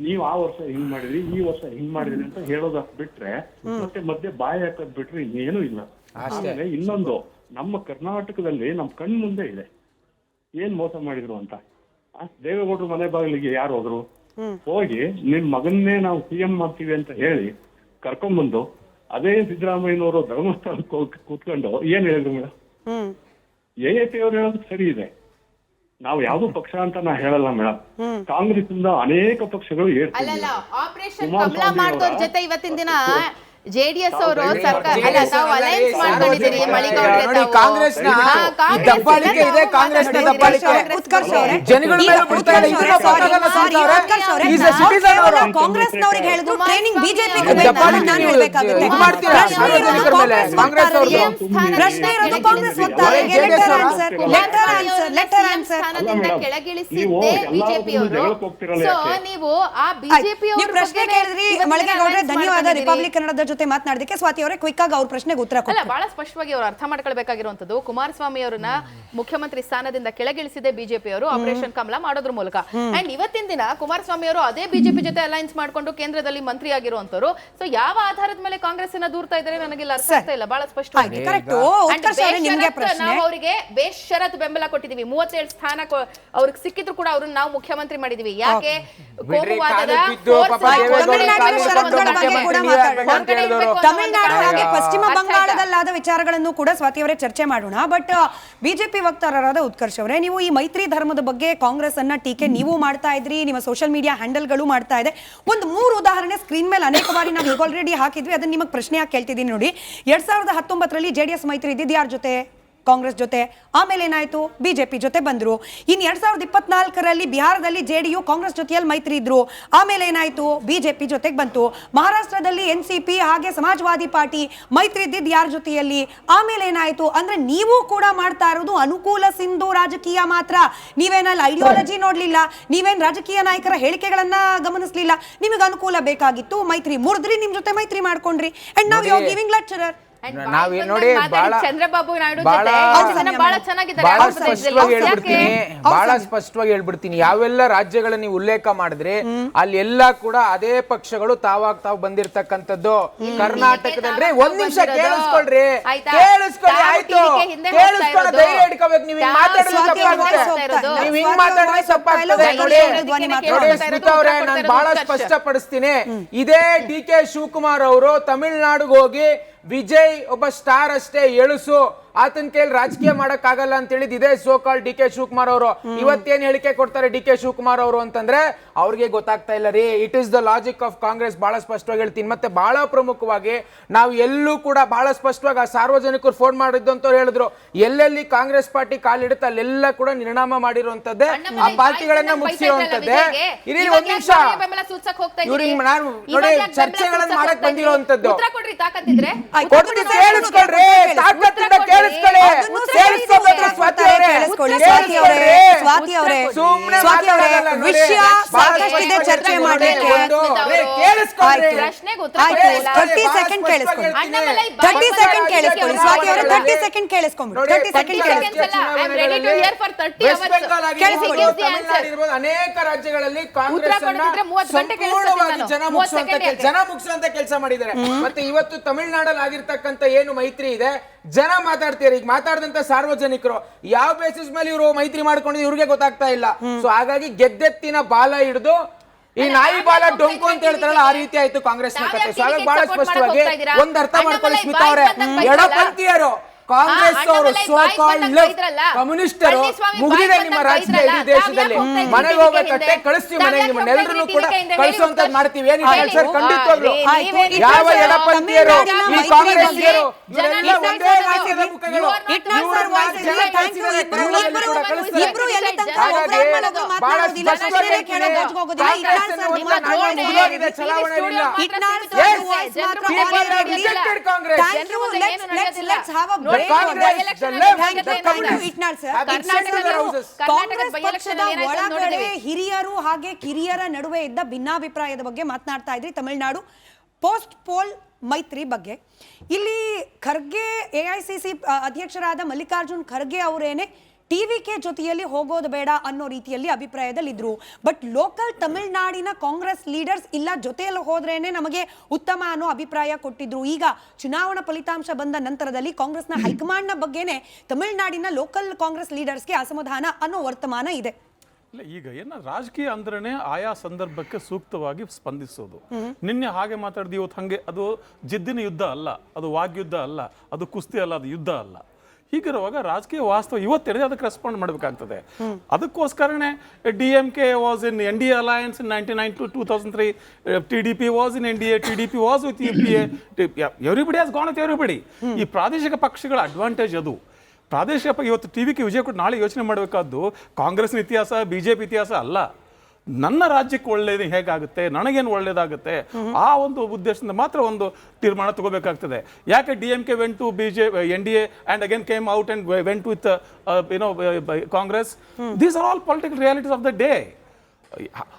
ನೀವು ಆ ವರ್ಷ ಹಿಂಗ್ ಮಾಡಿದ್ರಿ, ಈ ವರ್ಷ ಹಿಂಗ್ ಮಾಡಿದ್ರಿ ಅಂತ ಹೇಳೋದಕ್ ಬಿಟ್ರೆ ಮತ್ತೆ ಮಧ್ಯೆ ಬಾಯಿ ಹಾಕೋದ್ ಬಿಟ್ರೆ ಇನ್ನೇನು ಇಲ್ಲ. ಆಮೇಲೆ ಇನ್ನೊಂದು, ನಮ್ಮ ಕರ್ನಾಟಕದಲ್ಲಿ ನಮ್ ಕಣ್ ಮುಂದೆ ಇದೆ ಏನ್ ಮೋಸ ಮಾಡಿದ್ರು ಅಂತ. ದೇವೇಗೌಡರು ಮನೆ ಬಾಗಿಲಿಗೆ ಯಾರು ಹೋದ್ರು? ಹೋಗಿ ನಿಮ್ ಮಗನ್ನೇ ನಾವು ಸಿಎಂ ಮಾಡ್ತೀವಿ ಅಂತ ಹೇಳಿ ಕರ್ಕೊಂಡ್ಬಂದು ಅದೇ ಸಿದ್ದರಾಮಯ್ಯನವರು ಧರ್ಮಸ್ಥಳಕ್ಕೆ ಹೋಗಿ ಕೂತ್ಕೊಂಡು ಏನ್ ಹೇಳಿದ್ರು ಮೇಡಮ್? AAP ಅವ್ರು ಹೇಳೋದು ಸರಿ ಇದೆ, ನಾವು ಯಾವ್ದು ಪಕ್ಷ ಅಂತ ನಾ ಹೇಳಲ್ಲ ಮೇಡಮ್. ಕಾಂಗ್ರೆಸ್ ಇಂದ ಅನೇಕ ಪಕ್ಷಗಳು ಅಲ್ಲಲ್ಲ, ಆಪರೇಷನ್ ಕಮಲ ಮಾಡಿದವ್ರ ಜೊತೆ ಇವತ್ತಿನ ದಿನ ಜೆಡಿಎಸ್ ಅವರು ಸರ್ಕಾರ ಅಲ್ಲ ತಾವು ಅಲಯನ್ಸ್ ಮಾಡ್ಕೊಂಡಿದ್ದೀರಿ. ನೋಡಿ, ಕಾಂಗ್ರೆಸ್ನ ದಬ್ಬಾಳಿಕೆ ಇದೆ, ಕಾಂಗ್ರೆಸ್ನ ದಬ್ಬಾಳಿಕೆ ಜನಗಳ ಮೇಲೆ ಬಿಡ್ತಾ ಇದೆ. ಇದನ್ನ ಪಾಠಗಳನ್ನ ಕಲಿಸ್ತಾರೆ. ಈಸ್ ಎ ಸಿಟಿಜನ್ ಅವರು ಕಾಂಗ್ರೆಸ್ನವರಿಗೆ ಹೇಳಿದ್ರು ಟ್ರೈನಿಂಗ್ ಬಿಜೆಪಿ ದಬ್ಬಾಳಿಕೆ ಹೇಳ್ಬೇಕಾಗುತ್ತೆ. ಇದು ಮಾಡ್ತೀರಾ ಸಾರ್ವಜನಿಕರ ಮೇಲೆ? ಕಾಂಗ್ರೆಸ್ ಅವರು ಪ್ರಶ್ನೆ ಇರೋದು ಕಾಂಗ್ರೆಸ್ ಓದ್ತಾರೆ. ಲೆಟರ್ ಆನ್ಸರ್ ಕೆಳಗಿಳಿಸಿದ್ದೆ ಬಿಜೆಪಿ ಅವರು. ಸೊ ನೀವು ಆ ಬಿಜೆಪಿ ನೀವು ಪ್ರಶ್ನೆ ಕೇಳಿದ್ರಿ ಮಳಿಗೇಗೌಡ್ರೆ, ಧನ್ಯವಾದ ರಿಪಬ್ಲಿಕ್ ಕನ್ನಡದ ಜೊತೆ ಮಾತನಾಡೋದಕ್ಕೆ. ಸ್ವಾತಿ ಅವರೇ ಕ್ವಿಕ್ ಆಗಿ ಅವ್ರ ಪ್ರಶ್ನೆಗೆ ಉತ್ತರ ಕೊಡಿ. ಅಲ್ಲ, ಬಹಳ ಸ್ಪಷ್ಟವಾಗಿ ಅವರು ಅರ್ಥ ಮಾಡ್ಕೊಳ್ಬೇಕಾಗಿರುವಂತದ್ದು, ಕುಮಾರಸ್ವಾಮಿ ಅವರನ್ನ ಮುಖ್ಯಮಂತ್ರಿ ಸ್ಥಾನದಿಂದ ಕೆಳಗಿಳಿಸಿದೆ ಬಿಜೆಪಿ ಅವರು ಆಪರೇಷನ್ ಕಮಲ ಮಾಡೋದ್ರ ಮೂಲಕ. ಅಂಡ್ ಇವತ್ತಿನ ದಿನ ಕುಮಾರಸ್ವಾಮಿ ಅವರು ಅದೇ ಬಿಜೆಪಿ ಜೊತೆ ಅಲೈನ್ಸ್ ಮಾಡ್ಕೊಂಡು ಕೇಂದ್ರದಲ್ಲಿ ಮಂತ್ರಿ ಆಗಿರುವಂತರು. ಸೊ ಯಾವ ಆಧಾರದ ಮೇಲೆ ಕಾಂಗ್ರೆಸ್ ಅನ್ನ ದೂರ್ತಾ ಇದ್ದಾರೆ ನನಗೆಲ್ಲ ಅರ್ಥ ಆಗ್ತಾ ಇಲ್ಲ. ಬಹಳ ಸ್ಪಷ್ಟವಾಗಿ ನಾವು ಅವರಿಗೆ ಬೇಷರತ್ ಬೆಂಬಲ ಕೊಟ್ಟಿದೀವಿ. 37 ಸ್ಥಾನ ಅವ್ರಿಗೆ ಸಿಕ್ಕಿದ್ರು ಕೂಡ ಅವ್ರನ್ನ ನಾವು ಮುಖ್ಯಮಂತ್ರಿ ಮಾಡಿದೀವಿ. ಯಾಕೆ? ಕೋಮುವಾದದ ತಮಿಳುನಾಡು ಹಾಗೆ ಪಶ್ಚಿಮ ಬಂಗಾಳದಲ್ಲಾದ ವಿಚಾರಗಳನ್ನು ಕೂಡ ಸ್ವಾತಿ ಅವರೇ ಚರ್ಚೆ ಮಾಡೋಣ. ಬಟ್ ಬಿಜೆಪಿ ವಕ್ತಾರರಾದ ಉತ್ಕರ್ಷ್ ಅವರೇ, ನೀವು ಈ ಮೈತ್ರಿ ಧರ್ಮದ ಬಗ್ಗೆ ಕಾಂಗ್ರೆಸ್ ಅನ್ನ ಟೀಕೆ ನೀವು ಮಾಡ್ತಾ ಇದ್ರಿ, ನಿಮ್ಮ ಸೋಷಿಯಲ್ ಮೀಡಿಯಾ ಹ್ಯಾಂಡಲ್ಗಳು ಮಾಡ್ತಾ ಇದೆ. ಒಂದು 3 ಉದಾಹರಣೆ ಸ್ಕ್ರೀನ್ ಮೇಲೆ ಅನೇಕ ಬಾರಿ ನಾವು ಈಗ ಆಲ್ರೆಡಿ ಹಾಕಿದ್ವಿ, ಅದನ್ನ ನಿಮಗೆ ಪ್ರಶ್ನೆಯಾಗಿ ಕೇಳ್ತಿದ್ದೀನಿ ನೋಡಿ. 2019ರಲ್ಲಿ JDS ಮೈತ್ರಿ ಇದ್ದಿದ್ದು ಯಾರ ಜೊತೆ? ಕಾಂಗ್ರೆಸ್ ಜೊತೆ. ಆಮೇಲೆ ಏನಾಯ್ತು? ಬಿಜೆಪಿ ಜೊತೆ ಬಂದ್ರು. ಇನ್ನು 2024ರಲ್ಲಿ ಬಿಹಾರದಲ್ಲಿ JDU ಕಾಂಗ್ರೆಸ್ ಜೊತೆಯಲ್ಲಿ ಮೈತ್ರಿ ಇದ್ರು. ಆಮೇಲೆ ಏನಾಯ್ತು? ಬಿಜೆಪಿ ಜೊತೆಗೆ ಬಂತು. ಮಹಾರಾಷ್ಟ್ರದಲ್ಲಿ NCP ಹಾಗೆ ಸಮಾಜವಾದಿ ಪಾರ್ಟಿ ಮೈತ್ರಿ ಇದ್ದಿದ್ದು ಯಾರ ಜೊತೆಯಲ್ಲಿ? ಆಮೇಲೆ ಏನಾಯ್ತು? ಅಂದ್ರೆ ನೀವು ಕೂಡ ಮಾಡ್ತಾ ಇರೋದು ಅನುಕೂಲ ಸಿಂಧು ರಾಜಕೀಯ ಮಾತ್ರ. ನೀವೇನಲ್ಲಿ ಐಡಿಯಾಲಜಿ ನೋಡ್ಲಿಲ್ಲ, ನೀವೇನ್ ರಾಜಕೀಯ ನಾಯಕರ ಹೇಳಿಕೆಗಳನ್ನ ಗಮನಿಸ್ಲಿಲ್ಲ. ನಿಮಗೆ ಅನುಕೂಲ ಬೇಕಾಗಿತ್ತು, ಮೈತ್ರಿ ಮುರಿದ್ರಿ, ನಿಮ್ ಜೊತೆ ಮೈತ್ರಿ ಮಾಡ್ಕೊಂಡ್ರಿ. ಅಂಡ್ ನಾವ್ ಯು ಆರ್ ಗಿವಿಂಗ್ ಲೆಕ್ಚರರ್. ನಾವ್ ನೋಡಿ ಚಂದ್ರಬಾಬು ನಾಯ್ಡು ಬಹಳ ಸ್ಪಷ್ಟವಾಗಿ ಹೇಳ್ಬಿಡ್ತೀನಿ. ಯಾವೆಲ್ಲ ರಾಜ್ಯಗಳನ್ನ ನೀವು ಉಲ್ಲೇಖ ಮಾಡಿದ್ರೆ ಅಲ್ಲೆಲ್ಲ ಕೂಡ ಅದೇ ಪಕ್ಷಗಳು ತಾವು ಬಂದಿರ್ತಕ್ಕಂಥದ್ದು. ಕರ್ನಾಟಕದಲ್ಲಿ ಒಂದ್ ನಿಮಿಷ ಕೇಳಿಸ್ಕೊಳ್ರಿ, ಕೇಳಿಸ್ಕೊಳ್ಳಿ, ಆಯ್ತು ಕೇಳಿಸ್ಕೊಳ್ಳೋ ಧೈರ್ಯ ಇಟ್ಕೋಬೇಕು. ನೀವು ಹಿಂಗ್ ಮಾತಾಡಿದ್ರೆ ತಪ್ಪಾಗುತ್ತೆ, ನೀವು ಹಿಂಗ್ ಮಾತಾಡಿದ್ರೆ ತಪ್ಪಾಗ್ತದೆ. ನೋಡಿ ಸ್ಮಿತಾ ಅವ್ರೆ, ನಾನು ಬಹಳ ಸ್ಪಷ್ಟಪಡಿಸ್ತೀನಿ. ಇದೇ DK ಶಿವಕುಮಾರ್ ಅವರು ತಮಿಳ್ನಾಡಿಗೆ ಹೋಗಿ ವಿಜಯ್ ಒಬ್ಬ ಸ್ಟಾರ್ ಅಷ್ಟೇ, ಎಳುಸು, ಆತನ ಕೈಯಲ್ಲಿ ರಾಜಕೀಯ ಮಾಡಕ್ ಆಗಲ್ಲ ಅಂತ ಹೇಳಿದ್ ಇದೇ ಸೋಕಾಲ್ ಡಿ ಕೆ ಶಿವಕುಮಾರ್ ಅವರು. ಇವತ್ತೇನ್ ಹೇಳಿಕೆ ಕೊಡ್ತಾರೆ ಡಿ ಕೆ ಶಿವಕುಮಾರ್ ಅವರು ಅಂತಂದ್ರೆ ಅವ್ರಿಗೆ ಗೊತ್ತಾಗ್ತಾ ಇಲ್ಲ ರೀ. It is the logic of Congress. ಬಹಳ ಸ್ಪಷ್ಟವಾಗಿ ಹೇಳ್ತೀನಿ. ಮತ್ತೆ ಬಹಳ ಪ್ರಮುಖವಾಗಿ ನಾವು ಎಲ್ಲೂ ಕೂಡ ಬಹಳ ಸ್ಪಷ್ಟವಾಗಿ ಆ ಸಾರ್ವಜನಿಕರು ಫೋನ್ ಮಾಡಿದ್ದು ಅಂತ ಹೇಳಿದ್ರು, ಎಲ್ಲೆಲ್ಲಿ ಕಾಂಗ್ರೆಸ್ ಪಾರ್ಟಿ ಕಾಲಿಡುತ್ತೆ ಅಲ್ಲೆಲ್ಲ ಕೂಡ ನಿರ್ಣಾಮ ಮಾಡಿರುವಂತದ್ದೇ, ಆ ಪಾರ್ಟಿಗಳನ್ನ ಮುಗಿಸಿರುವಂತದ್ದೇ. ಇಲ್ಲಿ ಒಂದ್ ನಿಮಿಷ ಇವ್ರಿಗೆ ನಾನು ನೋಡಿ ಚರ್ಚೆಗಳನ್ನ ಮಾಡಕ್ ಬಂದಿರುವಂತದ್ದು. ಕೊಟ್ಟು ಕೇಳಿಸ್ಕೊಳ್ರಿ, ತಾಕತ್ತಿಂದ ಕೇಳಿಸ್ಕೊಳ್ಳಿ. ಸ್ವಾತಿ ಅವರೇ ವಿಷಯ ಸಾಕಷ್ಟಿದೆ ಚರ್ಚೆ ಮಾಡಲಿಕ್ಕೆ. 30 ಸೆಕೆಂಡ್ ಕೇಳಿಸ್ಕೊಳ್ಳಿ. 30 ಸೆಕೆಂಡ್ ಕೇಳಿಸ್ಕೊಳ್ಳಿ ಸ್ವಾತಿ ಅವರೇ. 30 ಸೆಕೆಂಡ್ ಕೇಳಿಸ್ಕೊಂಡ್ಬಿಡಿ. 30 ಸೆಕೆಂಡ್ ಅನೇಕ ರಾಜ್ಯಗಳಲ್ಲಿ ಕಾಂಗ್ರೆಸ್ ಸಂಪೂರ್ಣವಾಗಿ ಜನ ಮುಗಿಸುವಂತ ಕೆಲಸ ಮಾಡಿದ್ದಾರೆ. ಮತ್ತೆ ಇವತ್ತು ತಮಿಳುನಾಡಲ್ಲಿ ಆಗಿರ್ತಕ್ಕಂಥ ಏನು ಮೈತ್ರಿ ಇದೆ, ಜನ ಮಾತಾಡ್ತೀರಿ. ಈಗ ಮಾತಾಡಿದಂತ ಸಾರ್ವಜನಿಕರು ಯಾವ ಬೇಸಿಸ್ ಮೇಲೆ ಇವರು ಮೈತ್ರಿ ಮಾಡ್ಕೊಂಡಿದ್ದು ಇವ್ರಿಗೆ ಗೊತ್ತಾಗ್ತಾ ಇಲ್ಲ. ಸೊ ಹಾಗಾಗಿ ಗೆದ್ದೆತ್ತಿನ ಬಾಲ ಹಿಡಿದು ಈ ನಾಯಿ ಬಾಲ ಡೊಂಕು ಅಂತ ಹೇಳ್ತಾರಲ್ಲ, ಆ ರೀತಿ ಆಯ್ತು ಕಾಂಗ್ರೆಸ್ ನ ಕತೆ. ಸೊ ಹಾಗಾಗಿ ಬಹಳ ಸ್ಪಷ್ಟವಾಗಿ ಒಂದ್ ಅರ್ಥ ಮಾಡ್ಕೊಳ್ಳಿ ಸ್ಮಿತಾ ಅವರೇ, ಎಡಪಂಥೀಯರು ಕಾಂಗ್ರೆಸ್ ಅವರು ಕಮ್ಯುನಿಸ್ಟರು ಮುಗಿದಿದೆ ನಿಮ್ಮ ರಾಜಕೀಯ ಇಡೀ ದೇಶದಲ್ಲಿ. ಮನೆಗೆ ಹೋಗ್ಬೇಕಷ್ಟೇ, ಕಳಿಸ್ತೀವಿ ಮನೆಗೆ, ನಿಮ್ಮನ್ನೆಲ್ಲರನ್ನು ಕೂಡ ಕಳಿಸುವಂತದ್ದು ಮಾಡ್ತೀವಿ. ಏನಿದೆ ಸರ್, ಖಂಡಿತವಾಗ್ಲು ಯಾವ ಎಡಪಂಥೀಯರು ಈ ಕಾಂಗ್ರೆಸ್ಸಿಗರು ಇವರೆಲ್ಲ ಒಂದೇ ರಾಜ್ಯದ ಮುಖಗಳು. ಕಾಂಗ್ರೆಸ್ ಪಕ್ಷದ ಒಳಗಡೆ ಹಿರಿಯರು ಹಾಗೆ ಕಿರಿಯರ ನಡುವೆ ಇದ್ದ ಭಿನ್ನಾಭಿಪ್ರಾಯದ ಬಗ್ಗೆ ಮಾತನಾಡ್ತಾ ಇದ್ರಿ. ತಮಿಳುನಾಡು ಪೋಸ್ಟ್ ಪೋಲ್ ಮೈತ್ರಿ ಬಗ್ಗೆ ಇಲ್ಲಿ ಖರ್ಗೆ ಎಐಸಿಸಿ ಅಧ್ಯಕ್ಷರಾದ ಮಲ್ಲಿಕಾರ್ಜುನ್ ಖರ್ಗೆ ಅವರೇನೆ ಟಿವಿಕೆ ಜೊತೆಯಲ್ಲಿ ಹೋಗೋದು ಬೇಡ ಅನ್ನೋ ರೀತಿಯಲ್ಲಿ ಅಭಿಪ್ರಾಯದಲ್ಲಿದ್ರು. ಬಟ್ ಲೋಕಲ್ ತಮಿಳುನಾಡಿನ ಕಾಂಗ್ರೆಸ್ ಲೀಡರ್ಸ್ ಇಲ್ಲ ಜೊತೆಯಲ್ಲಿ ಹೋದ್ರೇನೆ ನಮಗೆ ಉತ್ತಮ ಅನ್ನೋ ಅಭಿಪ್ರಾಯ ಕೊಟ್ಟಿದ್ರು. ಈಗ ಚುನಾವಣಾ ಫಲಿತಾಂಶ ಬಂದ ನಂತರದಲ್ಲಿ ಕಾಂಗ್ರೆಸ್ನ ಹೈಕಮಾಂಡ್ನ ಬಗ್ಗೆನೆ ತಮಿಳುನಾಡಿನ ಲೋಕಲ್ ಕಾಂಗ್ರೆಸ್ ಲೀಡರ್ಸ್ಗೆ ಅಸಮಾಧಾನ ಅನ್ನೋ ವರ್ತಮಾನ ಇದೆ. ಇಲ್ಲ, ಈಗ ಏನ ರಾಜಕೀಯ ಅಂದ್ರೇನೆ ಆಯಾ ಸಂದರ್ಭಕ್ಕೆ ಸೂಕ್ತವಾಗಿ ಸ್ಪಂದಿಸೋದು. ನಿನ್ನೆ ಹಾಗೆ ಮಾತಾಡಿದ ಇವತ್ತು ಹಂಗೆ. ಅದು ಜಿದ್ದಿನ ಯುದ್ಧ ಅಲ್ಲ, ಅದು ವಾಗ್ಯುದ್ಧ ಅಲ್ಲ, ಅದು ಕುಸ್ತಿ ಅಲ್ಲ, ಅದು ಯುದ್ಧ ಅಲ್ಲ. ಹೀಗಿರುವಾಗ ರಾಜಕೀಯ ವಾಸ್ತವ ಇವತ್ತೇನಿದೆ ಅದಕ್ಕೆ ರೆಸ್ಪಾಂಡ್ ಮಾಡಬೇಕಾಗ್ತದೆ. ಅದಕ್ಕೋಸ್ಕರನೇ DMK was in NDA alliance in 1999 to 2003. TDP was in NDA, TDP was with UPA. Everybody has gone with everybody. ಈ ಪ್ರಾದೇಶಿಕ ಪಕ್ಷಗಳ ಅಡ್ವಾಂಟೇಜ್ ಅದು. ಪ್ರಾದೇಶಿಕ ಇವತ್ತು ಟಿವಿಕೆ ವಿಜಯ ಕೊಟ್ಟು ನಾಳೆ ಯೋಚನೆ ಮಾಡಬೇಕಾದ್ದು ಕಾಂಗ್ರೆಸ್ನ ಇತಿಹಾಸ, BJP ಇತಿಹಾಸ ಅಲ್ಲ. ನನ್ನ ರಾಜ್ಯಕ್ಕೆ ಒಳ್ಳೇದು ಹೇಗಾಗುತ್ತೆ, ನನಗೇನು ಒಳ್ಳೇದಾಗುತ್ತೆ, ಆ ಒಂದು ಉದ್ದೇಶದಿಂದ ಮಾತ್ರ ಒಂದು ತೀರ್ಮಾನ ತಗೋಬೇಕಾಗ್ತದೆ. ಯಾಕೆ DMK went to NDA and again came out and went with ಕಾಂಗ್ರೆಸ್? These are all political realities of the day.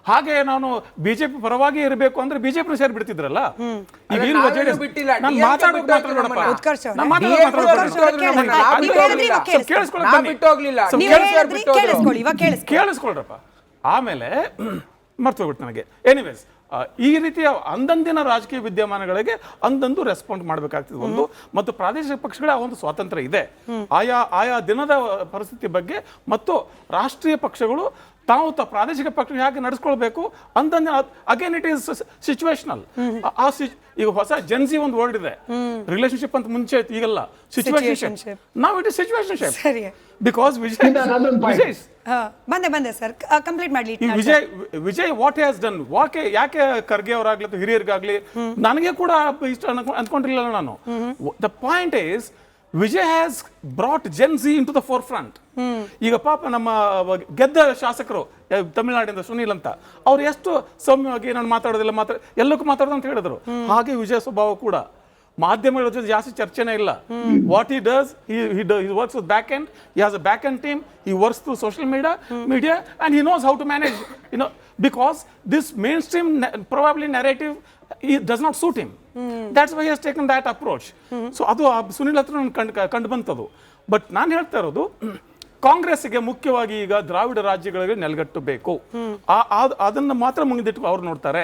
ಹಾಗೆ ನಾನು ಬಿಜೆಪಿ ಪರವಾಗಿ ಇರಬೇಕು ಅಂದ್ರೆ ಬಿಜೆಪಿ ಸೇರಿ ಬಿಡ್ತಿದ್ರಲ್ಲ. ಕೇಳಿಸ್ಕೊಳ್ರಪ್ಪ. ಆಮೇಲೆ ಮರ್ತೋಗ್ಬಿಟ್ಟು ನನಗೆ. ಎನಿವೇಸ್, ಈ ರೀತಿಯ ಅಂದಂದಿನ ರಾಜಕೀಯ ವಿದ್ಯಮಾನಗಳಿಗೆ ಅಂದಂದು ರೆಸ್ಪಾಂಡ್ ಮಾಡಬೇಕಾಗ್ತದೆ ಒಂದು. ಮತ್ತು ಪ್ರಾದೇಶಿಕ ಪಕ್ಷಗಳ ಒಂದು ಸ್ವಾತಂತ್ರ್ಯ ಇದೆ ಆಯಾ ದಿನದ ಪರಿಸ್ಥಿತಿ ಬಗ್ಗೆ. ಮತ್ತು ರಾಷ್ಟ್ರೀಯ ಪಕ್ಷಗಳು ತಾವು ಪ್ರಾದೇಶಿಕ ಪಕ್ಷ ಹೇಗೆ ನಡೆಸ್ಕೊಳ್ಬೇಕು ಅಂತಂದ್ರೆ ಅಗೇನ್ ಇಟ್ ಈಸ್ ಸಿಚುವೇಶನಲ್. ಈಗ ಹೊಸ ಜೆನ್ಸಿ ಒಂದು ವರ್ಡ್ ಇದೆ, ರಿಲೇಶನ್ಶಿಪ್ ಅಂತ ಮುಂಚೆ ಇತ್ತು, ಈಗಲ್ಲ ಸಿಚುವೇಶನ್ಶಿಪ್. ನಾವ್ ಇಟ್ ಇಸ್ ಸಿಚುವೇಶನ್ಶಿಪ್ ಬಿಕಾಸ್ ಬಂದೆ ಸರ್ ಕಂಪ್ಲೀಟ್ ಮಾಡ್ಲಿ. ವಿಜಯ್ ವಾಟ್ ಹ್ಯಾಸ್ ಡನ್, ಯಾಕೆ ಖರ್ಗೆ ಅವರಾಗ್ಲಿ ಹಿರಿಯರಿಗಾಗ್ಲಿ ನನಗೆ ಕೂಡ ಇಷ್ಟ ಅಂದ್ಕೊಂಡಿರಲಿಲ್ಲ ನಾನು. The point is Vijay has brought Gen Z into the forefront. ಈಗ ಪಾಪ ನಮ್ಮ ಗೆದ್ದ ಶಾಸಕರು ತಮಿಳುನಾಡಿಂದ ಸುನೀಲ್ ಅಂತ, ಅವ್ರು ಎಷ್ಟು ಸೌಮ್ಯವಾಗಿ ನಾನು ಮಾತಾಡೋದಿಲ್ಲ, ಎಲ್ಲಕ್ಕೂ ಮಾತಾಡೋದು ಅಂತ ಹೇಳಿದ್ರು. ಹಾಗೆ ವಿಜಯ ಸ್ವಭಾವ ಕೂಡ ಮಾಧ್ಯಮಗಳ ಜೊತೆ ಜಾಸ್ತಿ ಚರ್ಚೆನೇ ಇಲ್ಲ. What he does, he works with back end, he has a back end team, he works through social media and he knows how to manage, because this mainstream probably narrative does not suit him. That's why he has taken that approach. So ಅದು ಸುನಿಲ್ ಹತ್ರ ಕಂಡು ಬಂತದು. But ನಾನು ಹೇಳ್ತಾ ಇರೋದು, ಕಾಂಗ್ರೆಸ್ಗೆ ಮುಖ್ಯವಾಗಿ ಈಗ ದ್ರಾವಿಡ ರಾಜ್ಯಗಳಿಗೆ ನೆಲೆಗಟ್ಟು ಬೇಕು, ಅದನ್ನ ಮಾತ್ರ ಮುಂದಿಟ್ಟು ಅವ್ರು ನೋಡ್ತಾರೆ.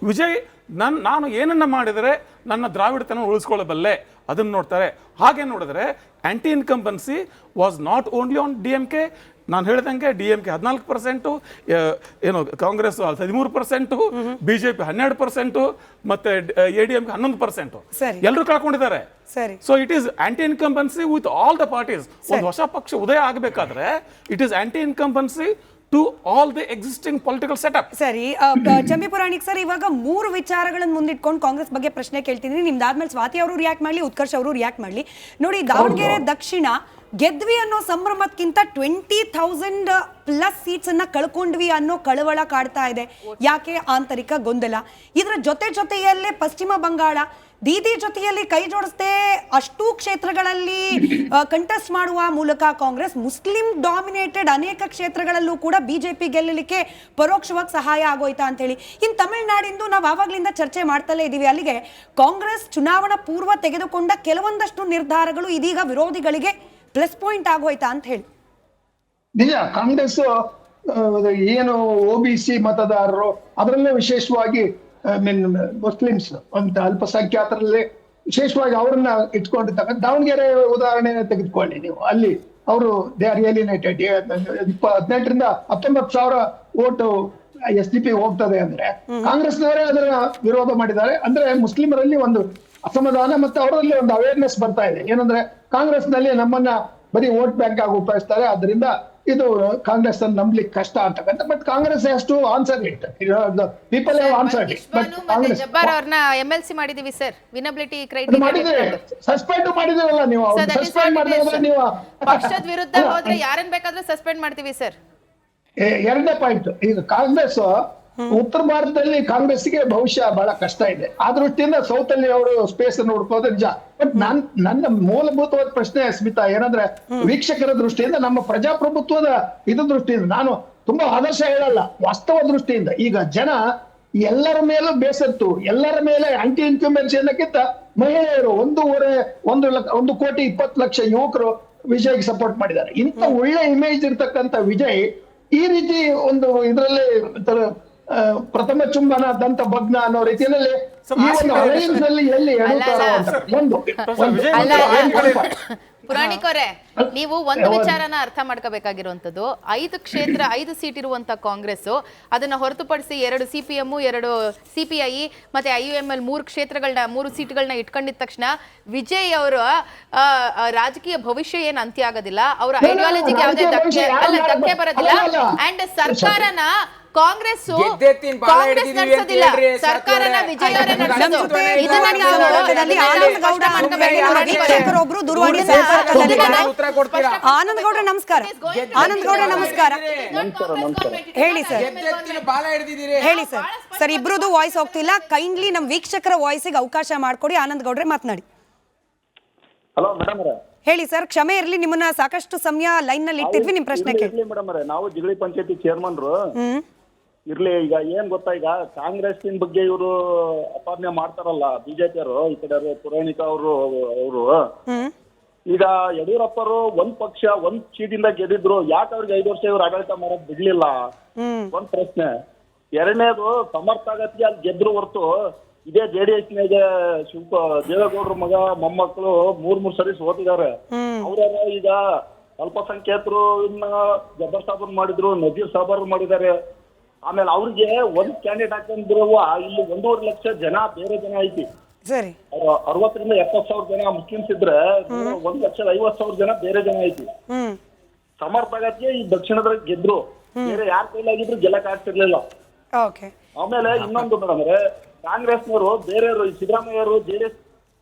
ವಿಜಯ್ ನಾನು ಏನನ್ನ ಮಾಡಿದರೆ ನನ್ನ ದ್ರಾವಿಡತನ ಉಳಿಸ್ಕೊಳ್ಳಬಲ್ಲೆ ಅದನ್ನ ನೋಡ್ತಾರೆ. ಹಾಗೆ ನೋಡಿದ್ರೆ anti incumbency was not only on DMK, ನಾನು ಹೇಳಿದಂಗೆ DMK 14%, ಏನು ಕಾಂಗ್ರೆಸ್ 13%, BJP 12%, ಮತ್ತೆ ADMK 11%. ಎಲ್ಲರೂ ಕಳ್ಕೊಂಡಿದ್ದಾರೆ. So it is anti incumbency with all the parties. ಒಂದು ಹೊಸ ಪಕ್ಷ ಉದಯ ಆಗಬೇಕಾದ್ರೆ it is anti incumbency to all the existing political setup. ಸರಿ, ಚಂಬಿ ಪುರಾಣಿಕ್ ಸರ್, ಇವಾಗ 3 ವಿಚಾರಗಳನ್ನು ಮುಂದಿಟ್ಕೊಂಡು ಕಾಂಗ್ರೆಸ್ ಬಗ್ಗೆ ಪ್ರಶ್ನೆ ಕೇಳ್ತೀನಿ. ನಿಮ್ದಾದ್ಮೇಲೆ ಸ್ವಾತಿ ಅವರು ರಿಯಾಕ್ಟ್ ಮಾಡಲಿ, ಉತ್ಕರ್ಷ್ ಅವರು ರಿಯಾಕ್ಟ್ ಮಾಡಲಿ. ನೋಡಿ, ದಾವಣಗೆರೆ ದಕ್ಷಿಣ ಗೆದ್ವಿ ಅನ್ನೋ ಸಂಭ್ರಮಕ್ಕಿಂತ 20,000+ ಸೀಟ್ಸ್ ಅನ್ನ ಕಳ್ಕೊಂಡ್ವಿ ಅನ್ನೋ ಕಳವಳ ಕಾಡ್ತಾ ಇದೆ. ಯಾಕೆ? ಆಂತರಿಕ ಗೊಂದಲ. ಇದರ ಜೊತೆಯಲ್ಲೇ ಪಶ್ಚಿಮ ಬಂಗಾಳ ದೀದಿ ಜೊತೆಯಲ್ಲಿ ಕೈ ಜೋಡಿಸದೆ ಅಷ್ಟೂ ಕ್ಷೇತ್ರಗಳಲ್ಲಿ ಕಂಟೆಸ್ಟ್ ಮಾಡುವ ಮೂಲಕ ಕಾಂಗ್ರೆಸ್ ಮುಸ್ಲಿಂ ಡಾಮಿನೇಟೆಡ್ ಅನೇಕ ಕ್ಷೇತ್ರಗಳಲ್ಲೂ ಕೂಡ ಬಿಜೆಪಿ ಗೆಲ್ಲಲಿಕ್ಕೆ ಪರೋಕ್ಷವಾಗಿ ಸಹಾಯ ಆಗೋಯ್ತಾ ಅಂತ ಹೇಳಿ. ಇನ್ನು ತಮಿಳುನಾಡಿಂದು ನಾವು ಆವಾಗಲಿಂದ ಚರ್ಚೆ ಮಾಡ್ತಲೇ ಇದ್ದೀವಿ. ಅಲ್ಲಿಗೆ ಕಾಂಗ್ರೆಸ್ ಚುನಾವಣಾ ಪೂರ್ವ ತೆಗೆದುಕೊಂಡ ಕೆಲವೊಂದಷ್ಟು ನಿರ್ಧಾರಗಳು ಇದೀಗ ವಿರೋಧಿಗಳಿಗೆ ಪ್ಲಸ್ ಪಾಯಿಂಟ್ ಆಗೋಯ್ತಾ ಅಂತ ಹೇಳಿ. ನಿಜ, ಕಾಂಗ್ರೆಸ್ ಏನು OBC ಮತದಾರರು, ಅದರಲ್ಲೇ ವಿಶೇಷವಾಗಿ ಮುಸ್ಲಿಮ್ಸ್ ಅಂತ ಅಲ್ಪಸಂಖ್ಯಾತರಲ್ಲಿ ವಿಶೇಷವಾಗಿ ಅವರನ್ನ ಇಟ್ಕೊಂಡಿರ್ತಕ್ಕ ದಾವಣಗೆರೆ ಉದಾಹರಣೆ ತೆಗೆದುಕೊಳ್ಳಿ ನೀವು. ಅಲ್ಲಿ ಅವರು ದೇ ಆರ್ ಏಲಿನೇಟೆಡ್. 18,000 ರಿಂದ 19,000 ಓಟು SDP ಹೋಗ್ತದೆ ಅಂದ್ರೆ ಕಾಂಗ್ರೆಸ್ನವರೇ ಅದರ ವಿರೋಧ ಮಾಡಿದ್ದಾರೆ. ಅಂದ್ರೆ ಮುಸ್ಲಿಮರಲ್ಲಿ ಒಂದು ಅಸಮಾಧಾನ ಮತ್ತು ಅವರಲ್ಲಿ ಒಂದು ಅವೇರ್ನೆಸ್ ಬರ್ತಾ ಇದೆ. ಏನಂದ್ರೆ ಕಾಂಗ್ರೆಸ್ ನಲ್ಲಿ ನಮ್ಮನ್ನ ಬರೀ ವೋಟ್ ಬ್ಯಾಂಕ್ ಆಗಿ ಉಪಯೋಗಿಸ್ತಾರೆ, ಅದರಿಂದ ಇದು ಕಾಂಗ್ರೆಸ್ ಅನ್ನು ನಂಬಲಿಕ್ಕೆ ಕಷ್ಟ ಅಂತಕ್ಕಂಥ. But Congress has to answer it. People have answered it. But Congress Jabbar ಅವರನ್ನ MLC ಮಾಡಿದೀವಿ ಸರ್, ವಿನಬಿಲಿಟಿ ಕ್ರೈಟೀರಿಯಾ ಮಾಡಿದ್ರೆ ಸಸ್ಪೆಂಡ್ ಮಾಡಿದ್ರಲ್ಲ ನೀವು. ಸಸ್ಪೆಂಡ್ ಮಾಡಿದ್ರೆ ನೀವು ಪಕ್ಷದ ವಿರುದ್ಧ ಹೋದ್ರೆ ಯಾರನ್ನ ಬೇಕಾದ್ರೂ ಸಸ್ಪೆಂಡ್ ಮಾಡ್ತೀವಿ ಸರ್. ಎರಡನೇ ಪಾಯಿಂಟ್, ಈಗ ಕಾಂಗ್ರೆಸ್ ಉತ್ತರ ಭಾರತದಲ್ಲಿ ಕಾಂಗ್ರೆಸ್ಗೆ ಭವಿಷ್ಯ ಬಹಳ ಕಷ್ಟ ಇದೆ. ಆ ದೃಷ್ಟಿಯಿಂದ ಸೌತ್ ಅಲ್ಲಿ ಅವರು ಸ್ಪೇಸ್ ಅನ್ನು ಹುಡ್ಕೋದು ನಿಜ. ಬಟ್ ನನ್ನ ಮೂಲಭೂತವಾದ ಪ್ರಶ್ನೆ ಸ್ಮಿತಾ ಏನಂದ್ರೆ, ವೀಕ್ಷಕರ ದೃಷ್ಟಿಯಿಂದ, ನಮ್ಮ ಪ್ರಜಾಪ್ರಭುತ್ವದ ದೃಷ್ಟಿಯಿಂದ, ನಾನು ತುಂಬಾ ಆದರ್ಶ ಹೇಳಲ್ಲ, ವಾಸ್ತವ ದೃಷ್ಟಿಯಿಂದ ಈಗ ಜನ ಎಲ್ಲರ ಮೇಲೂ ಬೇಸತ್ತು, ಎಲ್ಲರ ಮೇಲೆ ಆಂಟಿ ಇನ್ಕ್ಯುಮೆನ್ಸಿ ಅನ್ನಕ್ಕಿಂತ ಮಹಿಳೆಯರು 1,20,20,000 ಯುವಕರು ವಿಜಯ್ಗೆ ಸಪೋರ್ಟ್ ಮಾಡಿದ್ದಾರೆ. ಇಂಥ ಒಳ್ಳೆ ಇಮೇಜ್ ಇರ್ತಕ್ಕಂಥ ವಿಜಯ್ ಈ ರೀತಿ ಒಂದು ಇದರಲ್ಲಿ ಪ್ರಥಮ ಚುಂಬನ ದಂತ ಭಗ್ನ ಅನ್ನೋ ರೀತಿಯಲ್ಲಿ ಈ ಒಂದು ಅಲಯನ್ಸ್ ನಲ್ಲಿ ಎಲ್ಲಿ ಎಡುತ್ತಾರೋ ಅಂತ ಪುರಾಣಿಕ್ ಅವರೇ, ನೀವು ಒಂದು ವಿಚಾರನ ಅರ್ಥ ಮಾಡ್ಕೋಬೇಕಾಗಿರುವಂತದ್ದು, 5 ಸೀಟ್ ಇರುವಂತ ಕಾಂಗ್ರೆಸ್ ಅದನ್ನ ಹೊರತುಪಡಿಸಿ 2 CPM, 2 CPI ಮತ್ತೆ IUML 3 ಸೀಟ್ಗಳನ್ನ ಇಟ್ಕೊಂಡಿದ ತಕ್ಷಣ ವಿಜಯ್ ಅವರ ರಾಜಕೀಯ ಭವಿಷ್ಯ ಏನ್ ಅಂತ್ಯ ಆಗೋದಿಲ್ಲ. ಅವರ ಐಡಿಯಾಲಜಿಗೆ ಯಾವುದೇ ಧಕ್ಕೆ ಬರೋದಿಲ್ಲ. ಅಂಡ್ ಸರ್ಕಾರನ ಕಾಂಗ್ರೆಸ್ ನಡೆಸೋದಿಲ್ಲ, ಸರ್ಕಾರನ ವಿಜಯ್ ಅವರೇ ನಡೆಸೋದು. ಆನಂದ್ ಗೌಡ್ರ ನಮಸ್ಕಾರ. ಆನಂದ್ ಗೌಡ್ರ ನಮಸ್ಕಾರ. ಹೇಳಿ ಸರ್. ಹೇಳಿ ಸರ್. ಸರ್, ಇಬ್ರದ್ದು ವಾಯ್ಸ್ ಹೋಗ್ತಿಲ್ಲ. ಕೈಂಡ್ಲಿ ನಮ್ ವೀಕ್ಷಕರ ವಾಯ್ಸಿಗೆ ಅವಕಾಶ ಮಾಡ್ಕೊಡಿ. ಆನಂದ್ ಗೌಡ್ರೆ ಮಾತನಾಡಿ. ಹಲೋ ಮೇಡಮ್, ಹೇಳಿ ಸರ್. ಕ್ಷಮೆ ಇರ್ಲಿ, ನಿಮ್ಮನ್ನ ಸಾಕಷ್ಟು ಸಮಯ ಲೈನ್ ನಲ್ಲಿ ಇಟ್ಟಿದ್ವಿ. ನಿಮ್ ಪ್ರಶ್ನೆ ಕೇಳಿ ಮೇಡಮ್. ನಾವು ಜಿಗಳಿ ಪಂಚಾಯತಿ ಚೇರ್ಮನ್ರು ಇರ್ಲಿ. ಈಗ ಏನ್ ಗೊತ್ತಾ, ಈಗ ಕಾಂಗ್ರೆಸ್ ಬಗ್ಗೆ ಇವರು ಅಪಾದನೆ ಮಾಡ್ತಾರಲ್ಲ ಬಿಜೆಪಿ ಅವರು, ಈ ಕಡೆ ಪುರಾಣಿಕ ಅವರು ಈಗ ಯಡಿಯೂರಪ್ಪರು ಒಂದ್ ಪಕ್ಷ ಒಂದ್ ಸೀಟಿಂದ ಗೆದ್ದಿದ್ರು, ಯಾಕೆ ಅವ್ರಿಗೆ 5 ವರ್ಷ ಇವ್ರು ಆಡಳಿತ ಮಾಡಕ್ ಬಿಡ್ಲಿಲ್ಲ? ಒಂದ್ ಪ್ರಶ್ನೆ. ಎರಡನೇದು, ಸಮರ್ಥಾಗತಿಗೆ ಅಲ್ಲಿ ಗೆದ್ರು ಹೊರತು ಇದೇ JDS ನಾಗ ದೇವೇಗೌಡರ ಮಗ ಮೊಮ್ಮಕ್ಕಳು 3 ಸರಿ ಸೋತಿದ್ದಾರೆ. ಅವ್ರ ಈಗ ಅಲ್ಪಸಂಖ್ಯಾತರು ಇನ್ನ ಜಬ್ಬರ್ ಸಾಬರ್ ಮಾಡಿದ್ರು, ನಜೀರ್ ಸಾಬರ್ ಮಾಡಿದ್ದಾರೆ. ಆಮೇಲೆ ಅವ್ರಿಗೆ ಒಂದ್ ಕ್ಯಾಂಡಿಡೇಟ್ ಹಾಕೊಂಡಿರುವ ಇಲ್ಲಿ 1.5 ಲಕ್ಷ ಜನ ಬೇರೆ ಜನ ಐತಿ. 60 ರಿಂದ 70,000 ಜನ ಮುಸ್ಲಿಮ್ಸ್ ಇದ್ರೆ 1,50,000 ಜನ ಬೇರೆ ಜನ ಐತಿ. ಸಮರ್ಥಾಗತಿಗೆ ಈ ದಕ್ಷಿಣದ ಗೆದ್ರು, ಬೇರೆ ಯಾರ ಕೈಲಾಗಿದ್ರು ಗೆಲ್ಲಕ್ ಆಗ್ತಿರ್ಲಿಲ್ಲ. ಆಮೇಲೆ ಇನ್ನೊಂದು ಮೇಡಮ್, ಕಾಂಗ್ರೆಸ್ನವರು ಬೇರೆಯವರು ಸಿದ್ದರಾಮಯ್ಯವರು JDS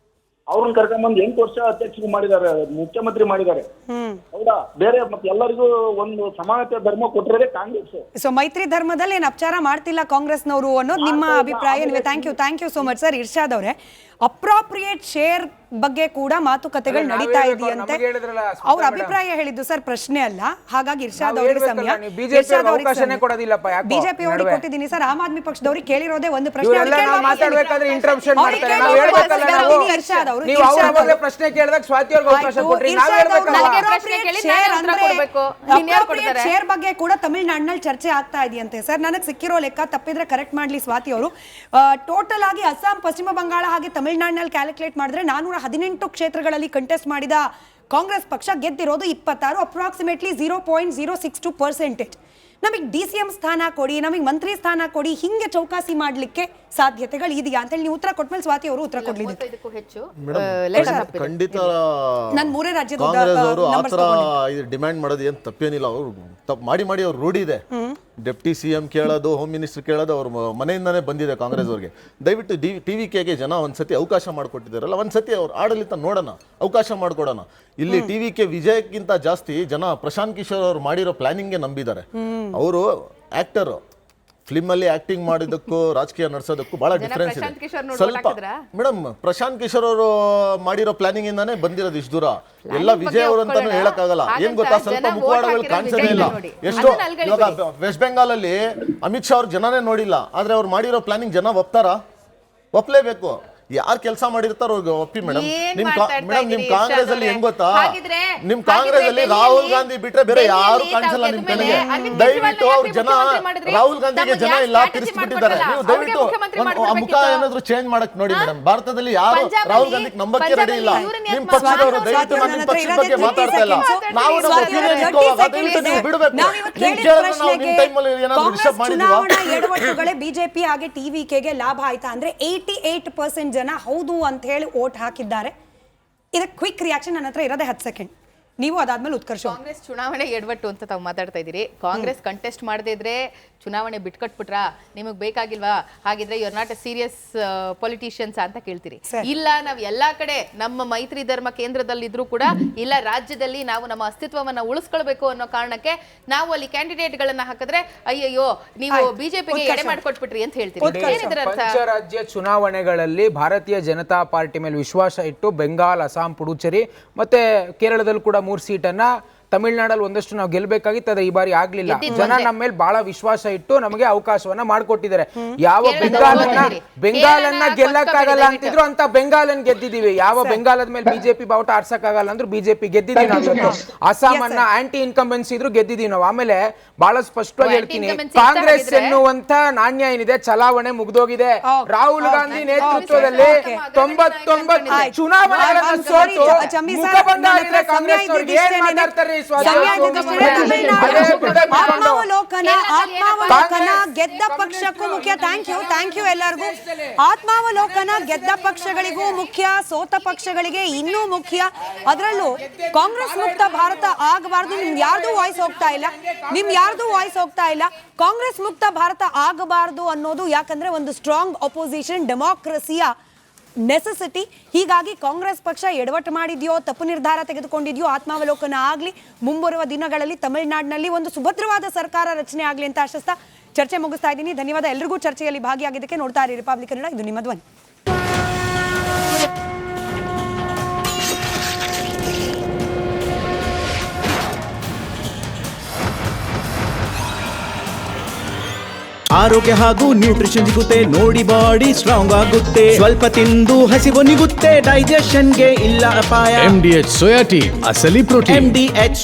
ಅವ್ರನ್ನ ಕರ್ಕೊಂಡ್ಬಂದು 8 ವರ್ಷ ಅಧ್ಯಕ್ಷರು ಮಾಡಿದ್ದಾರೆ, ಮುಖ್ಯಮಂತ್ರಿ ಮಾಡಿದ್ದಾರೆ. ಹೌದಾ? ಬೇರೆ ಮತ್ತೆ ಎಲ್ಲರಿಗೂ ಒಂದು ಸಮಾನತೆ ಧರ್ಮ ಕೊಟ್ಟಿರೋದೇ ಕಾಂಗ್ರೆಸ್. ಸೊ ಮೈತ್ರಿ ಧರ್ಮದಲ್ಲಿ ಏನ್ ಅಪಚಾರ ಮಾಡ್ತಿಲ್ಲ ಕಾಂಗ್ರೆಸ್ನವರು ಅನ್ನೋದು ನಿಮ್ಮ ಅಭಿಪ್ರಾಯ. Thank you so much sir. Irshad ಅವರೇ, ಅಪ್ರಾಪ್ರಿಯೇಟ್ ಶೇರ್ ಬಗ್ಗೆ ಕೂಡ ಮಾತುಕತೆಗಳು ನಡೀತಾ ಇದೆಯಂತೆ. ಅವ್ರ ಅಭಿಪ್ರಾಯ ಹೇಳಿದ್ದು ಸರ್, ಪ್ರಶ್ನೆ ಅಲ್ಲ. ಹಾಗಾಗಿ ಇರ್ಷಾದ್ ಅವರಿಗೆ ಸಮಯ. ಬಿಜೆಪಿ ಅವರಿಗೆ ಕೊಟ್ಟಿದ್ದೀನಿ ಸರ್. ಆಮ್ ಆದ್ಮಿ ಪಕ್ಷದವ್ರಿಗೆ ಕೇಳಿರೋದೇ ಒಂದು ಪ್ರಶ್ನೆ. ಶೇರ್ ಬಗ್ಗೆ ಕೂಡ ತಮಿಳುನಾಡಿನಲ್ಲಿ ಚರ್ಚೆ ಆಗ್ತಾ ಇದೆಯಂತೆ ಸರ್. ನನಗೆ ಸಿಕ್ಕಿರೋ ಲೆಕ್ಕ, ತಪ್ಪಿದ್ರೆ ಕರೆಕ್ಟ್ ಮಾಡ್ಲಿ ಸ್ವಾತಿ ಅವರು. ಟೋಟಲ್ ಆಗಿ ಅಸ್ಸಾಂ, ಪಶ್ಚಿಮ ಬಂಗಾಳ ಹಾಗೆ ತಮಿಳುನಾಡಿನಲ್ಲಿ ಕ್ಯಾಲ್ಕುಲೇಟ್ ಮಾಡಿದ್ರೆ 418 ಕ್ಷೇತ್ರಗಳಲ್ಲಿ ಕಂಟೆಸ್ಟ್ ಮಾಡಿದ ಕಾಂಗ್ರೆಸ್ ಪಕ್ಷ ಗೆದ್ದಿರೋದು 26, ಅಪ್ರಾಕ್ಸಿಮೇಟ್ಲಿ 0.062%. ನಮಗೆ DCM ಸ್ಥಾನ ಕೊಡಿ, ನಮಗೆ ಮಂತ್ರಿ ಸ್ಥಾನ ಕೊಡಿ, ಹಿಂಗೆ ಚೌಕಾಸಿ ಮಾಡ್ಲಿಕ್ಕೆ ಸಾಧ್ಯತೆಗಳು ಇದೆಯಾ ಅಂತೇಳಿ ನೀವು ಉತ್ತರ ಕೊಟ್ಟಮೇಲೆ ಸ್ವಾತಿ ಅವರು ಉತ್ತರ ಕೊಡ್ಲಿದ್ದು. ಖಂಡಿತ ನಾನು 3 ರಾಜ್ಯದ ಕಾಂಗ್ರೆಸ್ ಅವರು ಆ ಥರ ಡಿಮ್ಯಾಂಡ್ ಮಾಡೋದು ಏನು ತಪ್ಪೇನಿಲ್ಲ. ಅವ್ರು ತಪ್ಪು ಮಾಡಿ ಅವ್ರು ರೂಢಿ ಇದೆ. ಡೆಪ್ಟಿ CM ಕೇಳೋದು, ಹೋಮ್ ಮಿನಿಸ್ಟರ್ ಕೇಳೋದು ಅವ್ರ ಮನೆಯಿಂದಾನೇ ಬಂದಿದೆ ಕಾಂಗ್ರೆಸ್ ಅವ್ರಿಗೆ. ದಯವಿಟ್ಟು TVKಗೆ ಜನ ಒಂದ್ಸತಿ ಅವಕಾಶ ಮಾಡಿಕೊಟ್ಟಿದ್ದಾರಲ್ಲ, ಒಂದ್ಸತಿ ಅವ್ರ ಆಡಳಿತ ನೋಡೋಣ, ಅವಕಾಶ ಮಾಡಿಕೊಡೋಣ. ಇಲ್ಲಿ TVK ವಿಜಯಕ್ಕಿಂತ ಜಾಸ್ತಿ ಜನ ಪ್ರಶಾಂತ್ ಕಿಶೋರ್ ಅವ್ರು ಮಾಡಿರೋ ಪ್ಲಾನಿಂಗ್ಗೆ ನಂಬಿದ್ದಾರೆ. ಅವರು ಆಕ್ಟರ್, ಫಿಲ್ಮ್ ಅಲ್ಲಿ ಆಕ್ಟಿಂಗ್ ಮಾಡಿದ್ದಕ್ಕೂ ರಾಜಕೀಯ ನಡೆಸೋದಕ್ಕೂ ಬಹಳ ಡಿಫ್ರೆನ್ಸ್ ಇದೆ. ಸ್ವಲ್ಪ ಮೇಡಮ್, ಪ್ರಶಾಂತ್ ಕಿಶೋರ್ ಅವರು ಮಾಡಿರೋ ಪ್ಲಾನಿಂಗ್ ಇಂದಾನೇ ಬಂದಿರೋದು ಇಷ್ಟು ದೂರ. ಎಲ್ಲ ವಿಜಯ್ ಅವರು ಅಂತಾನು ಹೇಳಕ್ಕಾಗಲ್ಲ. ಏನ್ ಗೊತ್ತಾ, ಸ್ವಲ್ಪ ಮುಖವಾಡಗಳು ಕಾಣಿಸೋದೇ ಇಲ್ಲ. ಎಷ್ಟೋ ಇವಾಗ ವೆಸ್ಟ್ ಬೆಂಗಾಲ್ ಅಲ್ಲಿ ಅಮಿತ್ ಶಾ ಅವ್ರ ಜನನೇ ನೋಡಿಲ್ಲ, ಆದ್ರೆ ಅವ್ರು ಮಾಡಿರೋ ಪ್ಲಾನಿಂಗ್ ಜನ ಒಪ್ಲೇಬೇಕು. ಯಾರು ಕೆಲಸ ಮಾಡಿರ್ತಾರೋ ಅವ್ರಿಗೆ ಒಪ್ಪಿ ಮೇಡಮ್. ನಿಮ್ ಕಾಂಗ್ರೆಸ್ ಅಲ್ಲಿ ಹೆಂಗ್ ಗೊತ್ತಾ, ನಿಮ್ ಕಾಂಗ್ರೆಸ್ ಅಲ್ಲಿ ರಾಹುಲ್ ಗಾಂಧಿ ಬಿಟ್ರೆ ಬೇರೆ ಯಾರು ಕಾಣಿಸಲ್ಲ ನಿಮ್ ಕಣ್ಣಿಗೆ. ದಯವಿಟ್ಟು ಅವ್ರ ಜನ ರಾಹುಲ್ ಗಾಂಧಿಗೆ ಜನ ಇಲ್ಲ, ತಿರ್ಸ್ಬಿಟ್ಟಿದ್ದಾರೆ. ನೀವು ದಯವಿಟ್ಟು ಆ ಮುಖ ಏನಾದ್ರು ಚೇಂಜ್ ಮಾಡಕ್ ನೋಡಿ ಮೇಡಮ್. ಭಾರತದಲ್ಲಿ ಯಾರು ರಾಹುಲ್ ಗಾಂಧಿಗೆ ನಂಬಕ್ಕೆ ರೆಡಿ ಇಲ್ಲ. ನಿಮ್ ಪಕ್ಷದವರು ದಯವಿಟ್ಟು ನಾನು ನಿಮ್ ಪಕ್ಷದ ಬಗ್ಗೆ ಮಾತಾಡ್ತಾ ಇಲ್ಲ. ನಾವು ನಮ್ಮ ಒಪಿನಿಯನ್ ಇಟ್ಕೋವಾಗ ದಯವಿಟ್ಟು ನೀವು ಬಿಡಬೇಕು. ನಿಮ್ ಕೇಳಿದ್ರೆ ನಾವು ನಿಮ್ ಟೈಮಲ್ಲಿ ಏನಾದ್ರು ಡಿಸ್ಟರ್ಬ್ ಮಾಡಿದೀವಾ? ಎಡವಟ್ಟುಗಳೇ ಬಿಜೆಪಿ ಹಾಗೆ TVKಗೆ ಲಾಭ ಆಯ್ತಾ ಅಂದ್ರೆ 88% ಜನ ಹೌದು ಅಂತ ಹೇಳಿ ವೋಟ್ ಹಾಕಿದ್ದಾರೆ. ಇದಕ್ಕೆ ಕ್ವಿಕ್ ರಿಯಾಕ್ಷನ್ ನನ್ನ ಹತ್ರ ಇರೋದೇ 10 ಸೆಕೆಂಡ್. ನೀವು ಅದಾದ್ಮೇಲೆ ಉತ್ಕರ್ಷ. ಕಾಂಗ್ರೆಸ್ ಚುನಾವಣೆ ಎಡವಟ್ಟು ಅಂತ ತಾವು ಮಾತಾಡ್ತಾ ಇದ್ದೀರಿ. ಕಾಂಗ್ರೆಸ್ ಕಂಟೆಸ್ಟ್ ಮಾಡದೇ ಇದ್ರೆ ಚುನಾವಣೆ ಬಿಟ್ಕೊಟ್ಬಿಟ್ರಾ, ನಿಮಗೆ ಬೇಕಾಗಿಲ್ವಾ, ಹಾಗಿದ್ರೆ you are not a serious politicians ಅಂತ ಕೇಳ್ತೀರಿ. ಇಲ್ಲ, ನಾವು ಎಲ್ಲಾ ಕಡೆ ನಮ್ಮ ಮೈತ್ರಿ ಧರ್ಮ ಕೇಂದ್ರದಲ್ಲಿದ್ರು ಕೂಡ ಇಲ್ಲ, ರಾಜ್ಯದಲ್ಲಿ ನಾವು ನಮ್ಮ ಅಸ್ತಿತ್ವವನ್ನ ಉಳಿಸ್ಕೊಳ್ಬೇಕು ಅನ್ನೋ ಕಾರಣಕ್ಕೆ ನಾವು ಅಲ್ಲಿ ಕ್ಯಾಂಡಿಡೇಟ್ ಗಳನ್ನ ಹಾಕಿದ್ರೆ ಅಯ್ಯಯ್ಯೋ ನೀವು ಬಿಜೆಪಿಗೆ ಎಡೆ ಮಾಡ್ಕೊಟ್ಬಿಟ್ರಿ ಅಂತ ಹೇಳ್ತೀರಿ. ಪಂಚರಾಜ್ಯ ಚುನಾವಣೆಗಳಲ್ಲಿ ಭಾರತೀಯ ಜನತಾ ಪಾರ್ಟಿ ಮೇಲೆ ವಿಶ್ವಾಸ ಇಟ್ಟು ಬೆಂಗಾಲ್, ಅಸ್ಸಾಂ, ಪುಡುಚೇರಿ ಮತ್ತೆ ಕೇರಳದಲ್ಲಿ ಕೂಡ 3 ಸೀಟನ್ನ, ತಮಿಳುನಾಡಲ್ಲಿ ಒಂದಷ್ಟು ನಾವು ಗೆಲ್ಬೇಕಾಗಿತ್ತು, ಅದೇ ಈ ಬಾರಿ ಆಗ್ಲಿಲ್ಲ. ಜನ ನಮ್ಮ ಮೇಲೆ ಬಹಳ ವಿಶ್ವಾಸ ಇಟ್ಟು ನಮಗೆ ಅವಕಾಶವನ್ನ ಮಾಡ್ಕೊಟ್ಟಿದ್ದಾರೆ. ಯಾವ ಬೆಂಗಾಲನ್ನ ಗೆಲ್ಲಕ್ಕಾಗಲ್ಲ ಅಂತಿದ್ರು ಅಂತ ಬೆಂಗಾಲನ್ ಗೆದ್ದಿದೀವಿ. ಯಾವ ಬೆಂಗಾಲದ ಮೇಲೆ ಬಿಜೆಪಿ ಬಾವುಟ ಆರ್ಸಕ್ಕಾಗಲ್ಲ ಅಂದ್ರು ಬಿಜೆಪಿ ಗೆದ್ದಿದೀವಿ ನಾವು. ಅಸ್ಸಾಂ ಅನ್ನ ಆಂಟಿ ಇನ್ಕಂಬೆನ್ಸಿ ಇದ್ರು ಗೆದ್ದಿದೀವಿ ನಾವು. ಆಮೇಲೆ ಬಹಳ ಸ್ಪಷ್ಟವಾಗಿ ಹೇಳ್ತೀನಿ, ಕಾಂಗ್ರೆಸ್ ಎನ್ನುವಂತ ನಾಣ್ಯ ಏನಿದೆ ಚಲಾವಣೆ ಮುಗ್ದೋಗಿದೆ. ರಾಹುಲ್ ಗಾಂಧಿ ನೇತೃತ್ವದಲ್ಲಿ 99 ಚುನಾವಣೆಗಳನ್ನ ಸೋತು ಮುಖ ಬಂದಾಗಿದ್ರೆ ಕಾಂಗ್ರೆಸ್ ಅವ್ರಿಗೆ ಏನ್ ಮಾತಾಡ್ತಾರೆ? ಆತ್ಮಾವಲೋಕನ ಗೆದ್ದ ಪಕ್ಷಕ್ಕೂ ಮುಖ್ಯ. ಥ್ಯಾಂಕ್ ಯು ಎಲ್ಲರಿಗೂ. ಆತ್ಮಾವಲೋಕನ ಗೆದ್ದ ಪಕ್ಷಗಳಿಗೂ ಮುಖ್ಯ, ಸೋತ ಪಕ್ಷಗಳಿಗೆ ಇನ್ನೂ ಮುಖ್ಯ. ಅದರಲ್ಲೂ ಕಾಂಗ್ರೆಸ್ ಮುಕ್ತ ಭಾರತ ಆಗಬಾರ್ದು. ನಿಮ್ಗೆ ಯಾರ್ದು ವಾಯ್ಸ್ ಹೋಗ್ತಾ ಇಲ್ಲ. ಕಾಂಗ್ರೆಸ್ ಮುಕ್ತ ಭಾರತ ಆಗಬಾರ್ದು ಅನ್ನೋದು ಯಾಕಂದ್ರೆ ಒಂದು ಸ್ಟ್ರಾಂಗ್ ಅಪೋಸಿಷನ್, ಡೆಮಾಕ್ರಸಿಯ ನೆಸೆಸಿಟಿ. ಹೀಗಾಗಿ ಕಾಂಗ್ರೆಸ್ ಪಕ್ಷ ಎಡವಟ್ಟು ಮಾಡಿದ್ಯೋ, ತಪ್ಪು ನಿರ್ಧಾರ ತೆಗೆದುಕೊಂಡಿದ್ಯೋ, ಆತ್ಮಾವಲೋಕನ ಆಗಲಿ, ಮುಂಬರುವ ದಿನಗಳಲ್ಲಿ ತಮಿಳುನಾಡಿನಲ್ಲಿ ಒಂದು ಸುಭದ್ರವಾದ ಸರ್ಕಾರ ರಚನೆ ಆಗಲಿ ಅಂತ ಆಶಿಸ್ತಾ ಚರ್ಚೆ ಮುಗಿಸ್ತಾ ಇದ್ದೀನಿ. ಧನ್ಯವಾದ ಎಲ್ರಿಗೂ ಚರ್ಚೆಯಲ್ಲಿ ಭಾಗಿಯಾಗಿದ್ದಕ್ಕೆ. ನೋಡ್ತಾ ಇರಿ ರಿಪಬ್ಲಿಕ್ ಕನ್ನಡ, ಇದು ನಿಮ್ಮ ಧ್ವನಿ. ಆರೋಗ್ಯ ಹಾಗೂ ನ್ಯೂಟ್ರಿಷನ್ ಸಿಗುತ್ತೆ ನೋಡಿ, ಬಾಡಿ ಸ್ಟ್ರಾಂಗ್ ಆಗುತ್ತೆ. ಸ್ವಲ್ಪ ತಿಂದು ಹಸಿವು ನಿಗುತ್ತೆ, ಡೈಜೆಷನ್ಗೆ ಇಲ್ಲ ಅಪಾಯ. MDH ಸೋಯಾ ಟೀ, ಅಸಲಿ ಪ್ರೋಟೀನ್. MDH